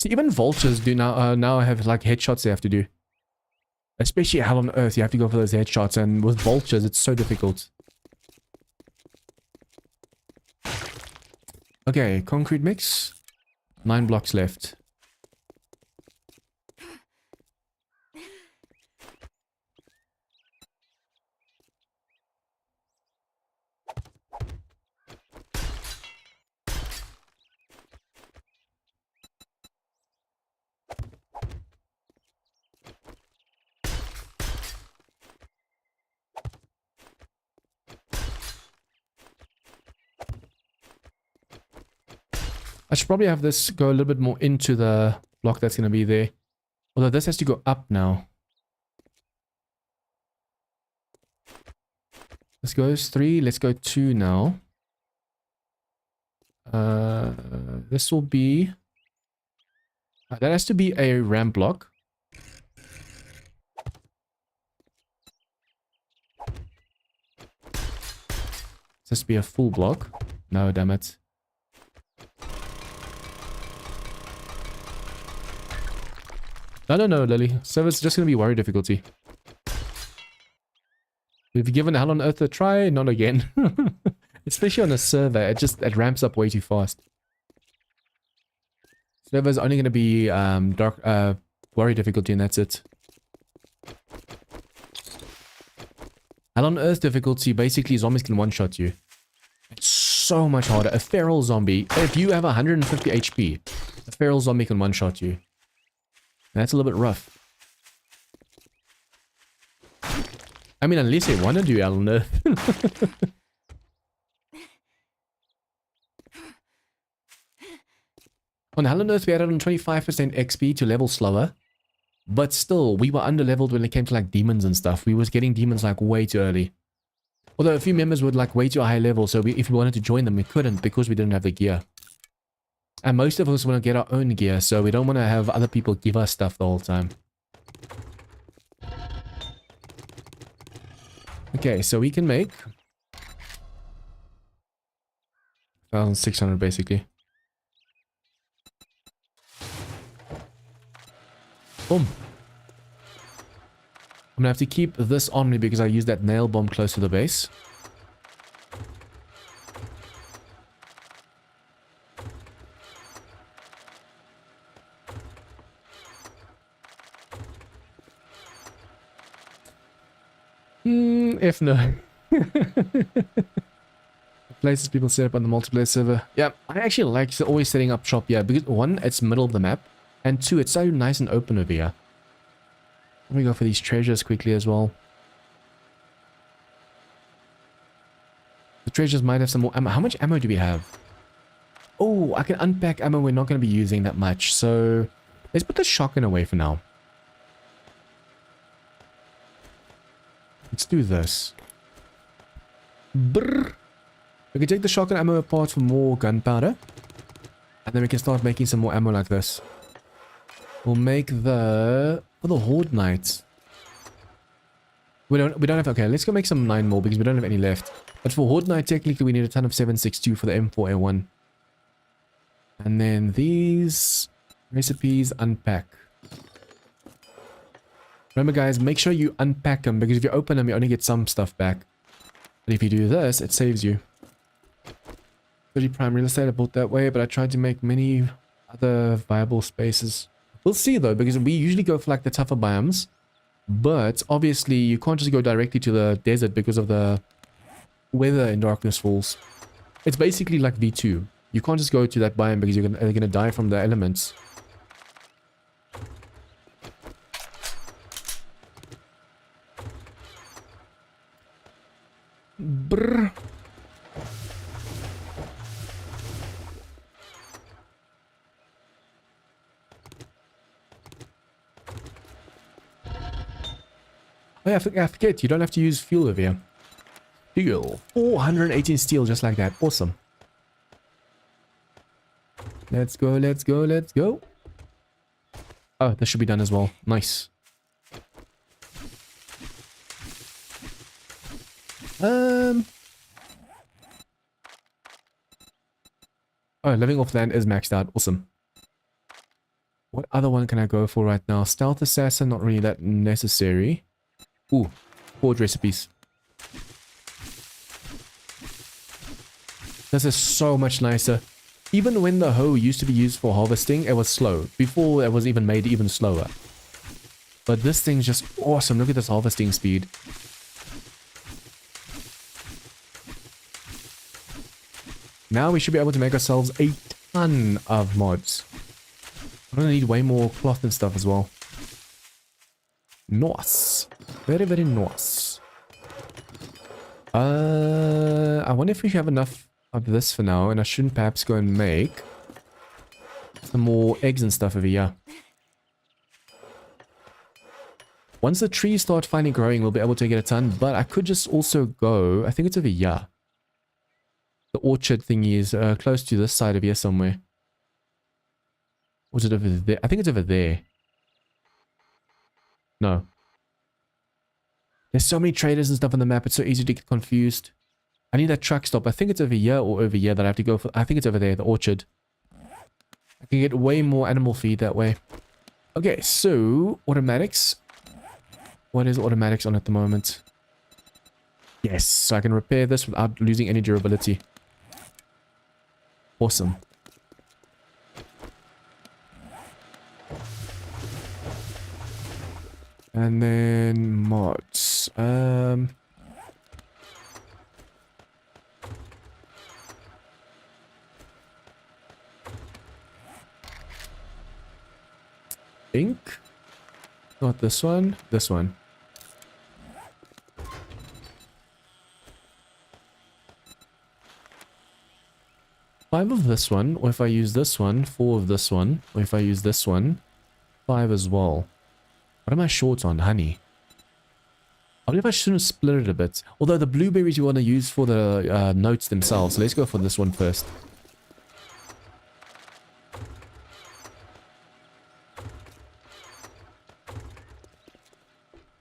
See, even vultures do now have like headshots they have to do. Especially Hell on Earth, you have to go for those headshots, and with vultures, it's so difficult. Okay, concrete mix. 9 blocks left. I should probably have this go a little bit more into the block that's going to be there. Although this has to go up now. goes 3. Let's go 2 now. This will be... that has to be a ramp block. This be a full block. No, damn it. No, Lily. Server's just gonna be warrior difficulty. We've given Hell on Earth a try, not again. Especially on a server, it ramps up way too fast. Server's only gonna be warrior difficulty, and that's it. Hell on Earth difficulty, basically zombies can one-shot you. It's so much harder. A feral zombie, if you have 150 HP, a feral zombie can one-shot you. That's a little bit rough. I mean, unless they want to do Hell on Earth. On Hell on Earth, we had 125% XP to level slower. But still, we were under-leveled when it came to like demons and stuff. We was getting demons like way too early. Although a few members were like way too high level, so if we wanted to join them, we couldn't because we didn't have the gear. And most of us want to get our own gear, so we don't want to have other people give us stuff the whole time. Okay, so we can make 1,600 basically. Boom. I'm gonna have to keep this on me because I used that nail bomb close to the base. If no. Places people set up on the multiplayer server. Yeah, I actually like always setting up shop here because 1, it's middle of the map, and 2, it's so nice and open over here. Let me go for these treasures quickly as well. The treasures might have some more ammo. How much ammo do we have? Oh, I can unpack ammo we're not going to be using that much. So let's put the shotgun away for now. Let's do this. Brrr. We can take the shotgun ammo apart for more gunpowder. And then we can start making some more ammo like this. We'll make the... for the Horde Knights. We don't have... okay, let's go make some 9 more because we don't have any left. But for Horde Knight, technically we need a ton of 7.62 for the M4A1. And then these recipes unpack. Remember guys, make sure you unpack them because if you open them you only get some stuff back. But if you do this, it saves you. 30 prime real estate I bought that way, but I tried to make many other viable spaces. We'll see though, because we usually go for like the tougher biomes. But obviously you can't just go directly to the desert because of the weather in Darkness Falls. It's basically like V2. You can't just go to that biome because you're gonna die from the elements. Brrr. Oh yeah, I forget, you don't have to use fuel over here. Steel. 418 steel just like that. Awesome. Let's go, let's go, let's go. Oh, this should be done as well. Nice. Oh, living off land is maxed out. Awesome. What other one can I go for right now? Stealth Assassin, not really that necessary. Ooh, Horde recipes. This is so much nicer. Even when the hoe used to be used for harvesting, it was slow. Before it was even made even slower. But this thing's just awesome. Look at this harvesting speed. Now we should be able to make ourselves a ton of mods. I'm gonna need way more cloth and stuff as well. Nice. Very, very nice. I wonder if we have enough of this for now, and I shouldn't perhaps go and make some more eggs and stuff over here. Once the trees start finally growing, we'll be able to get a ton. But I could just also go... I think it's over here. The orchard thingy is close to this side of here somewhere. Or is it over there? I think it's over there. No. There's so many traders and stuff on the map. It's so easy to get confused. I need that truck stop. I think it's over here or over here that I have to go for. I think it's over there, the orchard. I can get way more animal feed that way. Okay, so automatics. What is automatics on at the moment? Yes, so I can repair this without losing any durability. Awesome. And then mods. Ink. Not this one. This one. Five of this one, or if I use this one, 4 of this one, or if I use this one, 5 as well. What am I short on? Honey. I wonder if I shouldn't split it a bit. Although the blueberries you want to use for the notes themselves. So let's go for this one first.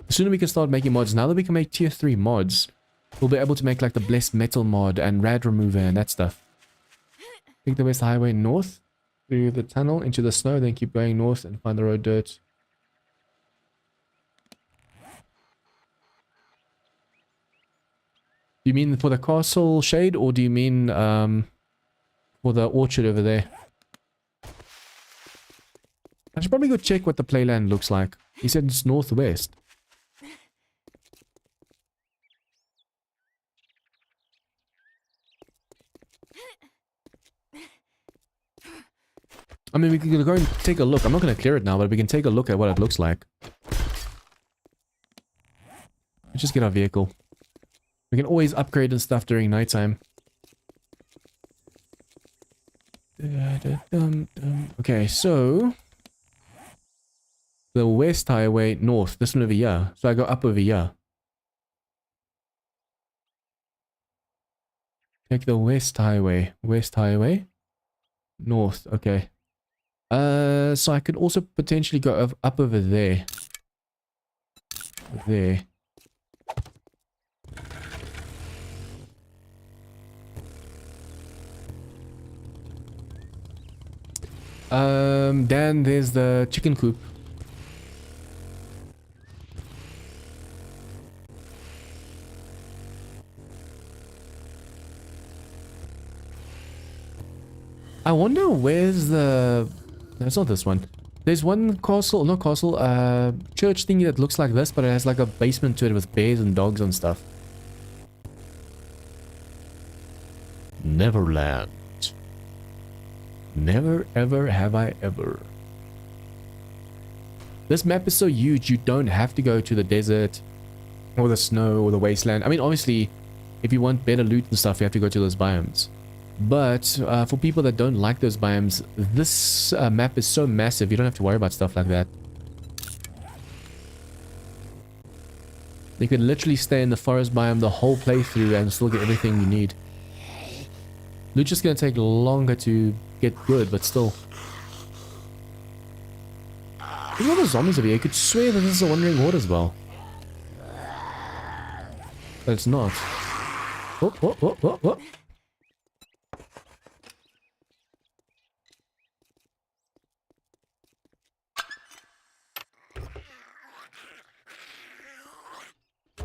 The sooner we can start making mods, now that we can make tier 3 mods, we'll be able to make like the blessed metal mod and rad remover and that stuff. Take the west highway north through the tunnel into the snow, then keep going north and find the road dirt. Do you mean for the castle shade, or do you mean for the orchard over there? I should probably go check what the playland looks like. He said it's northwest. I mean, we can go and take a look. I'm not going to clear it now, but we can take a look at what it looks like. Let's just get our vehicle. We can always upgrade and stuff during nighttime. Okay, so... the west highway north. This one over here. So I go up over here. Take the west highway. West highway. North. Okay. So I could also potentially go up over there. There. Then there's the chicken coop. I wonder where's the... No, it's not this one. There's one castle, not castle, church thingy that looks like this, but it has like a basement to it with bears and dogs and stuff. Neverland. Never ever have I ever. This map is so huge, you don't have to go to the desert or the snow or the wasteland. I mean, obviously, if you want better loot and stuff, you have to go to those biomes. But for people that don't like those biomes, this map is so massive, you don't have to worry about stuff like that. You can literally stay in the forest biome the whole playthrough and still get everything you need. Loot's just going to take longer to get good, but still. Look at all the zombies over here. You could swear that this is a wandering horde as well. But it's not.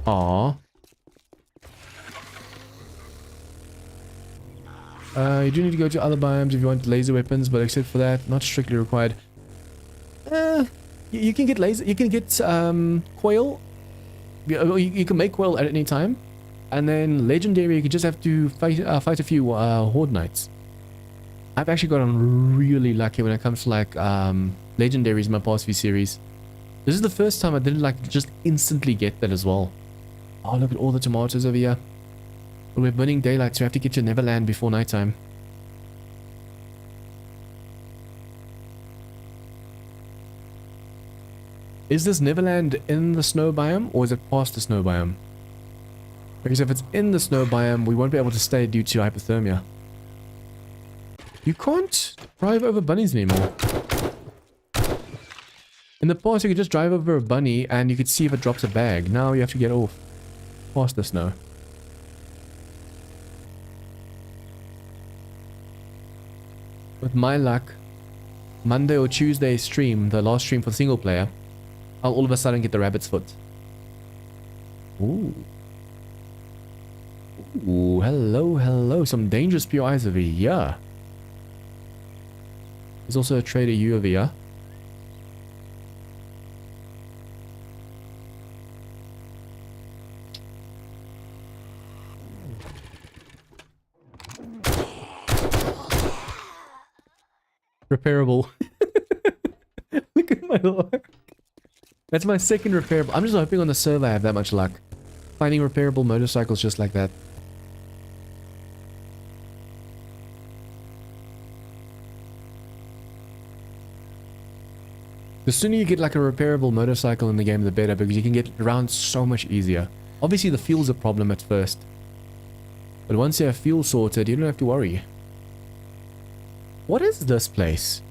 Oh. Aww. You do need to go to other biomes if you want laser weapons, but except for that, not strictly required. You can get laser. You can get quail. You can make quail at any time, and then legendary. You just have to fight a few horde knights. I've actually gotten really lucky when it comes to like legendaries in my past few series. This is the first time I didn't like just instantly get that as well. Oh, look at all the tomatoes over here. But we're burning daylight, so we have to get to Neverland before nighttime. Is this Neverland in the snow biome or is it past the snow biome? Because if it's in the snow biome, we won't be able to stay due to hypothermia. You can't drive over bunnies anymore. In the past, you could just drive over a bunny and you could see if it drops a bag. Now you have to get off past the snow. With my luck, Monday or Tuesday stream, the last stream for single player, I'll all of a sudden get the rabbit's foot. Ooh. Ooh, hello, hello. Some dangerous POIs over here. There's also a Trader U over here. Repairable. Look at my luck. That's my second repairable. I'm just hoping on the server I have that much luck. Finding repairable motorcycles just like that. The sooner you get like a repairable motorcycle in the game, the better, because you can get around so much easier. Obviously the fuel's a problem at first. But once you have fuel sorted, you don't have to worry. What is this place?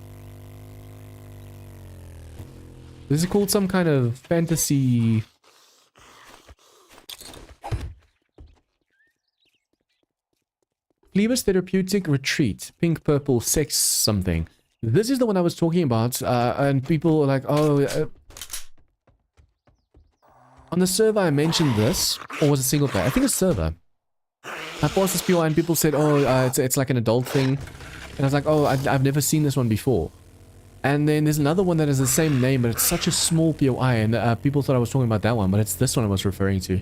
This is called some kind of fantasy... Cleaver's Therapeutic Retreat. Pink, purple, sex something. This is the one I was talking about. And people are like, oh... on the server I mentioned this. Or was it single player? I think it's server. I paused this POI and people said, oh, it's like an adult thing. And I was like, oh, I've never seen this one before. And then there's another one that has the same name, but it's such a small POI, and people thought I was talking about that one, but it's this one I was referring to.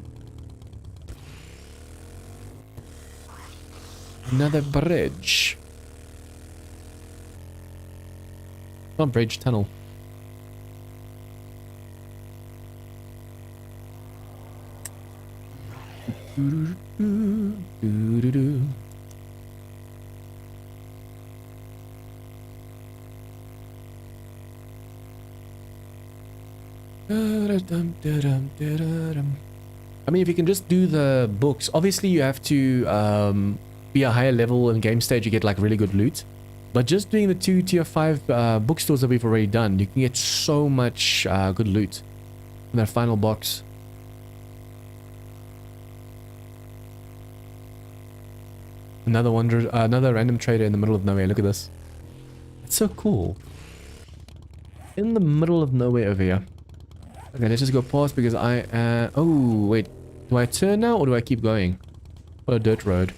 Another bridge. Not bridge, tunnel. I mean, if you can just do the books, obviously you have to be a higher level in game stage, you get like really good loot. But just doing the 2 tier 5 bookstores that we've already done, you can get so much good loot in that final box. Another random trader in the middle of nowhere. Look at this. It's so cool. In the middle of nowhere over here. Okay, let's just go past because oh, wait. Do I turn now or do I keep going? What a dirt road.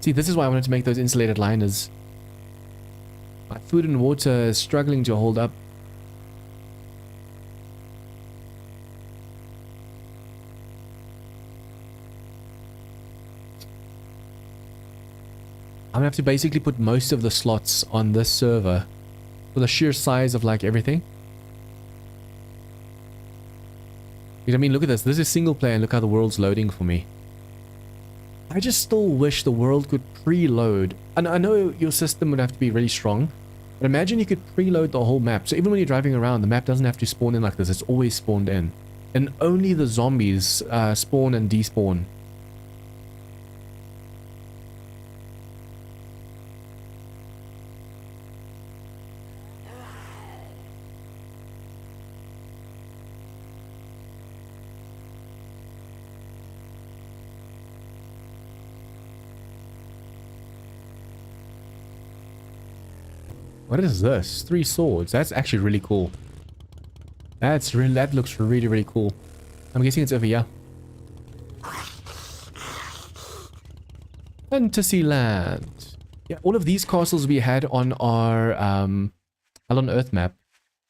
See, this is why I wanted to make those insulated liners. My food and water is struggling to hold up. I'm gonna have to basically put most of the slots on this server for the sheer size of like everything. I mean, look at this. This is single player and look how the world's loading for me. I just still wish the world could preload. And I know your system would have to be really strong, but imagine you could preload the whole map. So even when you're driving around, the map doesn't have to spawn in like this. It's always spawned in. And only the zombies spawn and despawn. What is this? 3 swords. That's actually really cool. That looks really, really cool. I'm guessing it's over here. Fantasyland. Yeah, all of these castles we had on our Hell on Earth map.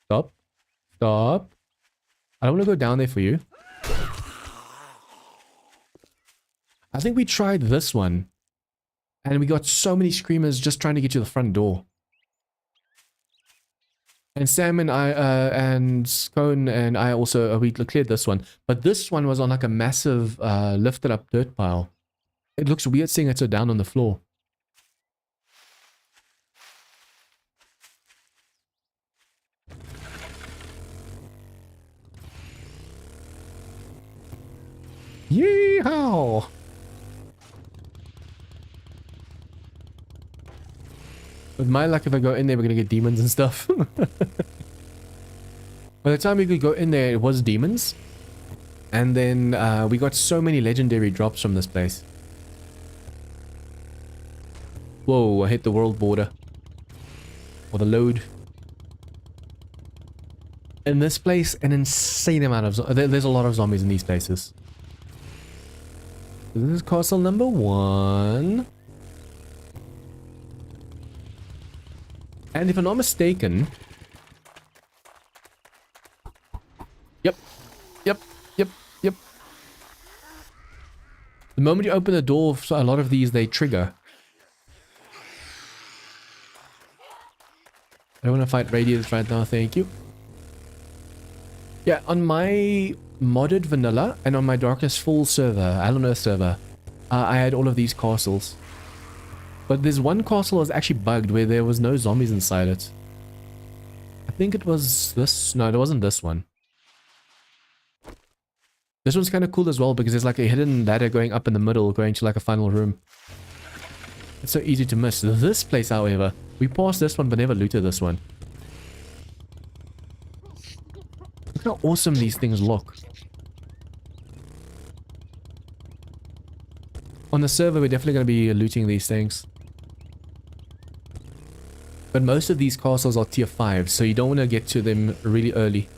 Stop. Stop. I don't want to go down there for you. I think we tried this one. And we got so many screamers just trying to get to the front door. And Sam and I, and Cone and I also, we cleared this one. But this one was on like a massive lifted up dirt pile. It looks weird seeing it so down on the floor. Yeehaw! With my luck, if I go in there, we're gonna get demons and stuff. By the time we could go in there, it was demons. And then we got so many legendary drops from this place. Whoa, I hit the world border. Or the load. In this place, an insane amount of... There's a lot of zombies in these places. This is castle number 1. And if I'm not mistaken... Yep. The moment you open the door, a lot of these, they trigger. I don't want to fight radiators right now, thank you. Yeah, on my modded vanilla and on my darkness full server, Allen Earth server, I had all of these castles. But there's one castle that was actually bugged where there was no zombies inside it. I think it was this. No, it wasn't this one. This one's kind of cool as well because there's like a hidden ladder going up in the middle, going to like a final room. It's so easy to miss. This place, however, we passed this one but never looted this one. Look how awesome these things look. On the server, we're definitely going to be looting these things. But most of these castles are tier 5, so you don't want to get to them really early.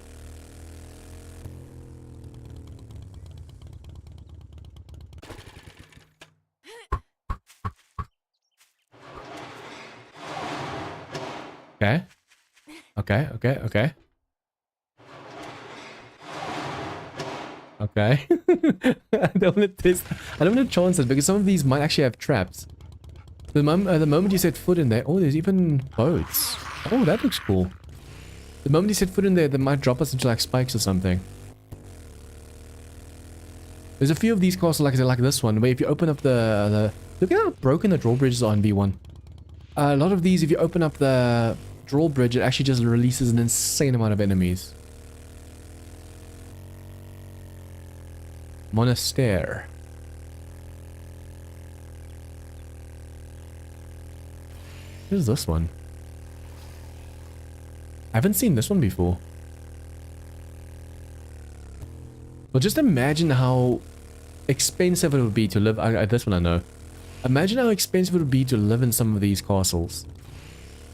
Okay. Okay. I don't want to test. I don't want to chance it because some of these might actually have traps. The moment you set foot in there, oh, there's even boats. Oh, that looks cool. The moment you set foot in there, they might drop us into like spikes or something. There's a few of these castles, like I said, like this one, where if you open up the look at how broken the drawbridges are in V1. A lot of these, if you open up the drawbridge, it actually just releases an insane amount of enemies. Monastery. What is this one? I haven't seen this one before. Well, just imagine how expensive it would be to live. This one I know. Imagine how expensive it would be to live in some of these castles.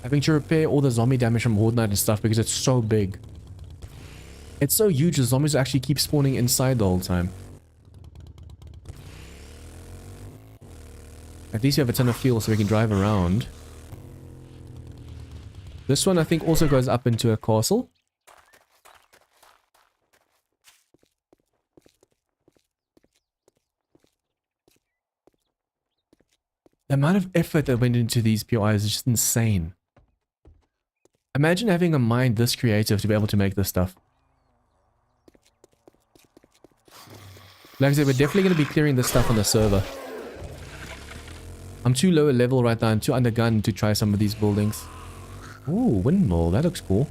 Having to repair all the zombie damage from Horde Night and stuff because it's so big. It's so huge, the zombies actually keep spawning inside the whole time. At least you have a ton of fuel so we can drive around. This one I think also goes up into a castle. The amount of effort that went into these POIs is just insane. Imagine having a mind this creative to be able to make this stuff. Like I said, we're definitely going to be clearing this stuff on the server. I'm too low a level right now and too undergunned to try some of these buildings. Ooh, windmill. That looks cool.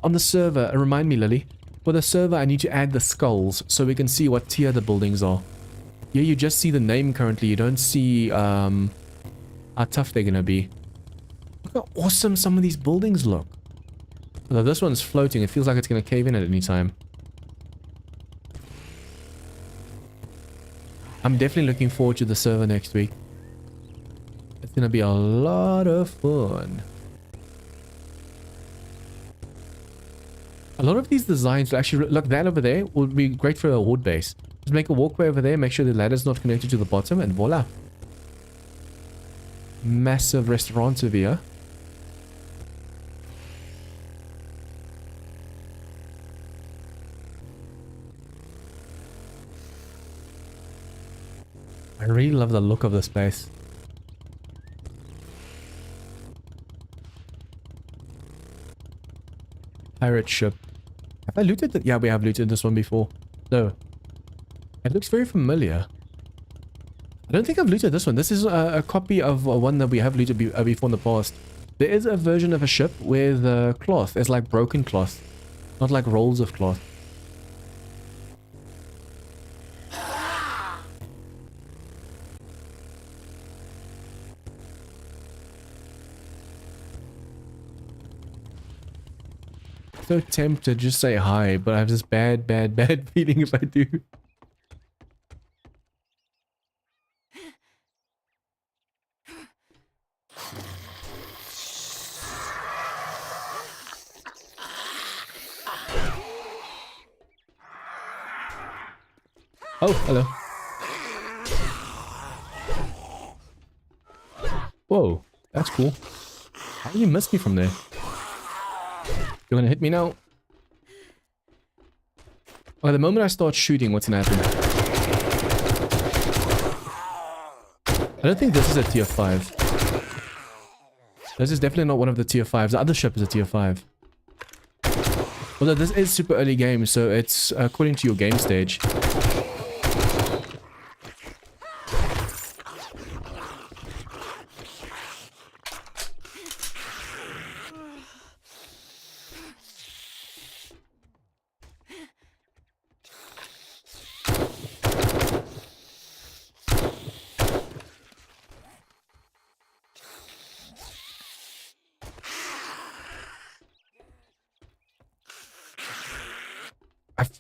On the server, remind me, Lily. For the server, I need to add the skulls so we can see what tier the buildings are. Yeah, you just see the name currently. You don't see how tough they're gonna be. Look how awesome some of these buildings look. Although this one's floating, it feels like it's gonna cave in at any time. I'm definitely looking forward to the server next week. It's gonna be a lot of fun. A lot of these designs will actually look, that over there would be great for a horde base. Just make a walkway over there, make sure the ladder's not connected to the bottom, and voila. Massive restaurant over here. I really love the look of this place. Pirate ship. Have I looted it? Yeah, we have looted this one before. No. It looks very familiar. I don't think I've looted this one. This is a copy of one that we have looted before in the past. There is a version of a ship with cloth. It's like broken cloth. Not like rolls of cloth. So tempted to just say hi, but I have this bad feeling if I do. Oh, hello. Whoa, that's cool. How did you miss me from there? You're gonna hit me now? Oh, the moment I start shooting, what's gonna happen? I don't think this is a tier 5. This is definitely not one of the tier 5s. The other ship is a tier 5. Although this is super early game, so it's according to your game stage.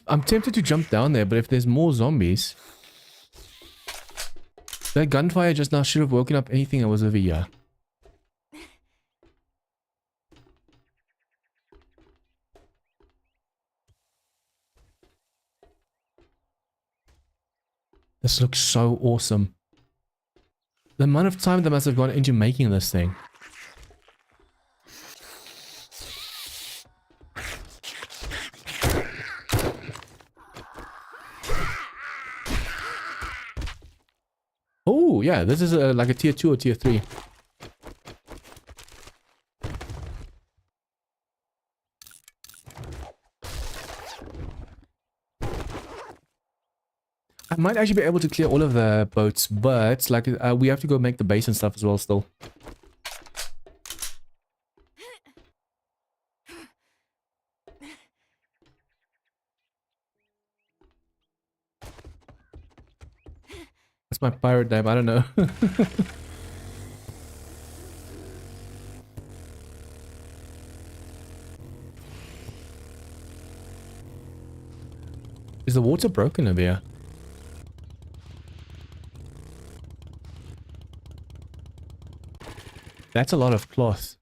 I'm tempted to jump down there, but if there's more zombies... That gunfire just now should have woken up anything that was over here. This looks so awesome. The amount of time that must have gone into making this thing. Oh, yeah, this is like a tier 2 or tier 3. I might actually be able to clear all of the boats, but like we have to go make the base and stuff as well still. That's my pirate name, I don't know. Is the water broken over here? That's a lot of cloth.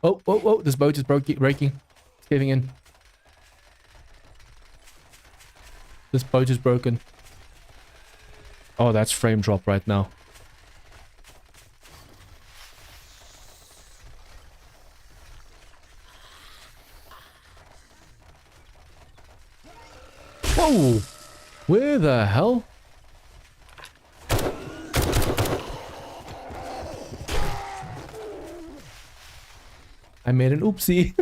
Oh, oh, oh, this boat is breaking. It's caving in. This boat is broken. Oh, that's frame drop right now. Whoa! Where the hell? I made an oopsie.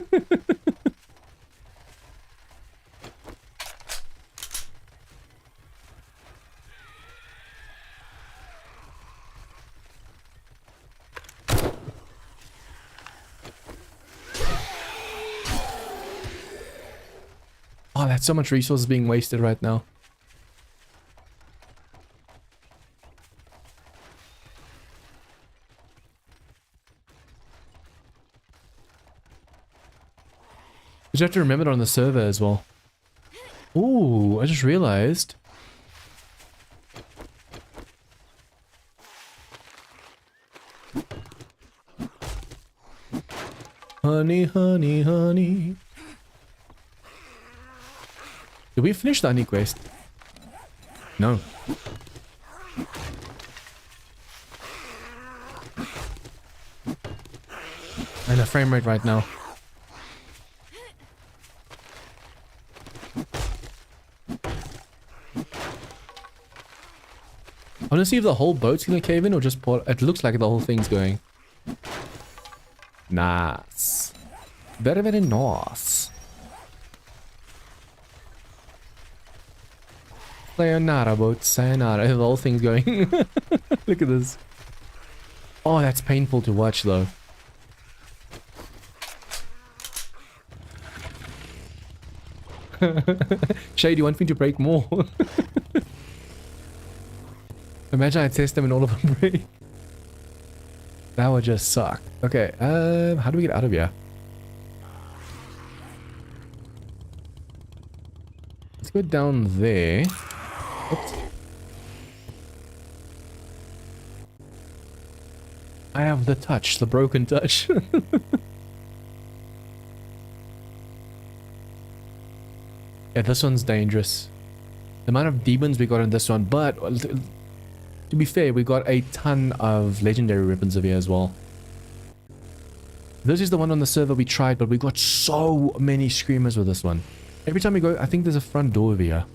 Oh, that's so much resources being wasted right now. You have to remember it on the server as well. Ooh, I just realized. Honey, honey, honey. Did we finish the honey quest? No. And the frame rate right now. I want to see if the whole boat's gonna cave in or just part. It looks like the whole thing's going. Nice. Very, very nice. Sayonara, boat. Sayonara. The whole thing's going. Look at this. Oh, that's painful to watch, though. Shay, do you want me to break more? Imagine I test them and all of them break. That would just suck. Okay, how do we get out of here? Let's go down there. Oops. I have the touch, the broken touch. Yeah, this one's dangerous. The amount of demons we got in this one, but to be fair, we got a ton of legendary weapons over here as well. This is the one on the server we tried, but we got so many screamers with this one. Every time we go, I think there's a front door over here.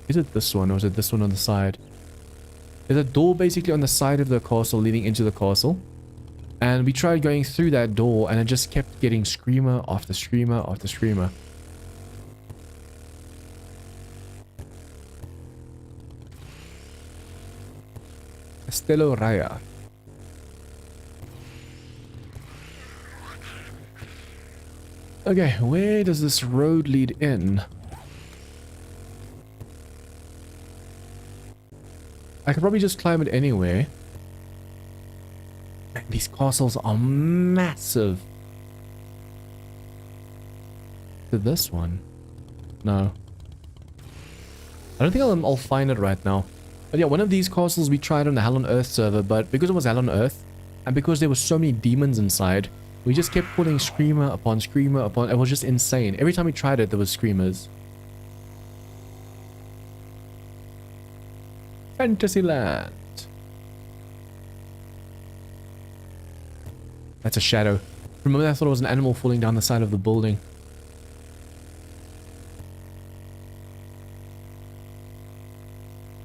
Is it this one or is it this one on the side? There's a door basically on the side of the castle leading into the castle. And we tried going through that door and it just kept getting screamer after screamer after screamer. Castello Raya. Okay, where does this road lead in? I could probably just climb it anywhere. Man, these castles are massive. To this one? No. I don't think I'll find it right now. But yeah, one of these castles we tried on the Hell on Earth server, but because it was Hell on Earth, and because there were so many demons inside, we just kept putting screamer upon screamer upon... It was just insane. Every time we tried it, there was screamers. Fantasyland. That's a shadow. Remember, I thought it was an animal falling down the side of the building.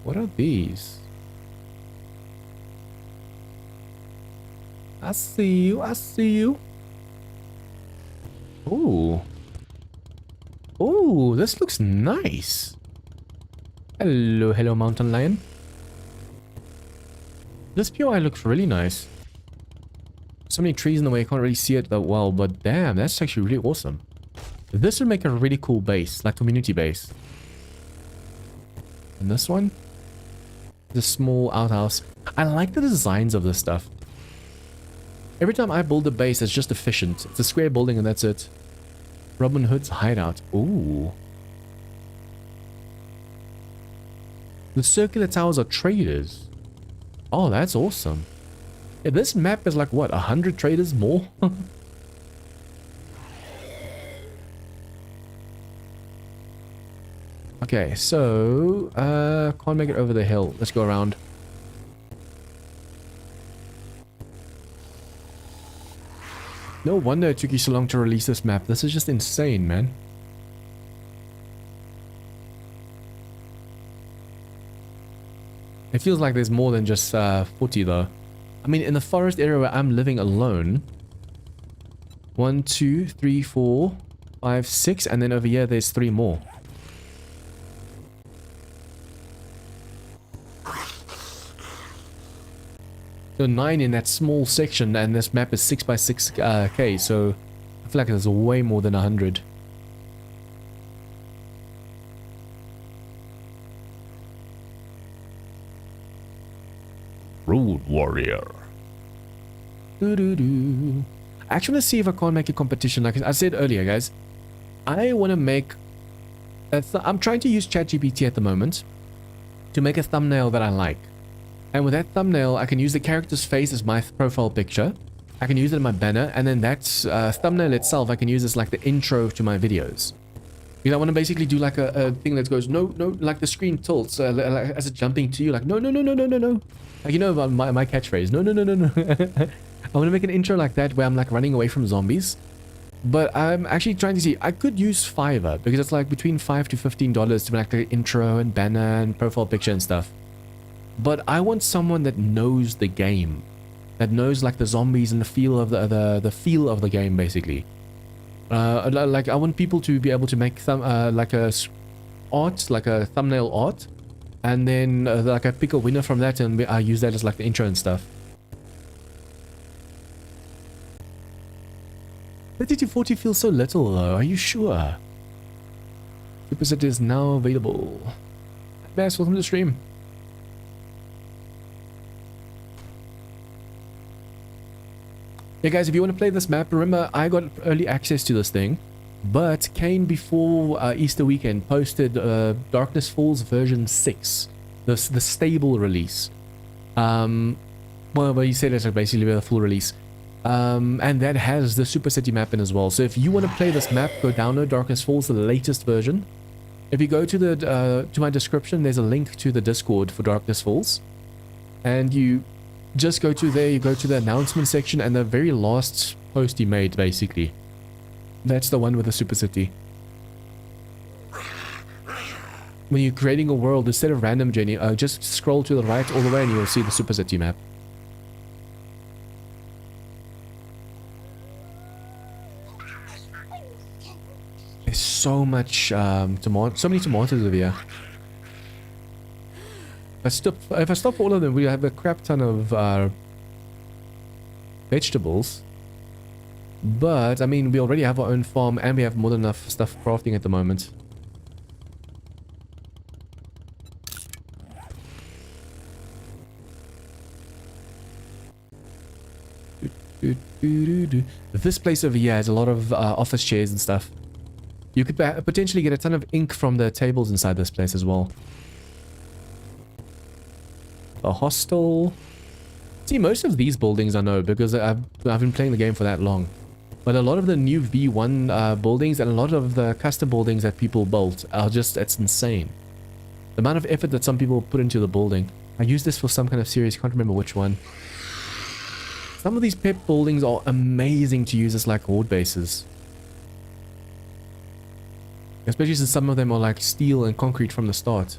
What are these? I see you, I see you. Ooh. Ooh, this looks nice. Hello, hello, mountain lion. This POI looks really nice. So many trees in the way, I can't really see it that well, but damn, that's actually really awesome. This would make a really cool base, like community base. And this one? The small outhouse. I like the designs of this stuff. Every time I build a base, it's just efficient. It's a square building and that's it. Robin Hood's hideout. Ooh. The circular towers are traders. Oh, that's awesome. Yeah, this map is like, what, 100 traders more? Okay, so... can't make it over the hill. Let's go around. No wonder it took you so long to release this map. This is just insane, man. It feels like there's more than just 40 though. I mean, in the forest area where I'm living alone, 1, 2, 3, 4, 5, 6, and then over here there's 3 more. So 9 in that small section, and this map is 6 by 6k, so I feel like there's way more than 100. Rude warrior. Doo-doo-doo. I actually want to see if I can't make a competition. Like I said earlier, guys, I want to make I'm trying to use ChatGPT at the moment to make a thumbnail that I like. And with that thumbnail, I can use the character's face as my profile picture. I can use it in my banner, and then that thumbnail itself, I can use as like the intro to my videos. Because I want to basically do like a thing that goes, no, no, like the screen tilts like, as it's jumping to you, like, no, no, no, no, no, no, no. Like, you know about my catchphrase, no, no, no, no, no. I want to make an intro like that where I'm like running away from zombies. But I'm actually trying to see, I could use Fiverr because it's like between $5 to $15 to make like the intro and banner and profile picture and stuff. But I want someone that knows the game, that knows like the zombies and the feel of the feel of the game basically. Like I want people to be able to make like a art, like a thumbnail art, and then like I pick a winner from that and I use that as like the intro and stuff. 30 to 40 feels so little though, are you sure? Superset is now available. Bass, welcome to the stream. Yeah guys, if you want to play this map, remember I got early access to this thing, but Kane before Easter weekend posted Darkness Falls version 6, the stable release. Well, he said it's basically a full release. And that has the Super City map in as well. So if you want to play this map, go download Darkness Falls, the latest version. If you go to the to my description, there's a link to the Discord for Darkness Falls, and you just go to there, you go to the announcement section, and the very last post he made, basically. That's the one with the Super City. When you're creating a world, instead of random journey, just scroll to the right all the way and you'll see the Super City map. There's so much, so many tomatoes over here. If I stop all of them, we have a crap ton of vegetables. But, I mean, we already have our own farm and we have more than enough stuff crafting at the moment. This place over here has a lot of office chairs and stuff. You could potentially get a ton of ink from the tables inside this place as well. A hostel. See, most of these buildings I know because I've been playing the game for that long. But a lot of the new V1 buildings and a lot of the custom buildings that people built are just, it's insane. The amount of effort that some people put into the building. I used this for some kind of series, can't remember which one. Some of these pep buildings are amazing to use as like horde bases. Especially since some of them are like steel and concrete from the start.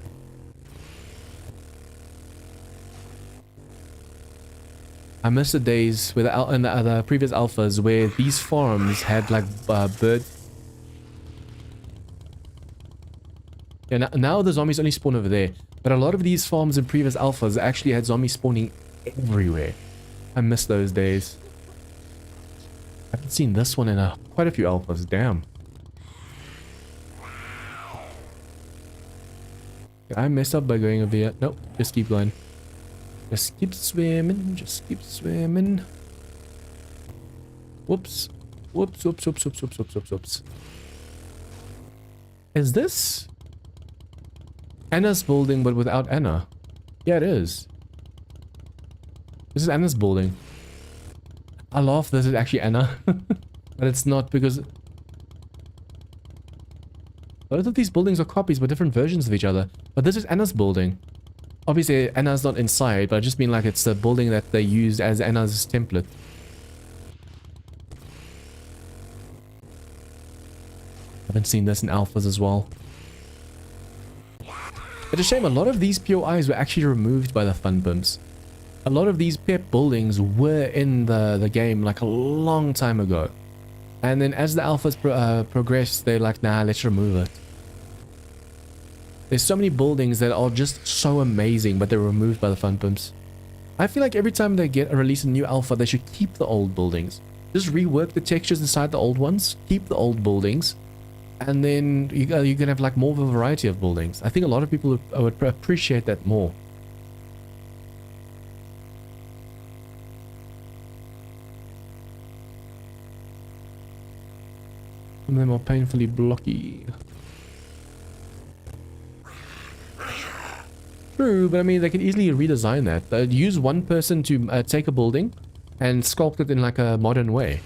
I miss the days where in the previous alphas where these farms had like bird. Yeah, now the zombies only spawn over there, but a lot of these farms in previous alphas actually had zombies spawning everywhere. I miss those days. I haven't seen this one in quite a few alphas. Damn. I messed up by going over here. Nope, just keep going. Just keep swimming, just keep swimming. Whoops. Whoops, whoops, whoops, whoops, whoops, whoops, whoops, whoops. Is this Anna's building but without Anna? Yeah, it is. This is Anna's building. I laugh this is actually Anna. But it's not because both of these buildings are copies but different versions of each other. But this is Anna's building. Obviously, Anna's not inside, but I just mean like it's the building that they used as Anna's template. Haven't seen this in alphas as well. It's a shame a lot of these POIs were actually removed by the fun pimps. A lot of these pep buildings were in the game like a long time ago. And then as the alphas progressed, they're like, nah, let's remove it. There's so many buildings that are just so amazing, but they're removed by the fun pimps. I feel like every time they release a new alpha, they should keep the old buildings. Just rework the textures inside the old ones, keep the old buildings, and then you can have like more of a variety of buildings. I think a lot of people would appreciate that more. Some of them are painfully blocky. True, but I mean, they could easily redesign that. They'd use one person to take a building and sculpt it in like a modern way.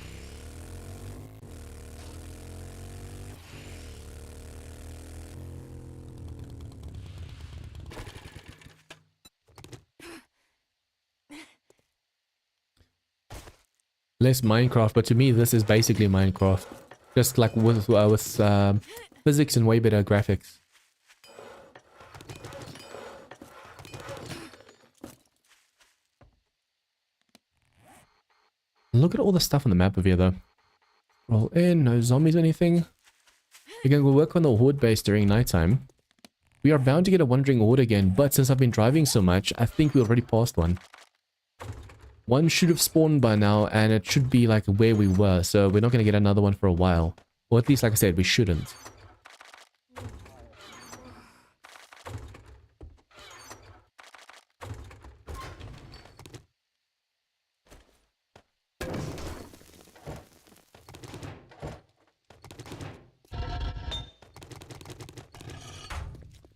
Less Minecraft, but to me, this is basically Minecraft. Just like with physics and way better graphics. Look at all the stuff on the map over here though. Roll in, no zombies or anything. We're going to go work on the Horde base during nighttime. We are bound to get a wandering Horde again, but since I've been driving so much, I think we already passed one. One should have spawned by now, and it should be like where we were, so we're not going to get another one for a while. Or at least, like I said, we shouldn't.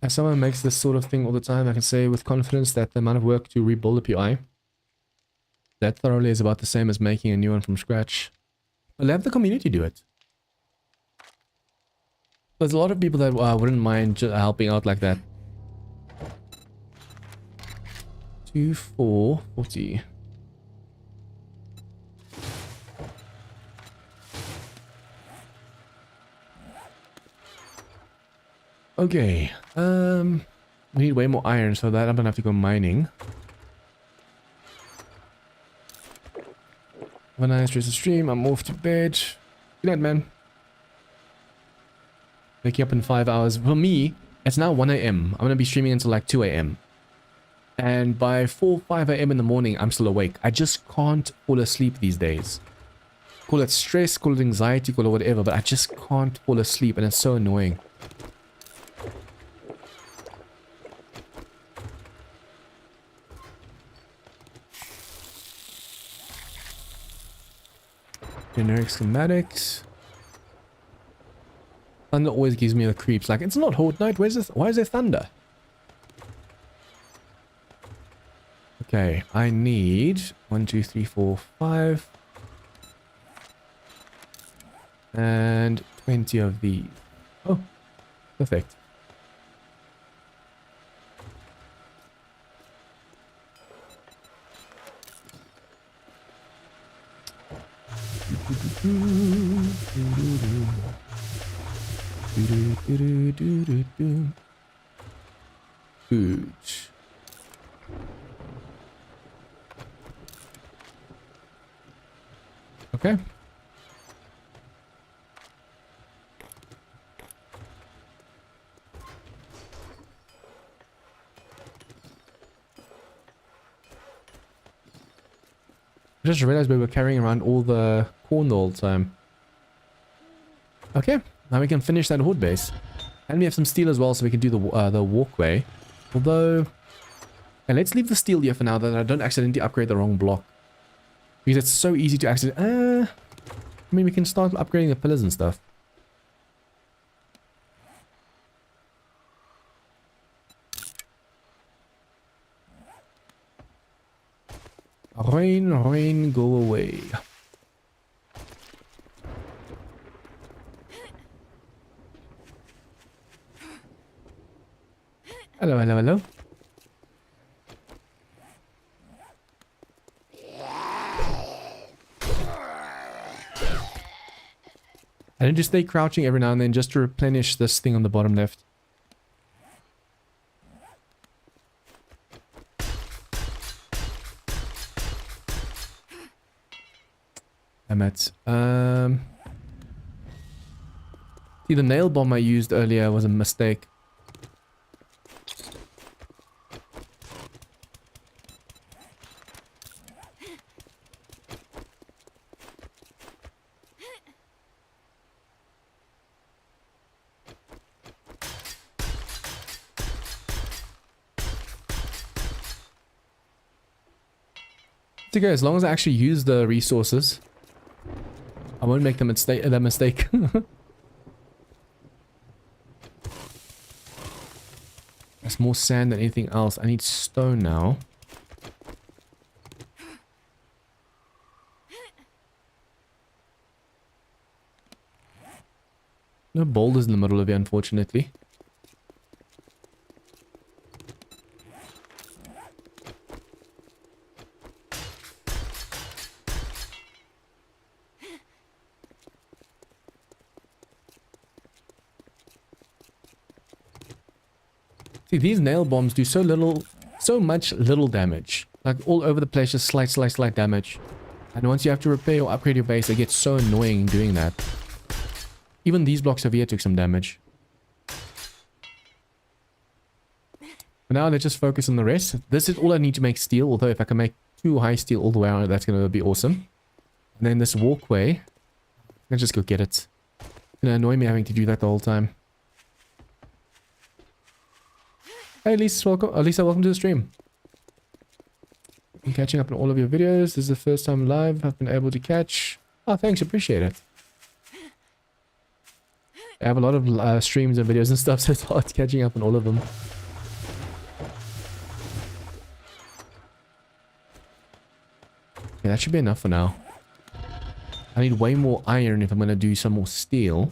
As someone makes this sort of thing all the time, I can say with confidence that the amount of work to rebuild a PI that thoroughly is about the same as making a new one from scratch. But have the community do it. There's a lot of people that wouldn't mind helping out like that. 2440. Okay, we need way more iron, so that I'm gonna have to go mining. Have a nice rest of the stream. I'm off to bed. Good night, man. Waking up in 5 hours. For me, it's now 1 a.m. I'm gonna be streaming until like 2 a.m. And by 5 a.m. in the morning, I'm still awake. I just can't fall asleep these days. Call it stress, call it anxiety, call it whatever, but I just can't fall asleep, and it's so annoying. Generic schematics. Thunder always gives me the creeps. Like, it's not Horde night. Where's this? Why is there thunder? Okay, I need 1, 2, 3, 4, 5. And 20 of these. Oh, perfect. Food. Okay. I just realized we were carrying around all the corn the whole time. Okay, now we can finish that Horde base. And we have some steel as well, so we can do the walkway. Although... And let's leave the steel here for now, that I don't accidentally upgrade the wrong block. Because it's so easy to accidentally... I mean, we can start upgrading the pillars and stuff. Rain, rain, go away. Hello, hello, hello. I need to stay crouching every now and then just to replenish this thing on the bottom left. Damn it. See, the nail bomb I used earlier was a mistake. It's okay, as long as I actually use the resources, I won't make the mistake. There's more sand than anything else. I need stone now. No boulders in the middle of it, unfortunately. See, these nail bombs do so much little damage. Like all over the place, just slight damage. And once you have to repair or upgrade your base, it gets so annoying doing that. Even these blocks over here took some damage. For now, let's just focus on the rest. This is all I need to make steel, although if I can make 2 high steel all the way around, that's going to be awesome. And then this walkway, I'll just go get it. It's going to annoy me having to do that the whole time. Hey, Lisa, welcome to the stream. I'm catching up on all of your videos. This is the first time live I've been able to catch. Oh, thanks, appreciate it. I have a lot of streams and videos and stuff, so it's hard catching up on all of them. Yeah, that should be enough for now. I need way more iron if I'm going to do some more steel.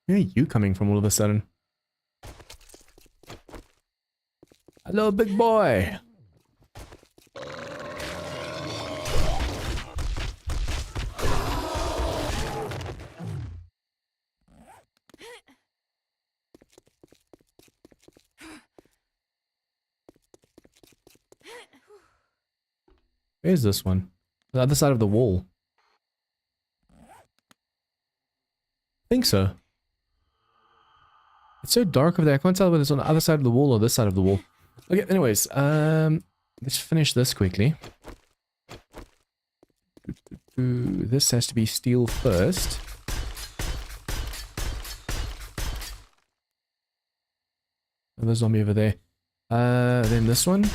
Where are you coming from all of a sudden? Hello, big boy. Where's this one? The other side of the wall. I think so. It's so dark over there. I can't tell whether it's on the other side of the wall or this side of the wall. Okay, anyways, let's finish this quickly. This has to be steel first. Another zombie over there. Then this one.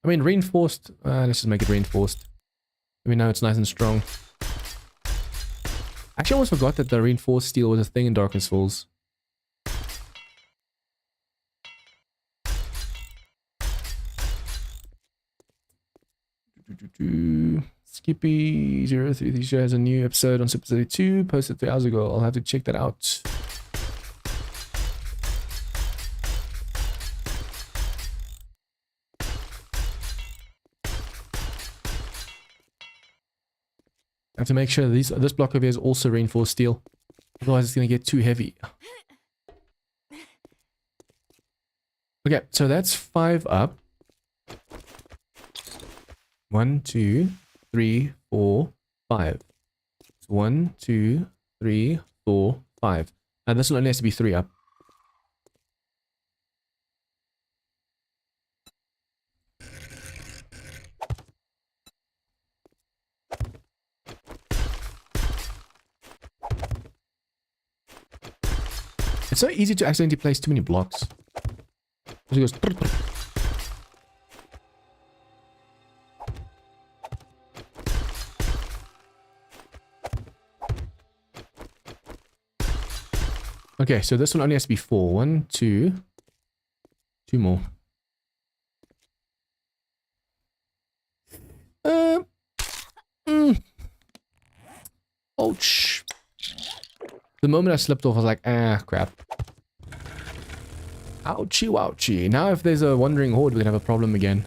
I mean, reinforced. Let's just make it reinforced. Let me know it's nice and strong. Actually, I almost forgot that the reinforced steel was a thing in Darkness Falls. Skippy033 has a new episode on Super 32, posted 3 hours ago. I'll have to check that out. I have to make sure this block over here is also reinforced steel. Otherwise it's going to get too heavy. Okay, so that's 5 up. 1, 2, 3, 4, 5. 1, 2, 3, 4, 5. And this one only has to be 3 up. It's so easy to accidentally place too many blocks. It goes. Okay, so this one only has to be 4. 1, 2, 2 more. Ouch. The moment I slipped off, I was like, ah, crap. Ouchie, ouchie. Now if there's a wandering horde, we're gonna have a problem again.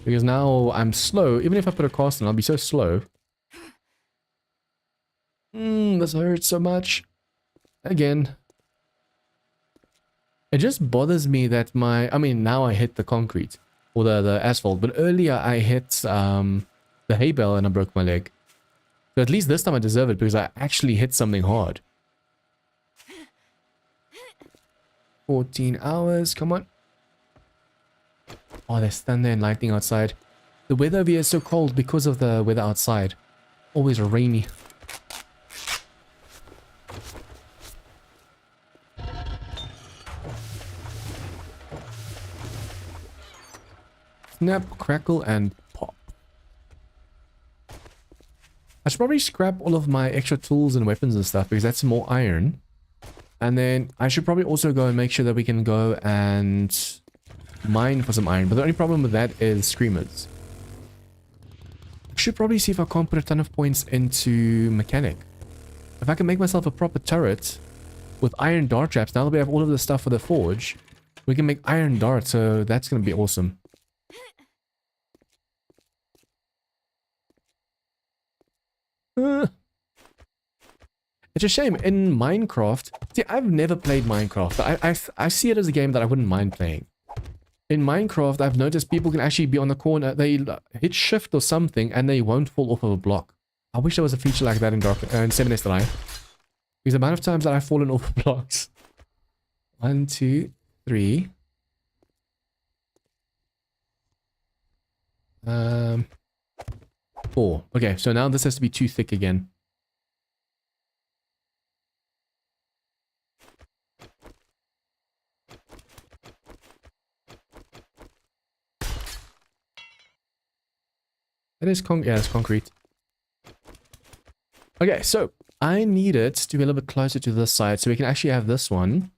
Because now I'm slow. Even if I put a cast in, I'll be so slow. This hurts so much. Again. It just bothers me that I mean, now I hit the concrete. Or the asphalt. But earlier I hit the hay bale and I broke my leg. So at least this time I deserve it because I actually hit something hard. 14 hours, come on. Oh, there's thunder and lightning outside. The weather over here is so cold because of the weather outside. Always rainy. Snap, crackle, and pop. I should probably scrap all of my extra tools and weapons and stuff because that's more iron. And then I should probably also go and make sure that we can go and mine for some iron. But the only problem with that is screamers. I should probably see if I can't put a ton of points into mechanic. If I can make myself a proper turret with iron dart traps, now that we have all of the stuff for the forge, we can make iron darts, so that's going to be awesome. Uh, it's a shame. In Minecraft... See, I've never played Minecraft, but I see it as a game that I wouldn't mind playing. In Minecraft, I've noticed people can actually be on the corner, they hit shift or something, and they won't fall off of a block. I wish there was a feature like that in 7 Days to Die. Because the amount of times that I've fallen off of blocks. 1, 2, 3. 4. Okay, so now this has to be too thick again. It is yeah, it's concrete. Okay, so I need it to be a little bit closer to this side so we can actually have this one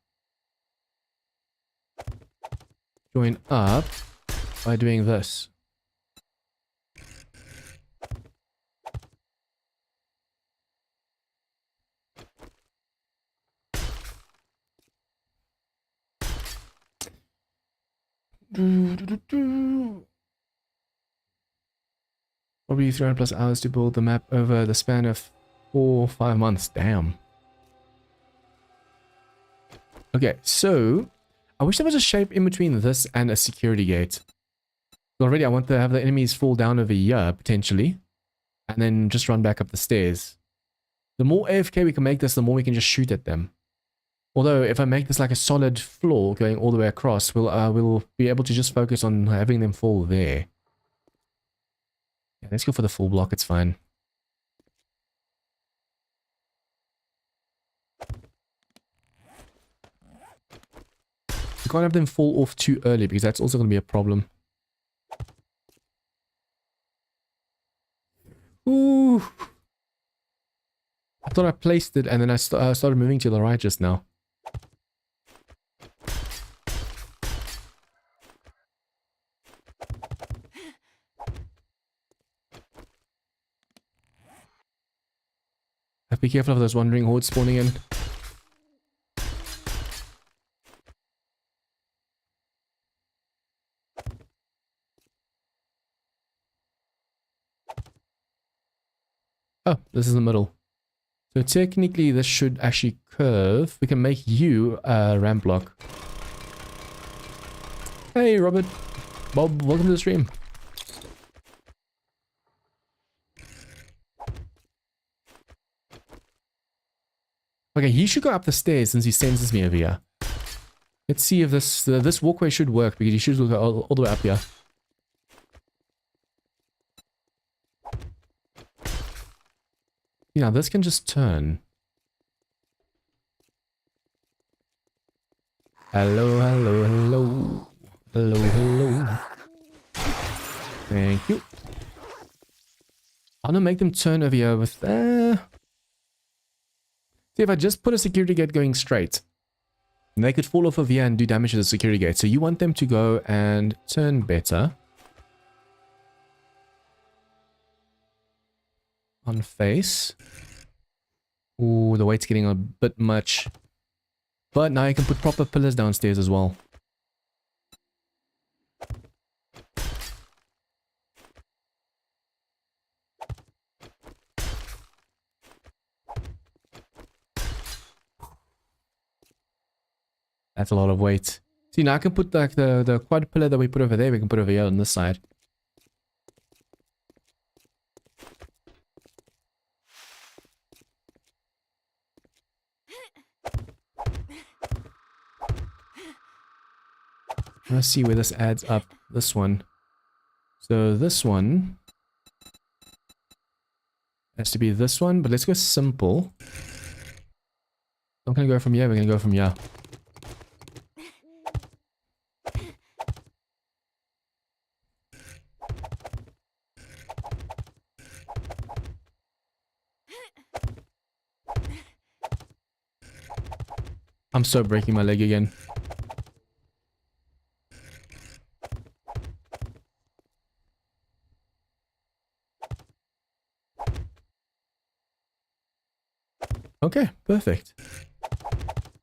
join up by doing this. Probably 300 plus hours to build the map over the span of 4 or 5 months. Damn. Okay, so I wish there was a shape in between this and a security gate. Already I want to have the enemies fall down over here, potentially. And then just run back up the stairs. The more AFK we can make this, the more we can just shoot at them. Although, if I make this like a solid floor going all the way across, we'll be able to just focus on having them fall there. Yeah, let's go for the full block, it's fine. We can't have them fall off too early, because that's also going to be a problem. Ooh! I thought I placed it, and then I started moving to the right just now. Have to be careful of those wandering hordes spawning in. Oh, this is the middle. So technically this should actually curve. We can make you a ramp block. Hey Robert. Bob, welcome to the stream. Okay, he should go up the stairs since he senses me over here. Let's see if this walkway should work, because he should go all the way up here. Yeah, this can just turn. Hello, hello, hello. Hello, hello. Thank you. I'm gonna make them turn over here with... See, if I just put a security gate going straight, they could fall off of here and do damage to the security gate. So you want them to go and turn better. On face. Ooh, the weight's getting a bit much. But now you can put proper pillars downstairs as well. That's a lot of weight. See, now I can put like the quad pillar that we put over there, we can put over here on this side. Let's see where this adds up. This one. So this one has to be this one, but let's go simple. I'm gonna go from here, we're gonna go from here. I'm so breaking my leg again. Okay, perfect.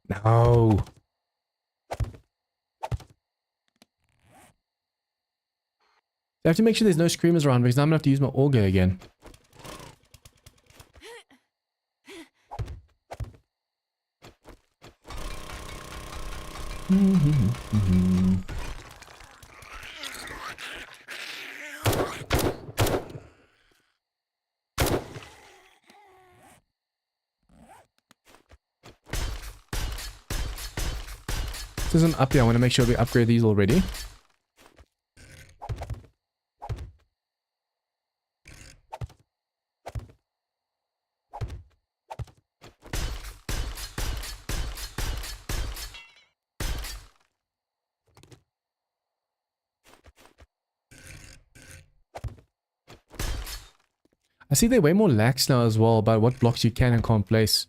No. I have to make sure there's no screamers around because now I'm gonna have to use my auger again. This isn't up here. I want to make sure we upgrade these already. I see they're way more lax now as well about what blocks you can and can't place.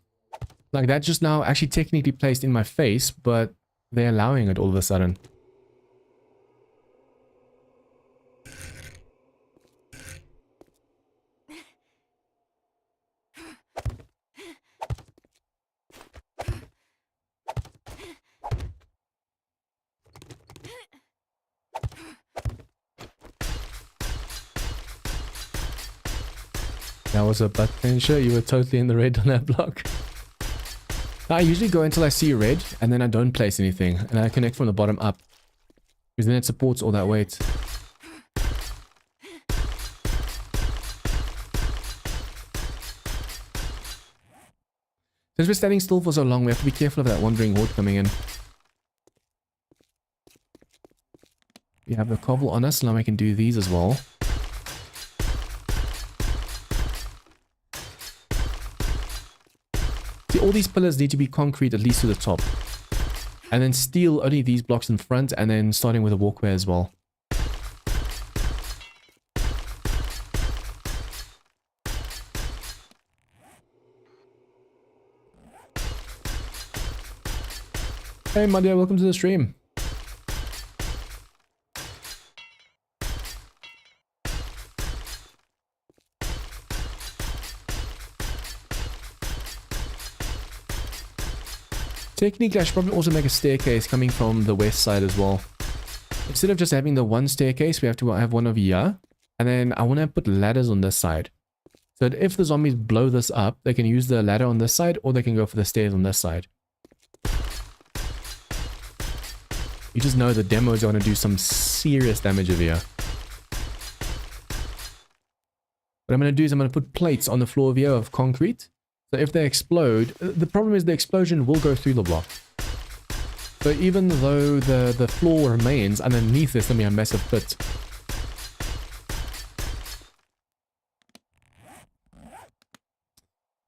Like that just now actually technically placed in my face, but they're allowing it all of a sudden. That was a butt pincher. You were totally in the red on that block. I usually go until I see red, and then I don't place anything, and I connect from the bottom up. Because then it supports all that weight. Since we're standing still for so long, we have to be careful of that wandering horde coming in. We have the cobble on us, now I can do these as well. See, all these pillars need to be concrete at least to the top. And then steel only these blocks in front, and then starting with a walkway as well. Hey Madia, welcome to the stream. Technically, I should probably also make a staircase coming from the west side as well. Instead of just having the one staircase, we have to have one over here. And then I want to put ladders on this side. So that if the zombies blow this up, they can use the ladder on this side, or they can go for the stairs on this side. You just know the demos are going to do some serious damage over here. What I'm going to do is I'm going to put plates on the floor over here of concrete. So if they explode, the problem is the explosion will go through the block. So even though the floor remains, underneath there's going to be a massive pit.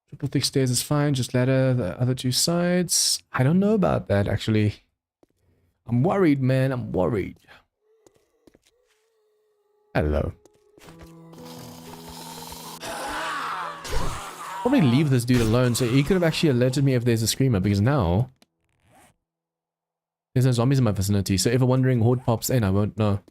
Triple thick stairs is fine, just ladder the other two sides. I don't know about that actually. I'm worried, man, I'm worried. Hello. Probably leave this dude alone, so he could have actually alerted me if there's a screamer, because now there's no zombies in my vicinity, so if a wandering horde pops in, I won't know.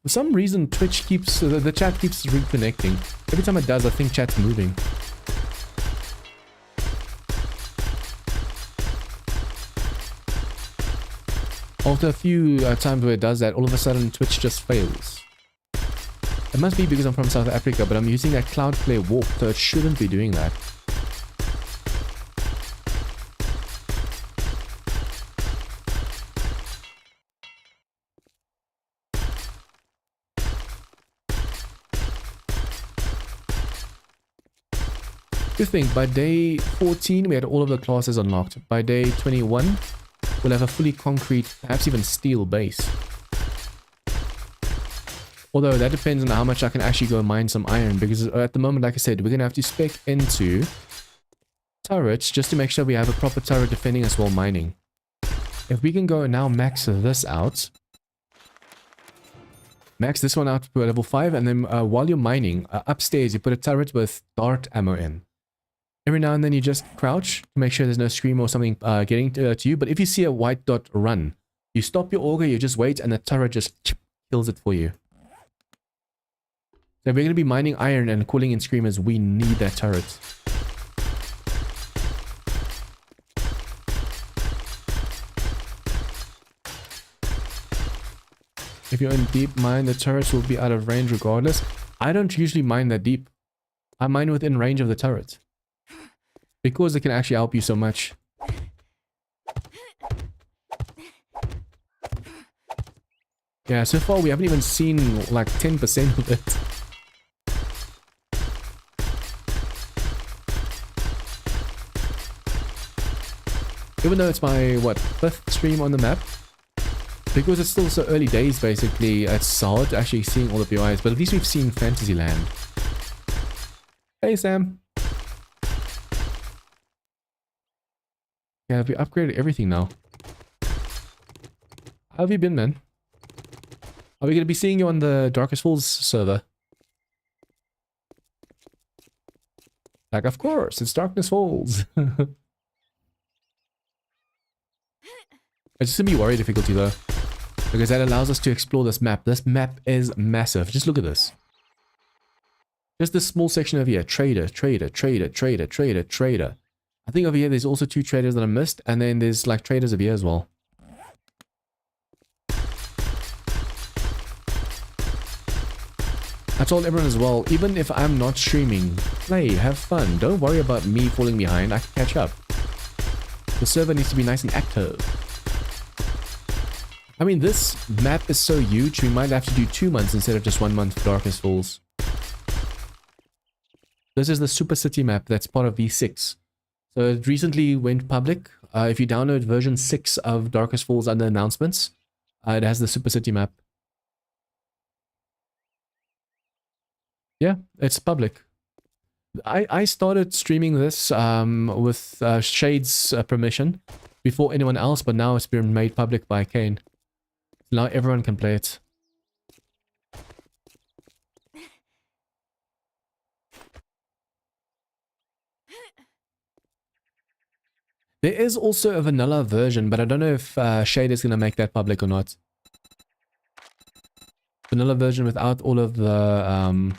For some reason, Twitch keeps, the chat keeps reconnecting. Every time it does, I think chat's moving. After a few times where it does that, all of a sudden Twitch just fails. It must be because I'm from South Africa, but I'm using that Cloudflare warp, so it shouldn't be doing that. Good thing, by day 14 we had all of the classes unlocked. By day 21 we'll have a fully concrete, perhaps even steel base. Although that depends on how much I can actually go mine some iron, because at the moment, like I said, we're going to have to spec into turrets just to make sure we have a proper turret defending us while mining. If we can go now max this out. Max this one out to level 5, and then while you're mining, upstairs you put a turret with dart ammo in. Every now and then you just crouch to make sure there's no scream or something getting to you. But if you see a white dot run, you stop your auger, you just wait, and the turret just kills it for you. So if we're going to be mining iron and calling in screamers, we need that turret. If you're in deep mine, the turrets will be out of range regardless. I don't usually mine that deep. I mine within range of the turret. Because it can actually help you so much. Yeah, so far we haven't even seen like 10% of it. Even though it's my, what, 5th stream on the map. Because it's still so early days, basically, it's hard actually seeing all the BOIs, but at least we've seen Fantasyland. Hey, Sam. Yeah, we upgraded everything now. How have you been, man? Are we going to be seeing you on the Darkest Falls server? Like, of course, it's Darkness Falls. It's just going to be warrior difficulty, though. Because that allows us to explore this map. This map is massive. Just look at this. Just this small section over here. Trader, trader, trader, trader, trader, trader. I think over here there's also 2 traders that I missed. And then there's like traders over here as well. I told everyone as well, even if I'm not streaming, play, have fun. Don't worry about me falling behind. I can catch up. The server needs to be nice and active. I mean, this map is so huge, we might have to do 2 months instead of just 1 month for Darkest Falls. This is the Super City map that's part of V6. So it recently went public. If you download version 6 of Darkest Falls under announcements, it has the Super City map. Yeah, it's public. I started streaming this with Shade's permission before anyone else, but now it's been made public by Kane. Now everyone can play it. There is also a vanilla version, but I don't know if Shade is going to make that public or not. Vanilla version without all of the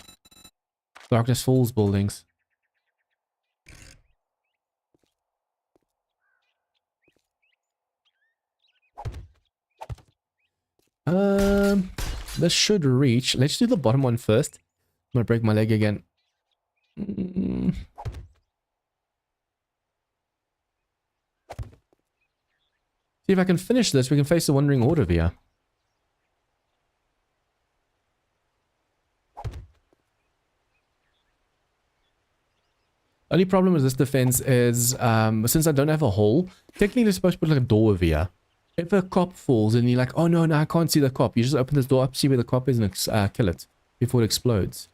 Darkness Falls buildings. This should reach. Let's do the bottom one first. I'm gonna break my leg again. See if I can finish this. We can face the Wandering Horde over here. Only problem with this defense is, since I don't have a hole, technically they're supposed to put like a door over here. If a cop falls and you're like, oh no, I can't see the cop. You just open this door up, see where the cop is, and kill it before it explodes.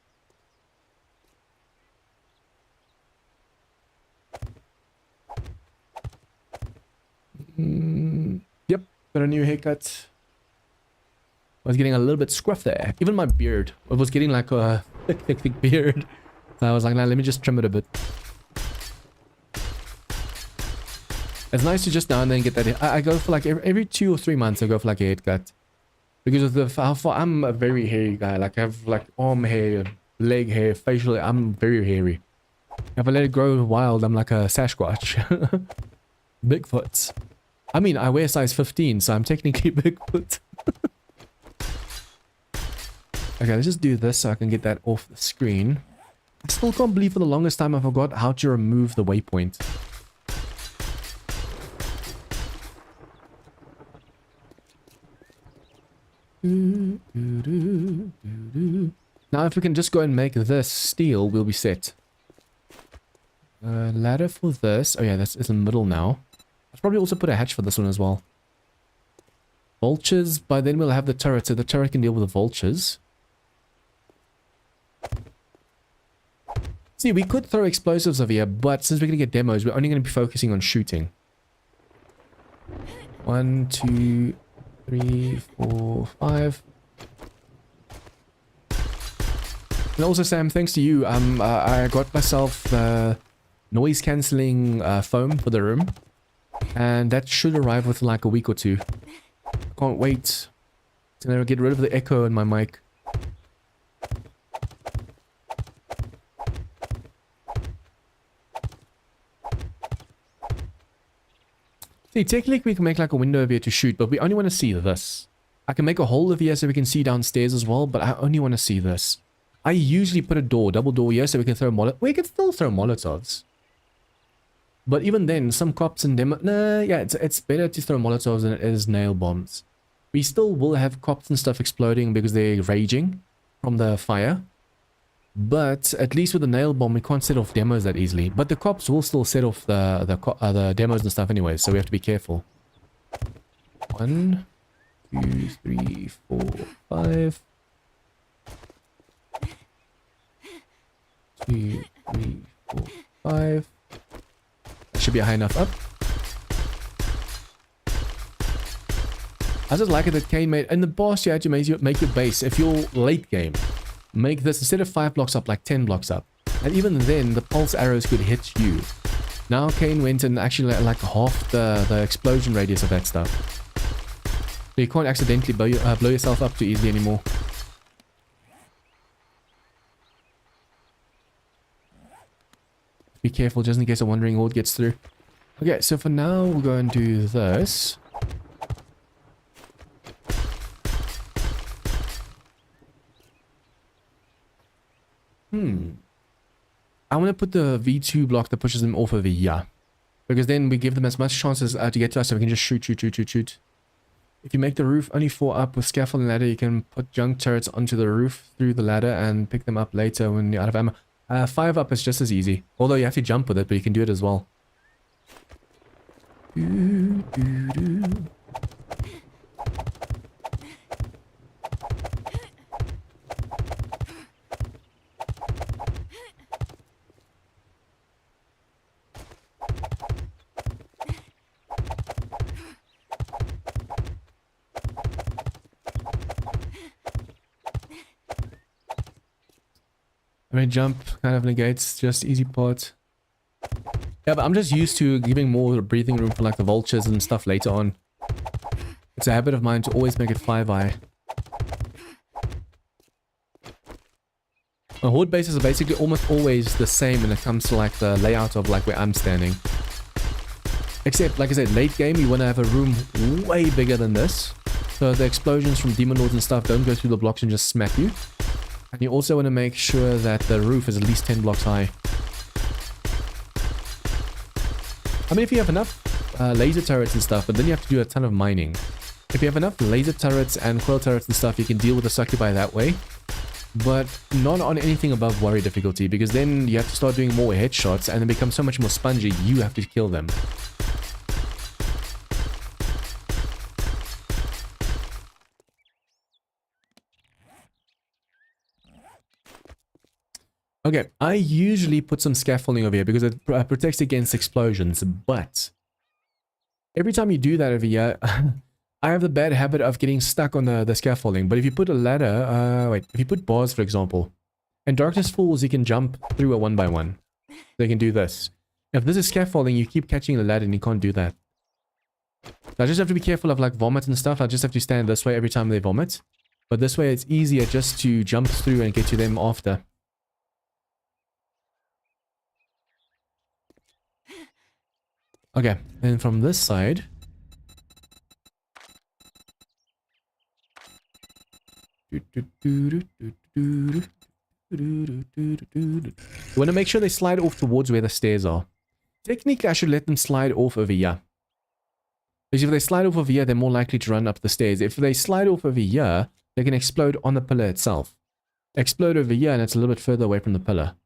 Yep, got a new haircut. I was getting a little bit scruff there. Even my beard, it was getting like a thick beard. So I was like, nah, let me just trim it a bit. It's nice to just now and then get that. I go for like every 2 or 3 months I go for like a haircut. Because of the how far I'm a very hairy guy. Like I have like arm hair, leg hair, facial hair. I'm very hairy. If I let it grow wild, I'm like a Sasquatch. Bigfoot. I mean, I wear size 15, so I'm technically Bigfoot. Okay, let's just do this so I can get that off the screen. I still can't believe for the longest time I forgot how to remove the waypoint. Now if we can just go and make this steel, we'll be set. Ladder for this. Oh yeah, that's in the middle now. I'll probably also put a hatch for this one as well. Vultures, by then we'll have the turret, so the turret can deal with the vultures. See, we could throw explosives over here, but since we're going to get demos, we're only going to be focusing on shooting. 1, 2, 3, 4, 5. And also, Sam, thanks to you, I got myself noise cancelling foam for the room, and that should arrive within like a week or 2. I can't wait. It's gonna get rid of the echo in my mic. See, technically we can make like a window over here to shoot, but we only want to see this. I can make a hole over here so we can see downstairs as well, but I only want to see this. I usually put a door, double door here, so we can throw we can still throw Molotovs. But even then, some cops and demo... Nah, yeah, it's better to throw Molotovs than it is nail bombs. We still will have cops and stuff exploding because they're raging from the fire. But at least with the nail bomb, we can't set off demos that easily. But the cops will still set off the demos and stuff anyway, so we have to be careful. 1, 2, 3, 4, 5. 2, 3, 4, 5. Should be high enough up. I just like it that Kane made... In the boss, you had to make your base. If you're late game, make this instead of 5 blocks up, like 10 blocks up. And even then, the pulse arrows could hit you. Now Kane went and actually like half the explosion radius of that stuff. So you can't accidentally blow yourself up too easily anymore. Be careful just in case a wandering horde gets through. Okay, so for now we'll go and do this. I want to put the V2 block that pushes them off over here. Because then we give them as much chances to get to us so we can just shoot. If you make the roof only 4 up with scaffolding ladder, you can put junk turrets onto the roof through the ladder and pick them up later when you're out of ammo. 5 up is just as easy. Although you have to jump with it, but you can do it as well. I mean, jump kind of negates just easy part. Yeah, but I'm just used to giving more breathing room for like the vultures and stuff later on. It's a habit of mine to always make it 5-eye. My horde bases are basically almost always the same when it comes to like the layout of like where I'm standing. Except, like I said, late game you want to have a room way bigger than this. So the explosions from demon lords and stuff don't go through the blocks and just smack you. And you also want to make sure that the roof is at least 10 blocks high. I mean, if you have enough laser turrets and stuff, but then you have to do a ton of mining. If you have enough laser turrets and coil turrets and stuff, you can deal with the succubi that way. But not on anything above warrior difficulty, because then you have to start doing more headshots and it becomes so much more spongy, you have to kill them. Okay, I usually put some scaffolding over here because it protects against explosions, but every time you do that over here, I have the bad habit of getting stuck on the scaffolding. But if you put a ladder, if you put bars, for example, and darkness falls, you can jump through a 1-by-1. They can do this. If this is scaffolding, you keep catching the ladder and you can't do that. So I just have to be careful of like vomit and stuff. I just have to stand this way every time they vomit. But this way it's easier just to jump through and get to them after. Okay, then from this side, you want to make sure they slide off towards where the stairs are. Technically, I should let them slide off over here. Because if they slide off over here, they're more likely to run up the stairs. If they slide off over here, they can explode on the pillar itself. Explode over here, and it's a little bit further away from the pillar.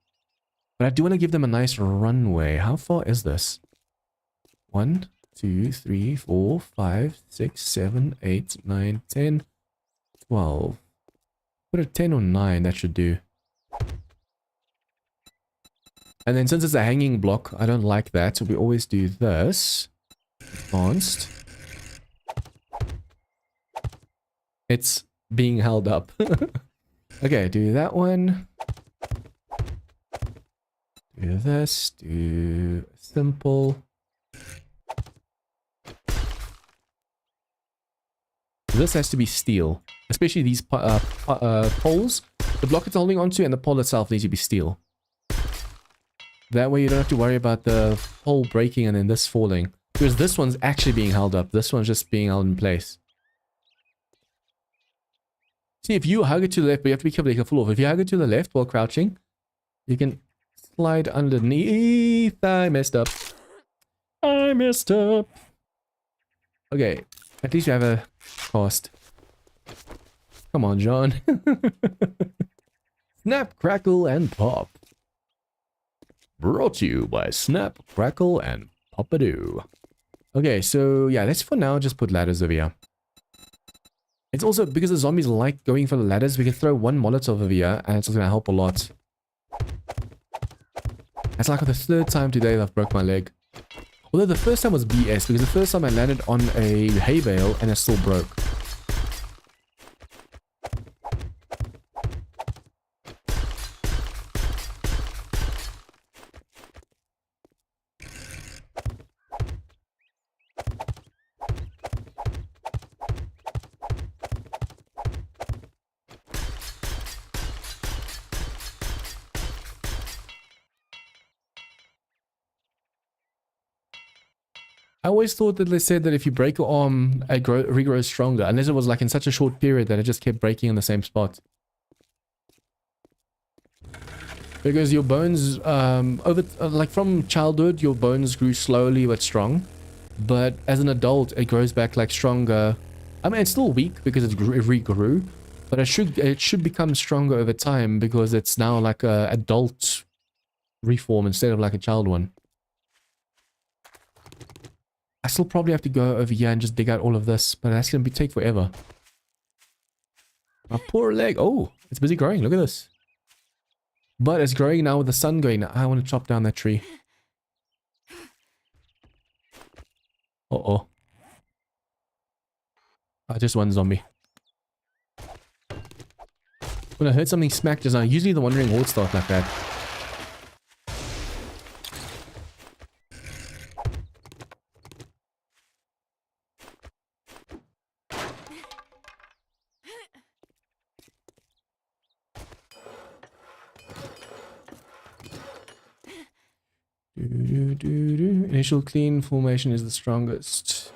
But I do want to give them a nice runway. How far is this? 1, 2, 3, 4, 5, 6, 7, 8, 9, 10, 12. Put a 10 or 9, that should do. And then since it's a hanging block, I don't like that, so we always do this. Advanced. It's being held up. Okay, do that one. Do this, do simple. This has to be steel, especially these poles. The block it's holding onto and the pole itself needs to be steel. That way you don't have to worry about the pole breaking and then this falling. Because this one's actually being held up. This one's just being held in place. See, if you hug it to the left, but you have to be careful, you can fall off. If you hug it to the left while crouching, you can slide underneath. I messed up. I messed up. Okay, at least you have a cost. Come on, John. Snap, crackle, and pop. Brought to you by Snap, Crackle, and Popadoo. Okay, so yeah, let's for now just put ladders over here. It's also because the zombies like going for the ladders, we can throw one Molotov over here, and it's going to help a lot. That's like the third time today that I've broke my leg. Although the first time was BS, because the first time I landed on a hay bale and it still broke. I always thought that they said that if you break your arm, it regrows stronger. Unless it was like in such a short period that it just kept breaking in the same spot. Because your bones, like from childhood, your bones grew slowly but strong. But as an adult, it grows back like stronger. I mean, it's still weak because it regrew. But it should become stronger over time because it's now like a adult reform instead of like a child one. I still probably have to go over here and just dig out all of this, but that's going to take forever. My poor leg. Oh, it's busy growing. Look at this. But it's growing now with the sun going. I want to chop down that tree. Uh-oh. Just one zombie. When I heard something smack just now, usually the wandering horde start like that. Initial clean formation is the strongest.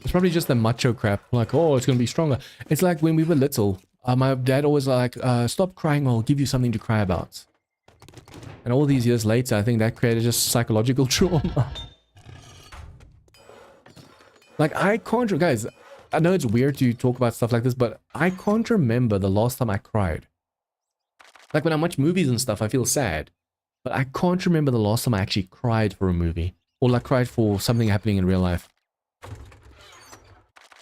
It's probably just the macho crap. Like, oh, it's going to be stronger. It's like when we were little. My dad always like, stop crying or I'll give you something to cry about. And all these years later, I think that created just psychological trauma. Like, I can't... Guys, I know it's weird to talk about stuff like this, but I can't remember the last time I cried. Like, when I watch movies and stuff, I feel sad. But I can't remember the last time I actually cried for a movie. Or like cried for something happening in real life.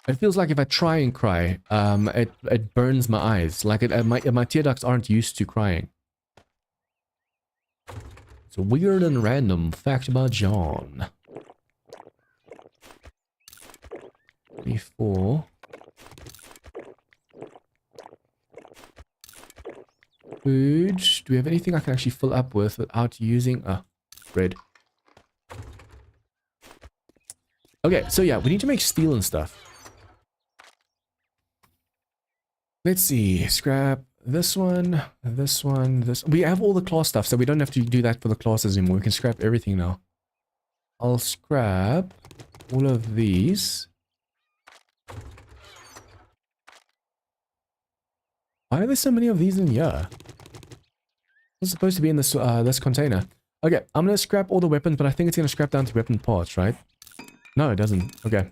It feels like if I try and cry, it burns my eyes. Like my tear ducts aren't used to crying. It's a weird and random fact about John. Before... Food. Do we have anything I can actually fill up with without using bread? Okay, so yeah, we need to make steel and stuff. Let's see. Scrap this one, this one, this. We have all the class stuff, so we don't have to do that for the classes anymore. We can scrap everything now. I'll scrap all of these. Why are there so many of these in here? It's supposed to be in this this container. Okay, I'm gonna scrap all the weapons, but I think it's gonna scrap down to weapon parts, right? No, it doesn't. Okay.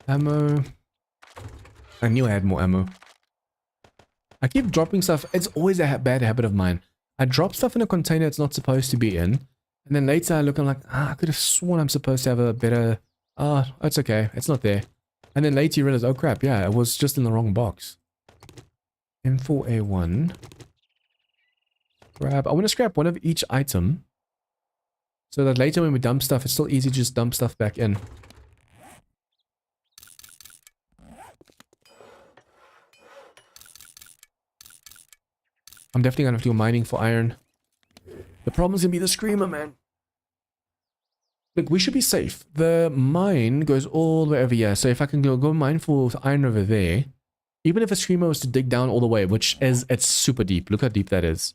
Ammo. I knew I had more ammo. I keep dropping stuff. It's always a bad habit of mine. I drop stuff in a container it's not supposed to be in. And then later I look and I'm like, I could have sworn I'm supposed to have a better... it's okay. It's not there. And then later you realize, oh crap, yeah, it was just in the wrong box. M4A1. Grab. I want to scrap one of each item. So that later when we dump stuff, it's still easy to just dump stuff back in. I'm definitely gonna have to go mining for iron. The problem's gonna be the screamer, man. Look, we should be safe. The mine goes all the way over here. So if I can go mine for iron over there, even if a screamer was to dig down all the way, which is, it's super deep. Look how deep that is.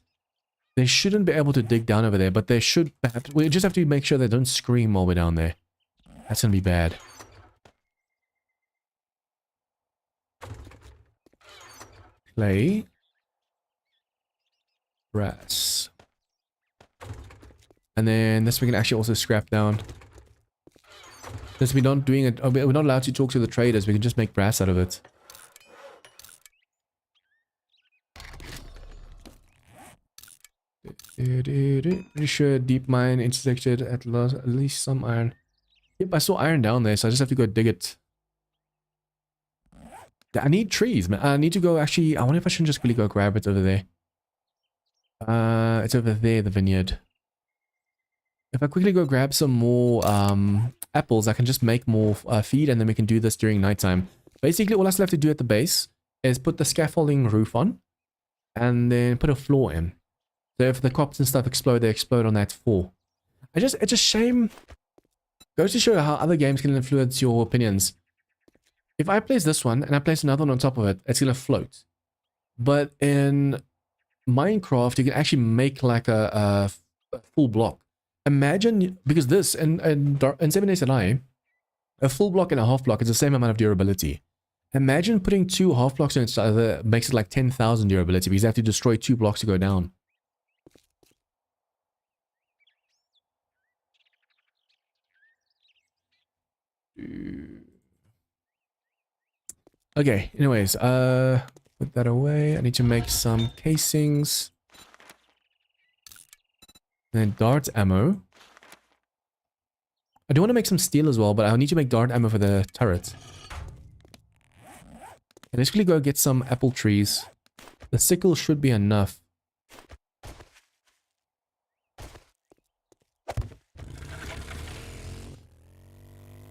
They shouldn't be able to dig down over there, but they should. We just have to make sure they don't scream while we're down there. That's going to be bad. Clay. Brass. And then this we can actually also scrap down. Since we're not doing it, we're not allowed to talk to the traders, we can just make brass out of it. Pretty sure deep mine intersected at least some iron. Yep, I saw iron down there, so I just have to go dig it. I need trees, man. I need to go actually. I wonder if I shouldn't just quickly go grab it over there. It's over there, the vineyard. If I quickly go grab some more apples, I can just make more feed, and then we can do this during nighttime. Basically, all I still have to do at the base is put the scaffolding roof on, and then put a floor in. So if the crops and stuff explode, they explode on that floor. It's a shame. Goes to show how other games can influence your opinions. If I place this one and I place another one on top of it, it's gonna float. But in Minecraft, you can actually make like a full block. Imagine, because this in 7 Days to Die, a full block and a half block is the same amount of durability. Imagine putting 2 half blocks on each other makes it like 10,000 durability because you have to destroy 2 blocks to go down. Okay, anyways, put that away. I need to make some casings. And then dart ammo. I do want to make some steel as well, but I'll need to make dart ammo for the turret. And let's quickly go get some apple trees. The sickle should be enough.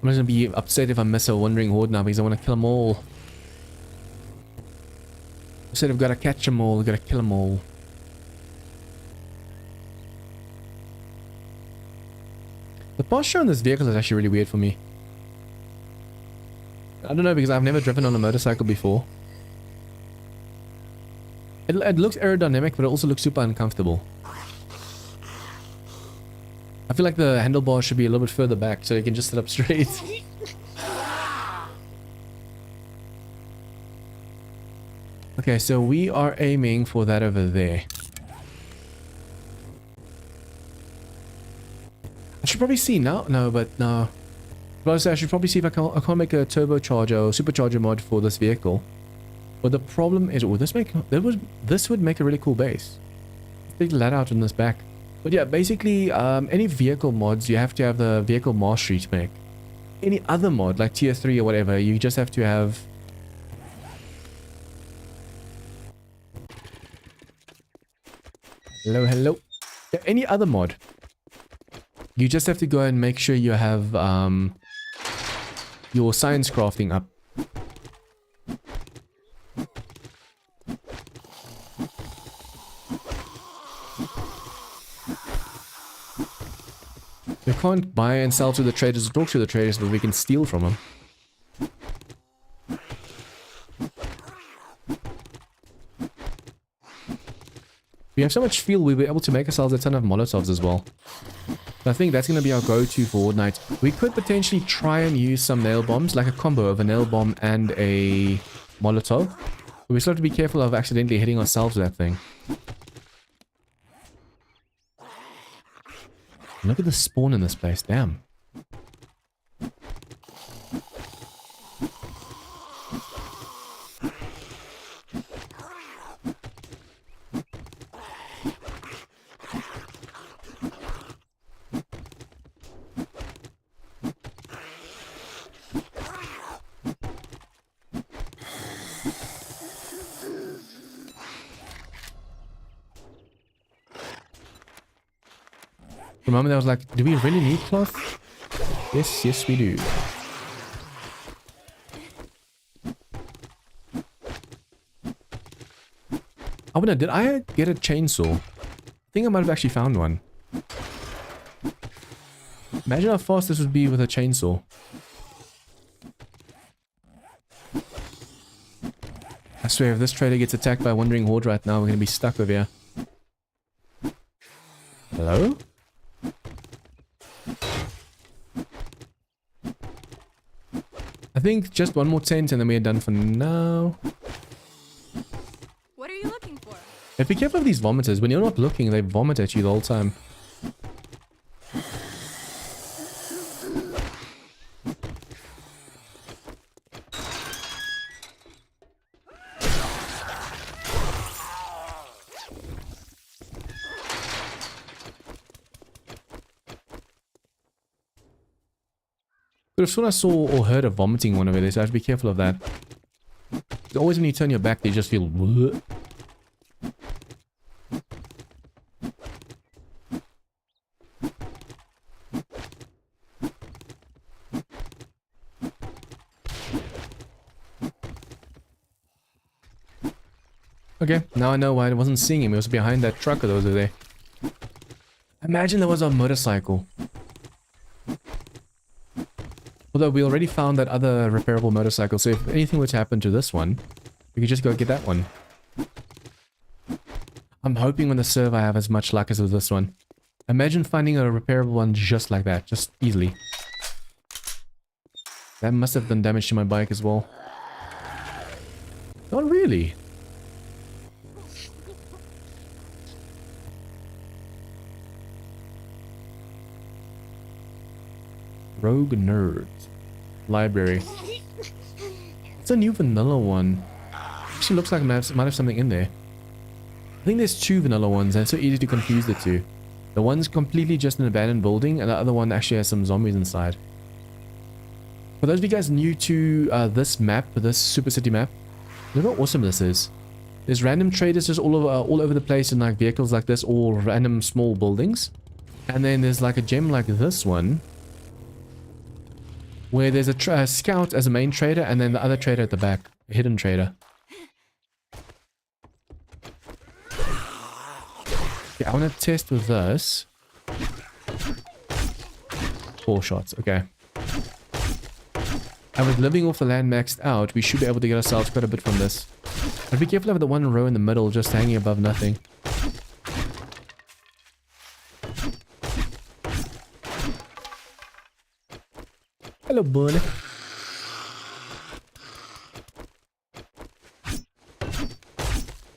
I'm just gonna be upset if I miss a wandering horde now because I want to kill them all. I said I've got to catch them all, I've got to kill them all. The posture on this vehicle is actually really weird for me. I don't know because I've never driven on a motorcycle before. It looks aerodynamic, but it also looks super uncomfortable. I feel like the handlebars should be a little bit further back so you can just sit up straight. Okay, so we are aiming for that over there. I should probably see now. No, but no. But I should probably see if I can't make a turbocharger or supercharger mod for this vehicle. But the problem is, would this would make a really cool base. Big ladder out on this back. But yeah, basically, any vehicle mods, you have to have the vehicle mastery to make. Any other mod, like tier 3 or whatever, you just have to have... Hello, hello. Yeah, any other mod. You just have to go and make sure you have your science crafting up. We can't buy and sell to the traders or talk to the traders, but we can steal from them. We have so much fuel, we'll be able to make ourselves a ton of Molotovs as well. So I think that's going to be our go-to for Horde Night. We could potentially try and use some nail bombs, like a combo of a nail bomb and a Molotov. But we still have to be careful of accidentally hitting ourselves with that thing. Look at the spawn in this place, damn. For a moment I was like, do we really need cloth? Yes, yes we do. I wonder, did I get a chainsaw? I think I might have actually found one. Imagine how fast this would be with a chainsaw. I swear, if this trader gets attacked by a wandering horde right now, we're going to be stuck over here. Hello? I think just one more tent and then we're done for now. What are you looking for? Hey, be careful of these vomiters. When you're not looking, they vomit at you the whole time. But if soon I saw or heard a vomiting one over there, so I have to be careful of that. Always when you turn your back, they just feel... Bleh. Okay, now I know why I wasn't seeing him. He was behind that truck that was over there. Imagine there was a motorcycle. Although we already found that other repairable motorcycle, so if anything were to happen to this one, we could just go get that one. I'm hoping on the server I have as much luck as with this one. Imagine finding a repairable one just like that, just easily. That must have done damage to my bike as well. Not really. Rogue Nerd. Library. It's a new vanilla one. Actually looks like it might have something in there. I think there's two vanilla ones and it's so easy to confuse the two. The one's completely just an abandoned building and the other one actually has some zombies inside. For those of you guys new to this map, this super city map, look how awesome this is. There's random traders just all over the place in like vehicles like this or random small buildings. And then there's like a gem like this one, where there's a scout as a main trader and then the other trader at the back, a hidden trader. Okay, I want to test with this. 4 shots, okay. And with living off the land maxed out, we should be able to get ourselves quite a bit from this. But be careful of the one row in the middle just hanging above nothing. Hello, buddy.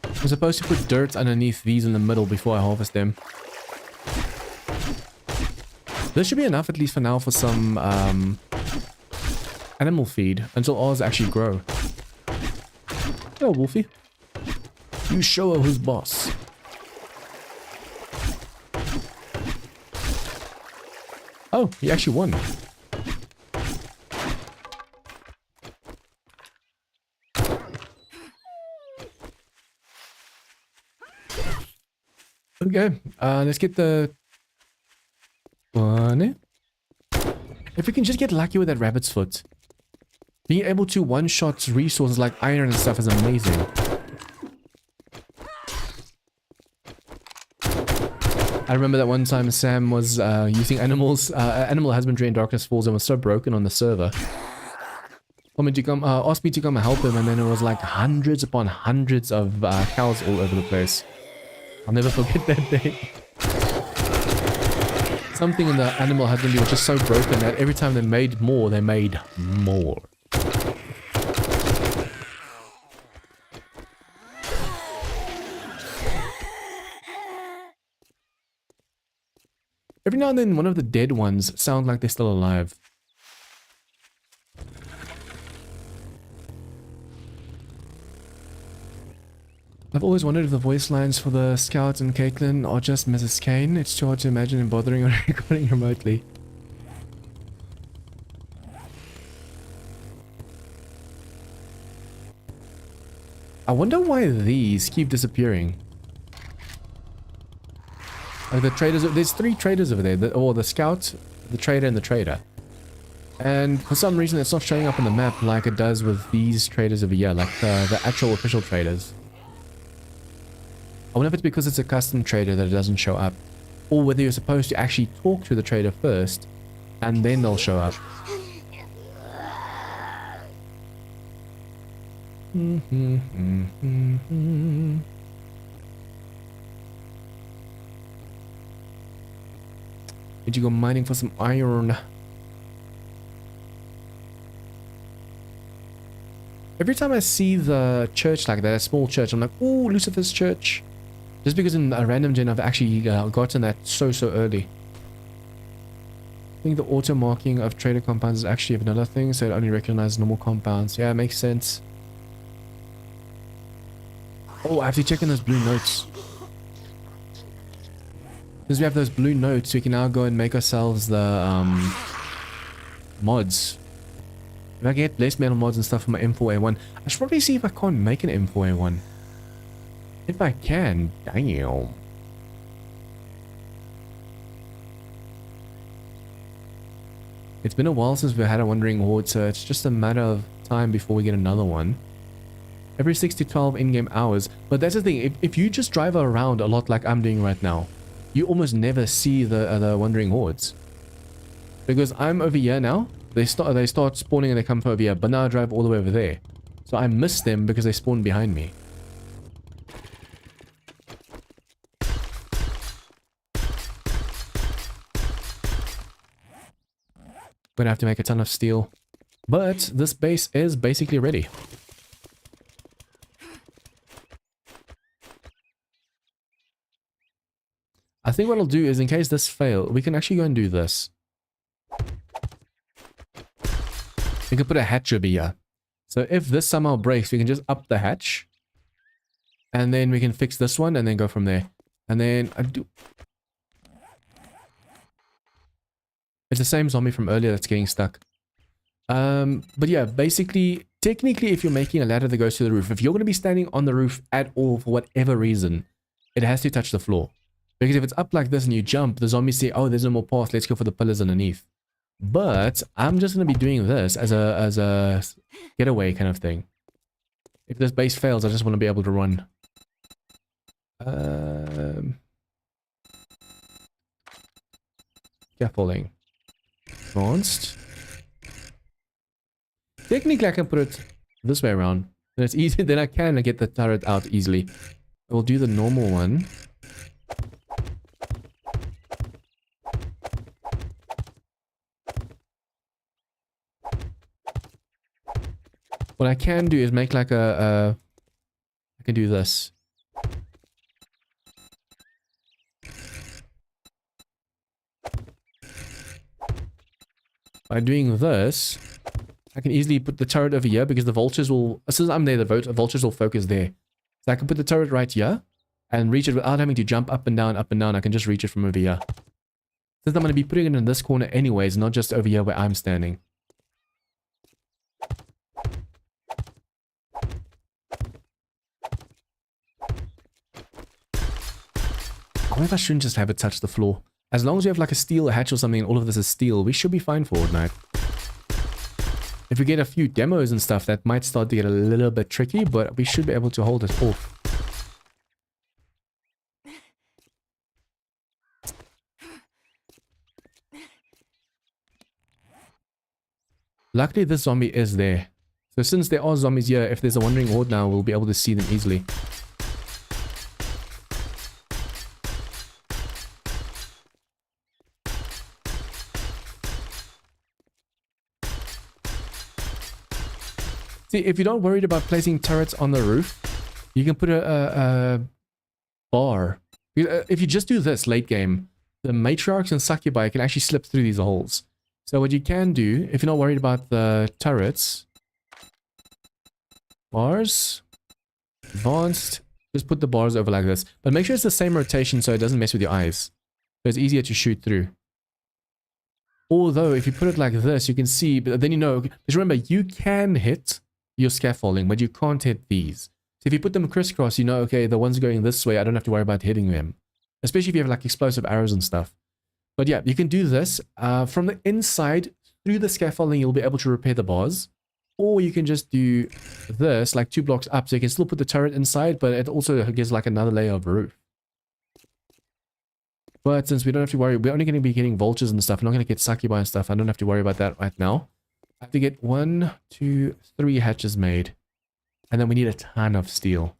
I'm supposed to put dirt underneath these in the middle before I harvest them. This should be enough, at least for now, for some animal feed until ours actually grow. Hello, Wolfie. You show her who's boss. Oh, he actually won. Okay, let's get the one. If we can just get lucky with that rabbit's foot. Being able to one-shot resources like iron and stuff is amazing. I remember that one time Sam was using animal husbandry in Darkness Falls and was so broken on the server. Asked me to come and help him, and then it was like hundreds upon hundreds of cows all over the place. I'll never forget that day. Something in the animal husbandry was just so broken that every time they made more, they made more. Every now and then, one of the dead ones sound like they're still alive. I've always wondered if the voice lines for the Scout and Caitlin are just Mrs. Kane. It's too hard to imagine him bothering or recording remotely. I wonder why these keep disappearing. Like the traders, there's 3 traders over there, the Scout, the Trader, and the Trader. And for some reason it's not showing up on the map like it does with these traders over here, like the actual official traders. I wonder if it's because it's a custom trader that it doesn't show up. Or whether you're supposed to actually talk to the trader first and then they'll show up. Did you go mining for some iron? Every time I see the church like that, a small church, I'm like, ooh, Lucifer's church. Just because in a random gen I've actually gotten that so early. I think the auto marking of trader compounds is actually a vanilla thing, so it only recognizes normal compounds. Yeah, it makes sense. Oh, I have to check in those blue notes. Since we have those blue notes, we can now go and make ourselves the mods. If I get less metal mods and stuff for my M4A1, I should probably see if I can't make an M4A1. If I can, damn. It's been a while since we had a Wandering Horde, so it's just a matter of time before we get another one. Every 6 to 12 in-game hours. But that's the thing, if you just drive around a lot like I'm doing right now, you almost never see the Wandering Hordes. Because I'm over here now, they start spawning and they come from over here, but now I drive all the way over there. So I miss them because they spawn behind me. Gonna have to make a ton of steel. But this base is basically ready. I think what I'll do is, in case this fails, we can actually go and do this. We can put a hatch over here. So if this somehow breaks, we can just up the hatch. And then we can fix this one and then go from there. And then I do... It's the same zombie from earlier that's getting stuck. But yeah, basically, technically, if you're making a ladder that goes to the roof, if you're going to be standing on the roof at all for whatever reason, it has to touch the floor. Because if it's up like this and you jump, the zombies say, oh, there's no more path, let's go for the pillars underneath. But I'm just going to be doing this as a getaway kind of thing. If this base fails, I just want to be able to run. Scaffolding. Advanced. Technically, I can put it this way around. Then it's easy. Then I can get the turret out easily. I will do the normal one. What I can do is make like I can do this. By doing this, I can easily put the turret over here because the vultures will, as soon as I'm there, the vultures will focus there. So I can put the turret right here and reach it without having to jump up and down, up and down. I can just reach it from over here. Since I'm going to be putting it in this corner anyways, not just over here where I'm standing. I wonder if I shouldn't just have it touch the floor. As long as we have like a steel hatch or something and all of this is steel, we should be fine for Fortnite. If we get a few demos and stuff, that might start to get a little bit tricky, but we should be able to hold it off. Luckily, this zombie is there. So since there are zombies here, if there's a Wandering Horde now, we'll be able to see them easily. See, if you're not worried about placing turrets on the roof, you can put a bar. If you just do this late game, the matriarchs and succubi can actually slip through these holes. So what you can do, if you're not worried about the turrets, bars, advanced, just put the bars over like this. But make sure it's the same rotation so it doesn't mess with your eyes. So it's easier to shoot through. Although, if you put it like this, you can see, but then you know, just remember, you can hit your scaffolding, but you can't hit these. So if you put them crisscross, you know, okay, the ones going this way, I don't have to worry about hitting them. Especially if you have like explosive arrows and stuff. But yeah, you can do this. From the inside, through the scaffolding, you'll be able to repair the bars. Or you can just do this, like 2 blocks up, so you can still put the turret inside, but it also gives like another layer of roof. But since we don't have to worry, we're only going to be getting vultures and stuff. I'm not going to get succubi and stuff. I don't have to worry about that right now. I have to get 1, 2, 3 hatches made. And then we need a ton of steel.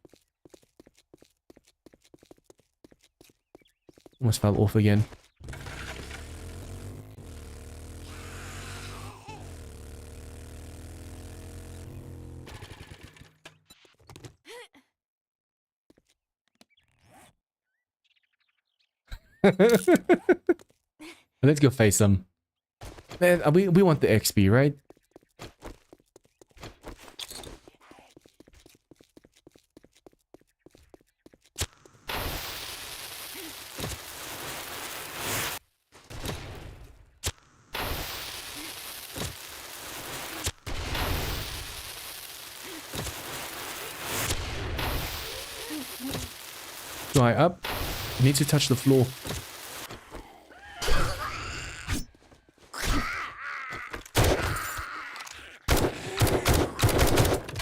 Almost fell off again. Let's go face them. Man, we want the XP, right? Dry up. You need to touch the floor.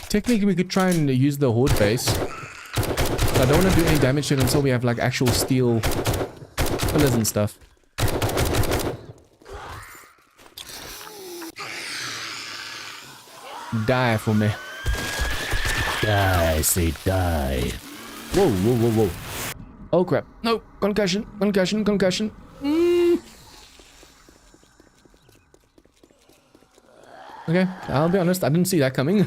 Technically, we could try and use the Horde base. But I don't want to do any damage to it until we have like actual steel pillars and stuff. Die for me. Die, say die. Whoa, whoa, whoa, whoa. Oh crap. No, concussion, concussion, concussion. Okay, I'll be honest, I didn't see that coming.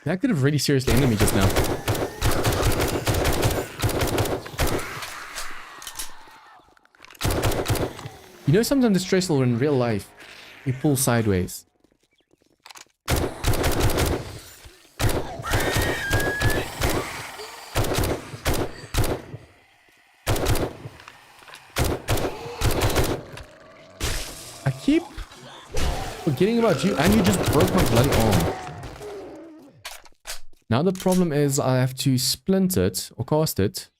That could have really seriously ended me just now. You know, sometimes it's stressful in real life. You pull sideways. I keep forgetting about you, and you just broke my bloody arm. Now the problem is I have to splint it or cast it.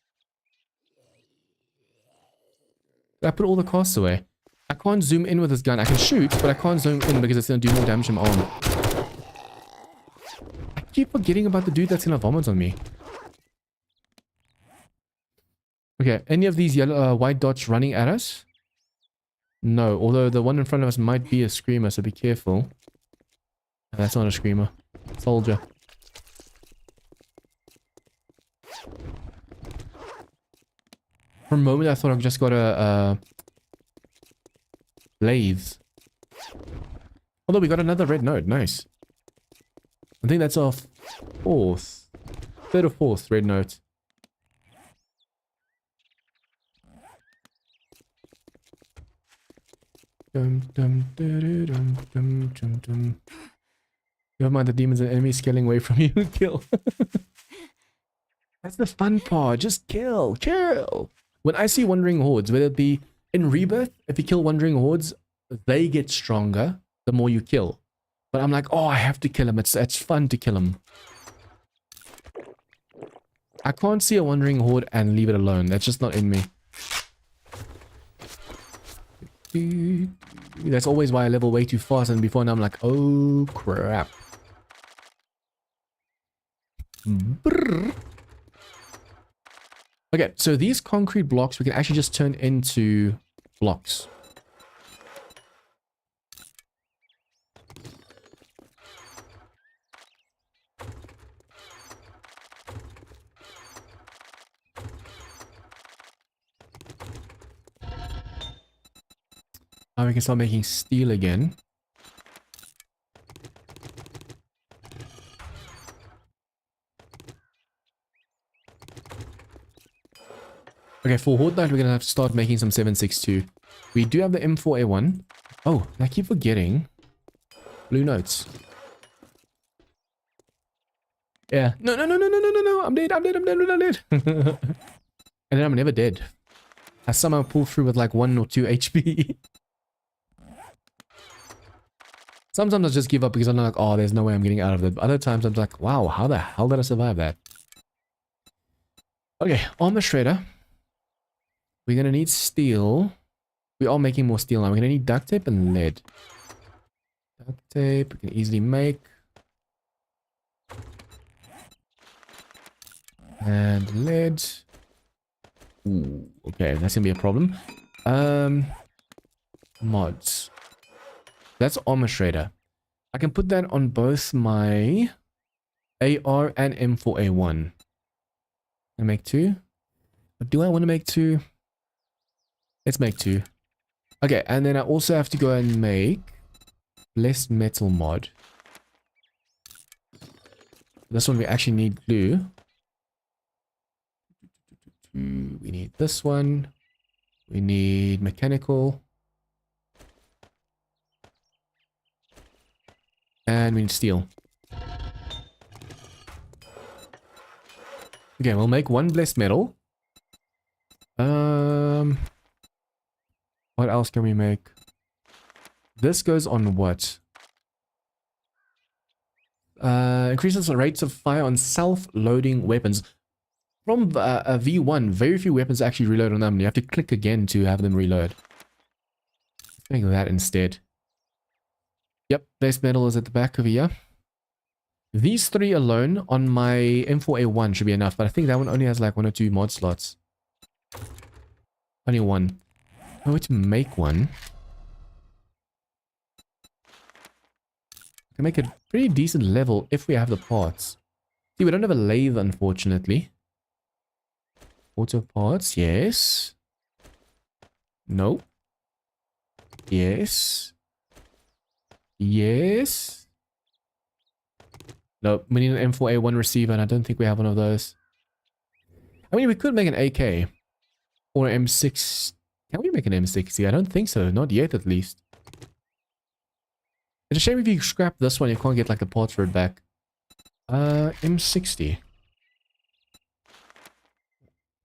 I put all the casts away. I can't zoom in with this gun. I can shoot, but I can't zoom in because it's going to do more damage to my arm. I keep forgetting about the dude that's going to vomit on me. Okay, any of these yellow, white dots running at us? No, although the one in front of us might be a screamer, so be careful. No, that's not a screamer. Soldier. For a moment, I thought I just got a lathe. Although we got another red node. Nice. I think that's our third or fourth red node. Never mind the demons and enemies scaling away from you. Kill. That's the fun part. Just kill. Kill. When I see wandering hordes, whether it be in Rebirth, if you kill wandering hordes, they get stronger the more you kill. But I'm like, oh, I have to kill them. It's fun to kill them. I can't see a wandering horde and leave it alone. That's just not in me. That's always why I level way too fast, and before now I'm like, oh crap. Brrr. Okay, so these concrete blocks we can actually just turn into blocks. Now we can start making steel again. Okay, for Horde Knight, we're going to have to start making some 7.62. We do have the M4A1. Oh, I keep forgetting. Blue notes. Yeah. No. I'm dead. And then I'm never dead. I somehow pull through with like 1 or 2 HP. Sometimes I just give up because I'm like, oh, there's no way I'm getting out of it. But other times I'm like, wow, how the hell did I survive that? Okay, armor shredder. We're going to need steel. We are making more steel now. We're going to need duct tape and lead. Duct tape, we can easily make. And lead. Ooh, okay, that's gonna be a problem. Mods. That's Armor Shredder. I can put that on both my AR and M4A1. I make two. But do I want to make two? Let's make two. Okay, and then I also have to go and make less metal mod. This one we actually need glue. We need this one. We need mechanical. And we need steel. Okay, we'll make one blessed metal. What else can we make? This goes on what? Increases the rates of fire on self-loading weapons. From a V1, very few weapons actually reload on them. You have to click again to have them reload. Make that instead. Yep, base metal is at the back over here. These three alone on my M4A1 should be enough, but I think that one only has like 1 or 2 mod slots. Only one. I want to make one. I can make a pretty decent level if we have the parts. See, we don't have a lathe, unfortunately. Auto parts, yes. No. Yes. Yes. No, we need an M4A1 receiver, and I don't think we have one of those. I mean, we could make an AK. Or an M6. Can we make an M60? I don't think so. Not yet, at least. It's a shame if you scrap this one, you can't get like the parts for it back. M60.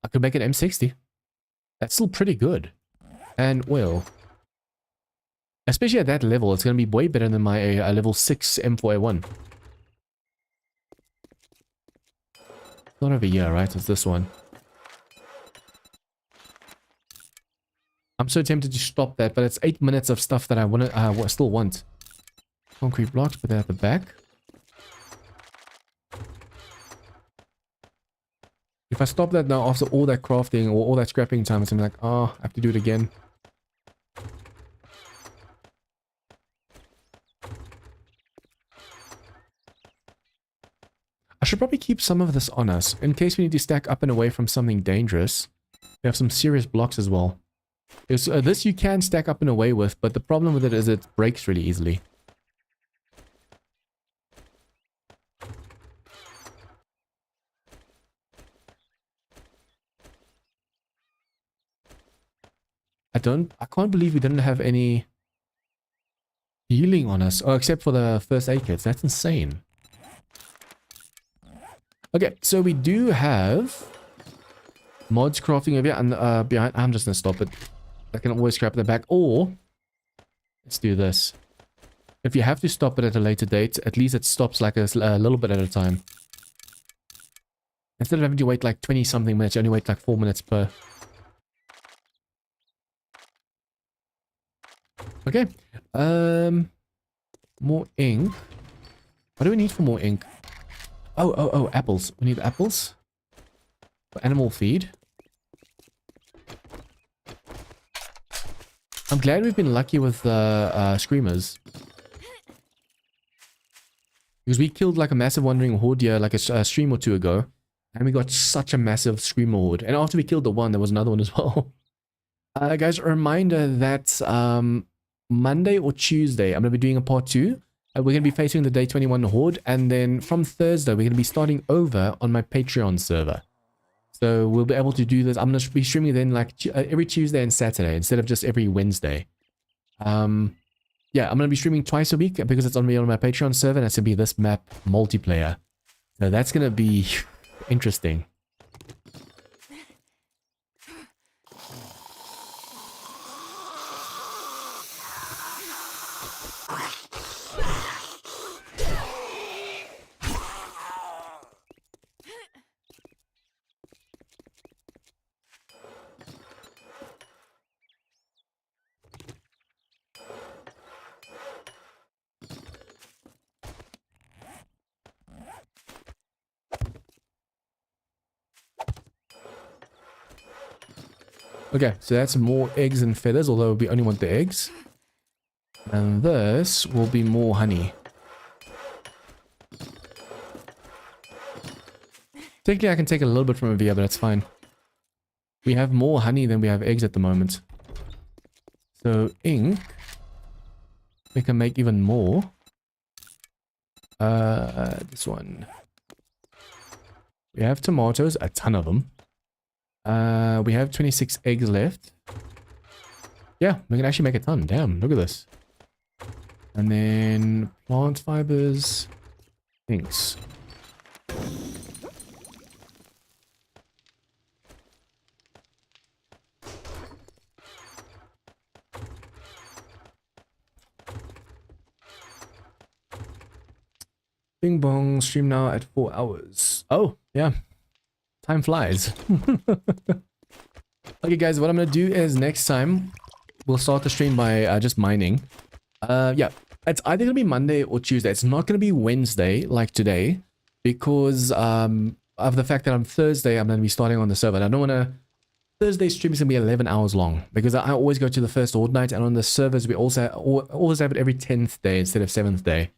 I could make an M60. That's still pretty good. And oil. Especially at that level, it's going to be way better than my level 6 M4A1. Not over here, right? It's this one. I'm so tempted to stop that, but it's 8 minutes of stuff that I want to, still want. Concrete blocks, put that at the back. If I stop that now after all that crafting or all that scrapping time, it's gonna be like, oh, I have to do it again. I should probably keep some of this on us, in case we need to stack up and away from something dangerous. We have some serious blocks as well. This you can stack up and away with, but the problem with it is it breaks really easily. I can't believe we didn't have any healing on us. Oh, except for the first aid kits. That's insane. Okay, so we do have mods crafting over here and behind. I'm just gonna stop it. I can always scrap the back, or let's do this. If you have to stop it at a later date, at least it stops like a little bit at a time. Instead of having to wait like 20 something minutes, you only wait like 4 minutes per. Okay. More ink. What do we need for more ink? Oh, apples. We need apples. For animal feed. I'm glad we've been lucky with screamers. Because we killed like a massive wandering horde here like a stream or two ago. And we got such a massive screamer horde. And after we killed the one, there was another one as well. Guys, a reminder that Monday or Tuesday, I'm going to be doing a part 2. We're going to be facing the day 21 horde. And then from Thursday, we're going to be starting over on my Patreon server. So we'll be able to do this. I'm going to be streaming then like every Tuesday and Saturday instead of just every Wednesday. Yeah, I'm going to be streaming twice a week because it's on my Patreon server. And it's going to be this map multiplayer. So that's going to be interesting. Okay, so that's more eggs and feathers, although we only want the eggs. And this will be more honey. Technically, I can take a little bit from over here, but that's fine. We have more honey than we have eggs at the moment. So, ink. We can make even more. This one. We have tomatoes, a ton of them. We have 26 eggs left. Yeah, we can actually make a ton. Damn, look at this. And then plant fibers. Inks. Bing bong, stream now at 4 hours. Oh, yeah. Time flies. Okay, guys, what I'm going to do is next time, we'll start the stream by just mining. Yeah, it's either going to be Monday or Tuesday. It's not going to be Wednesday like today because of the fact that on Thursday, I'm going to be starting on the server. And I don't want to... Thursday stream is going to be 11 hours long because I always go to the first Horde night, and on the servers, we also always have it every 10th day instead of 7th day.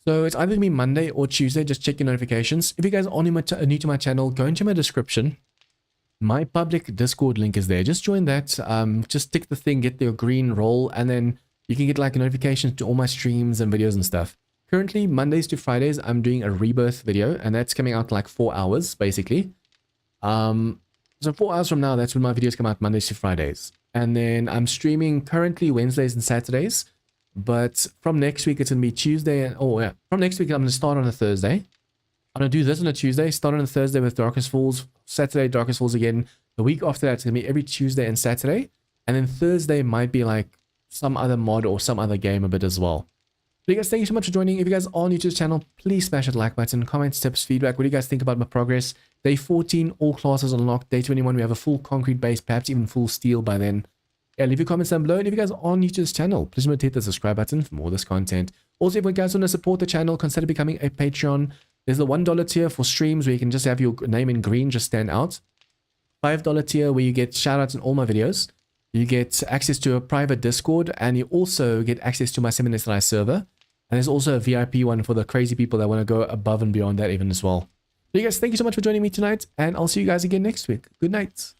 So it's either going to be Monday or Tuesday. Just check your notifications. If you guys are new to my channel, go into my description. My public Discord link is there. Just join that. Just tick the thing, get your green roll, and then you can get like notifications to all my streams and videos and stuff. Currently, Mondays to Fridays, I'm doing a rebirth video, and that's coming out in like 4 hours, basically. So 4 hours from now, that's when my videos come out, Mondays to Fridays. And then I'm streaming currently Wednesdays and Saturdays. But from next week, it's going to be Tuesday. From next week, I'm going to start on a Thursday. I'm going to do this on a Tuesday, start on a Thursday with Darkest Falls, Saturday, Darkest Falls again. The week after that, it's going to be every Tuesday and Saturday. And then Thursday might be like some other mod or some other game a bit as well. So you guys, thank you so much for joining. If you guys are new to the channel, please smash that like button, comments, tips, feedback. What do you guys think about my progress? Day 14, all classes unlocked. Day 21, we have a full concrete base, perhaps even full steel by then. Yeah, leave your comments down below. And if you guys are new to this channel, please remember to hit the subscribe button for more of this content. Also, if you guys want to support the channel, consider becoming a Patreon. There's the $1 tier for streams where you can just have your name in green just stand out. $5 tier where you get shoutouts in all my videos. You get access to a private Discord, and you also get access to my 7 Days to Die server. And there's also a VIP one for the crazy people that want to go above and beyond that even as well. So you guys, thank you so much for joining me tonight, and I'll see you guys again next week. Good night.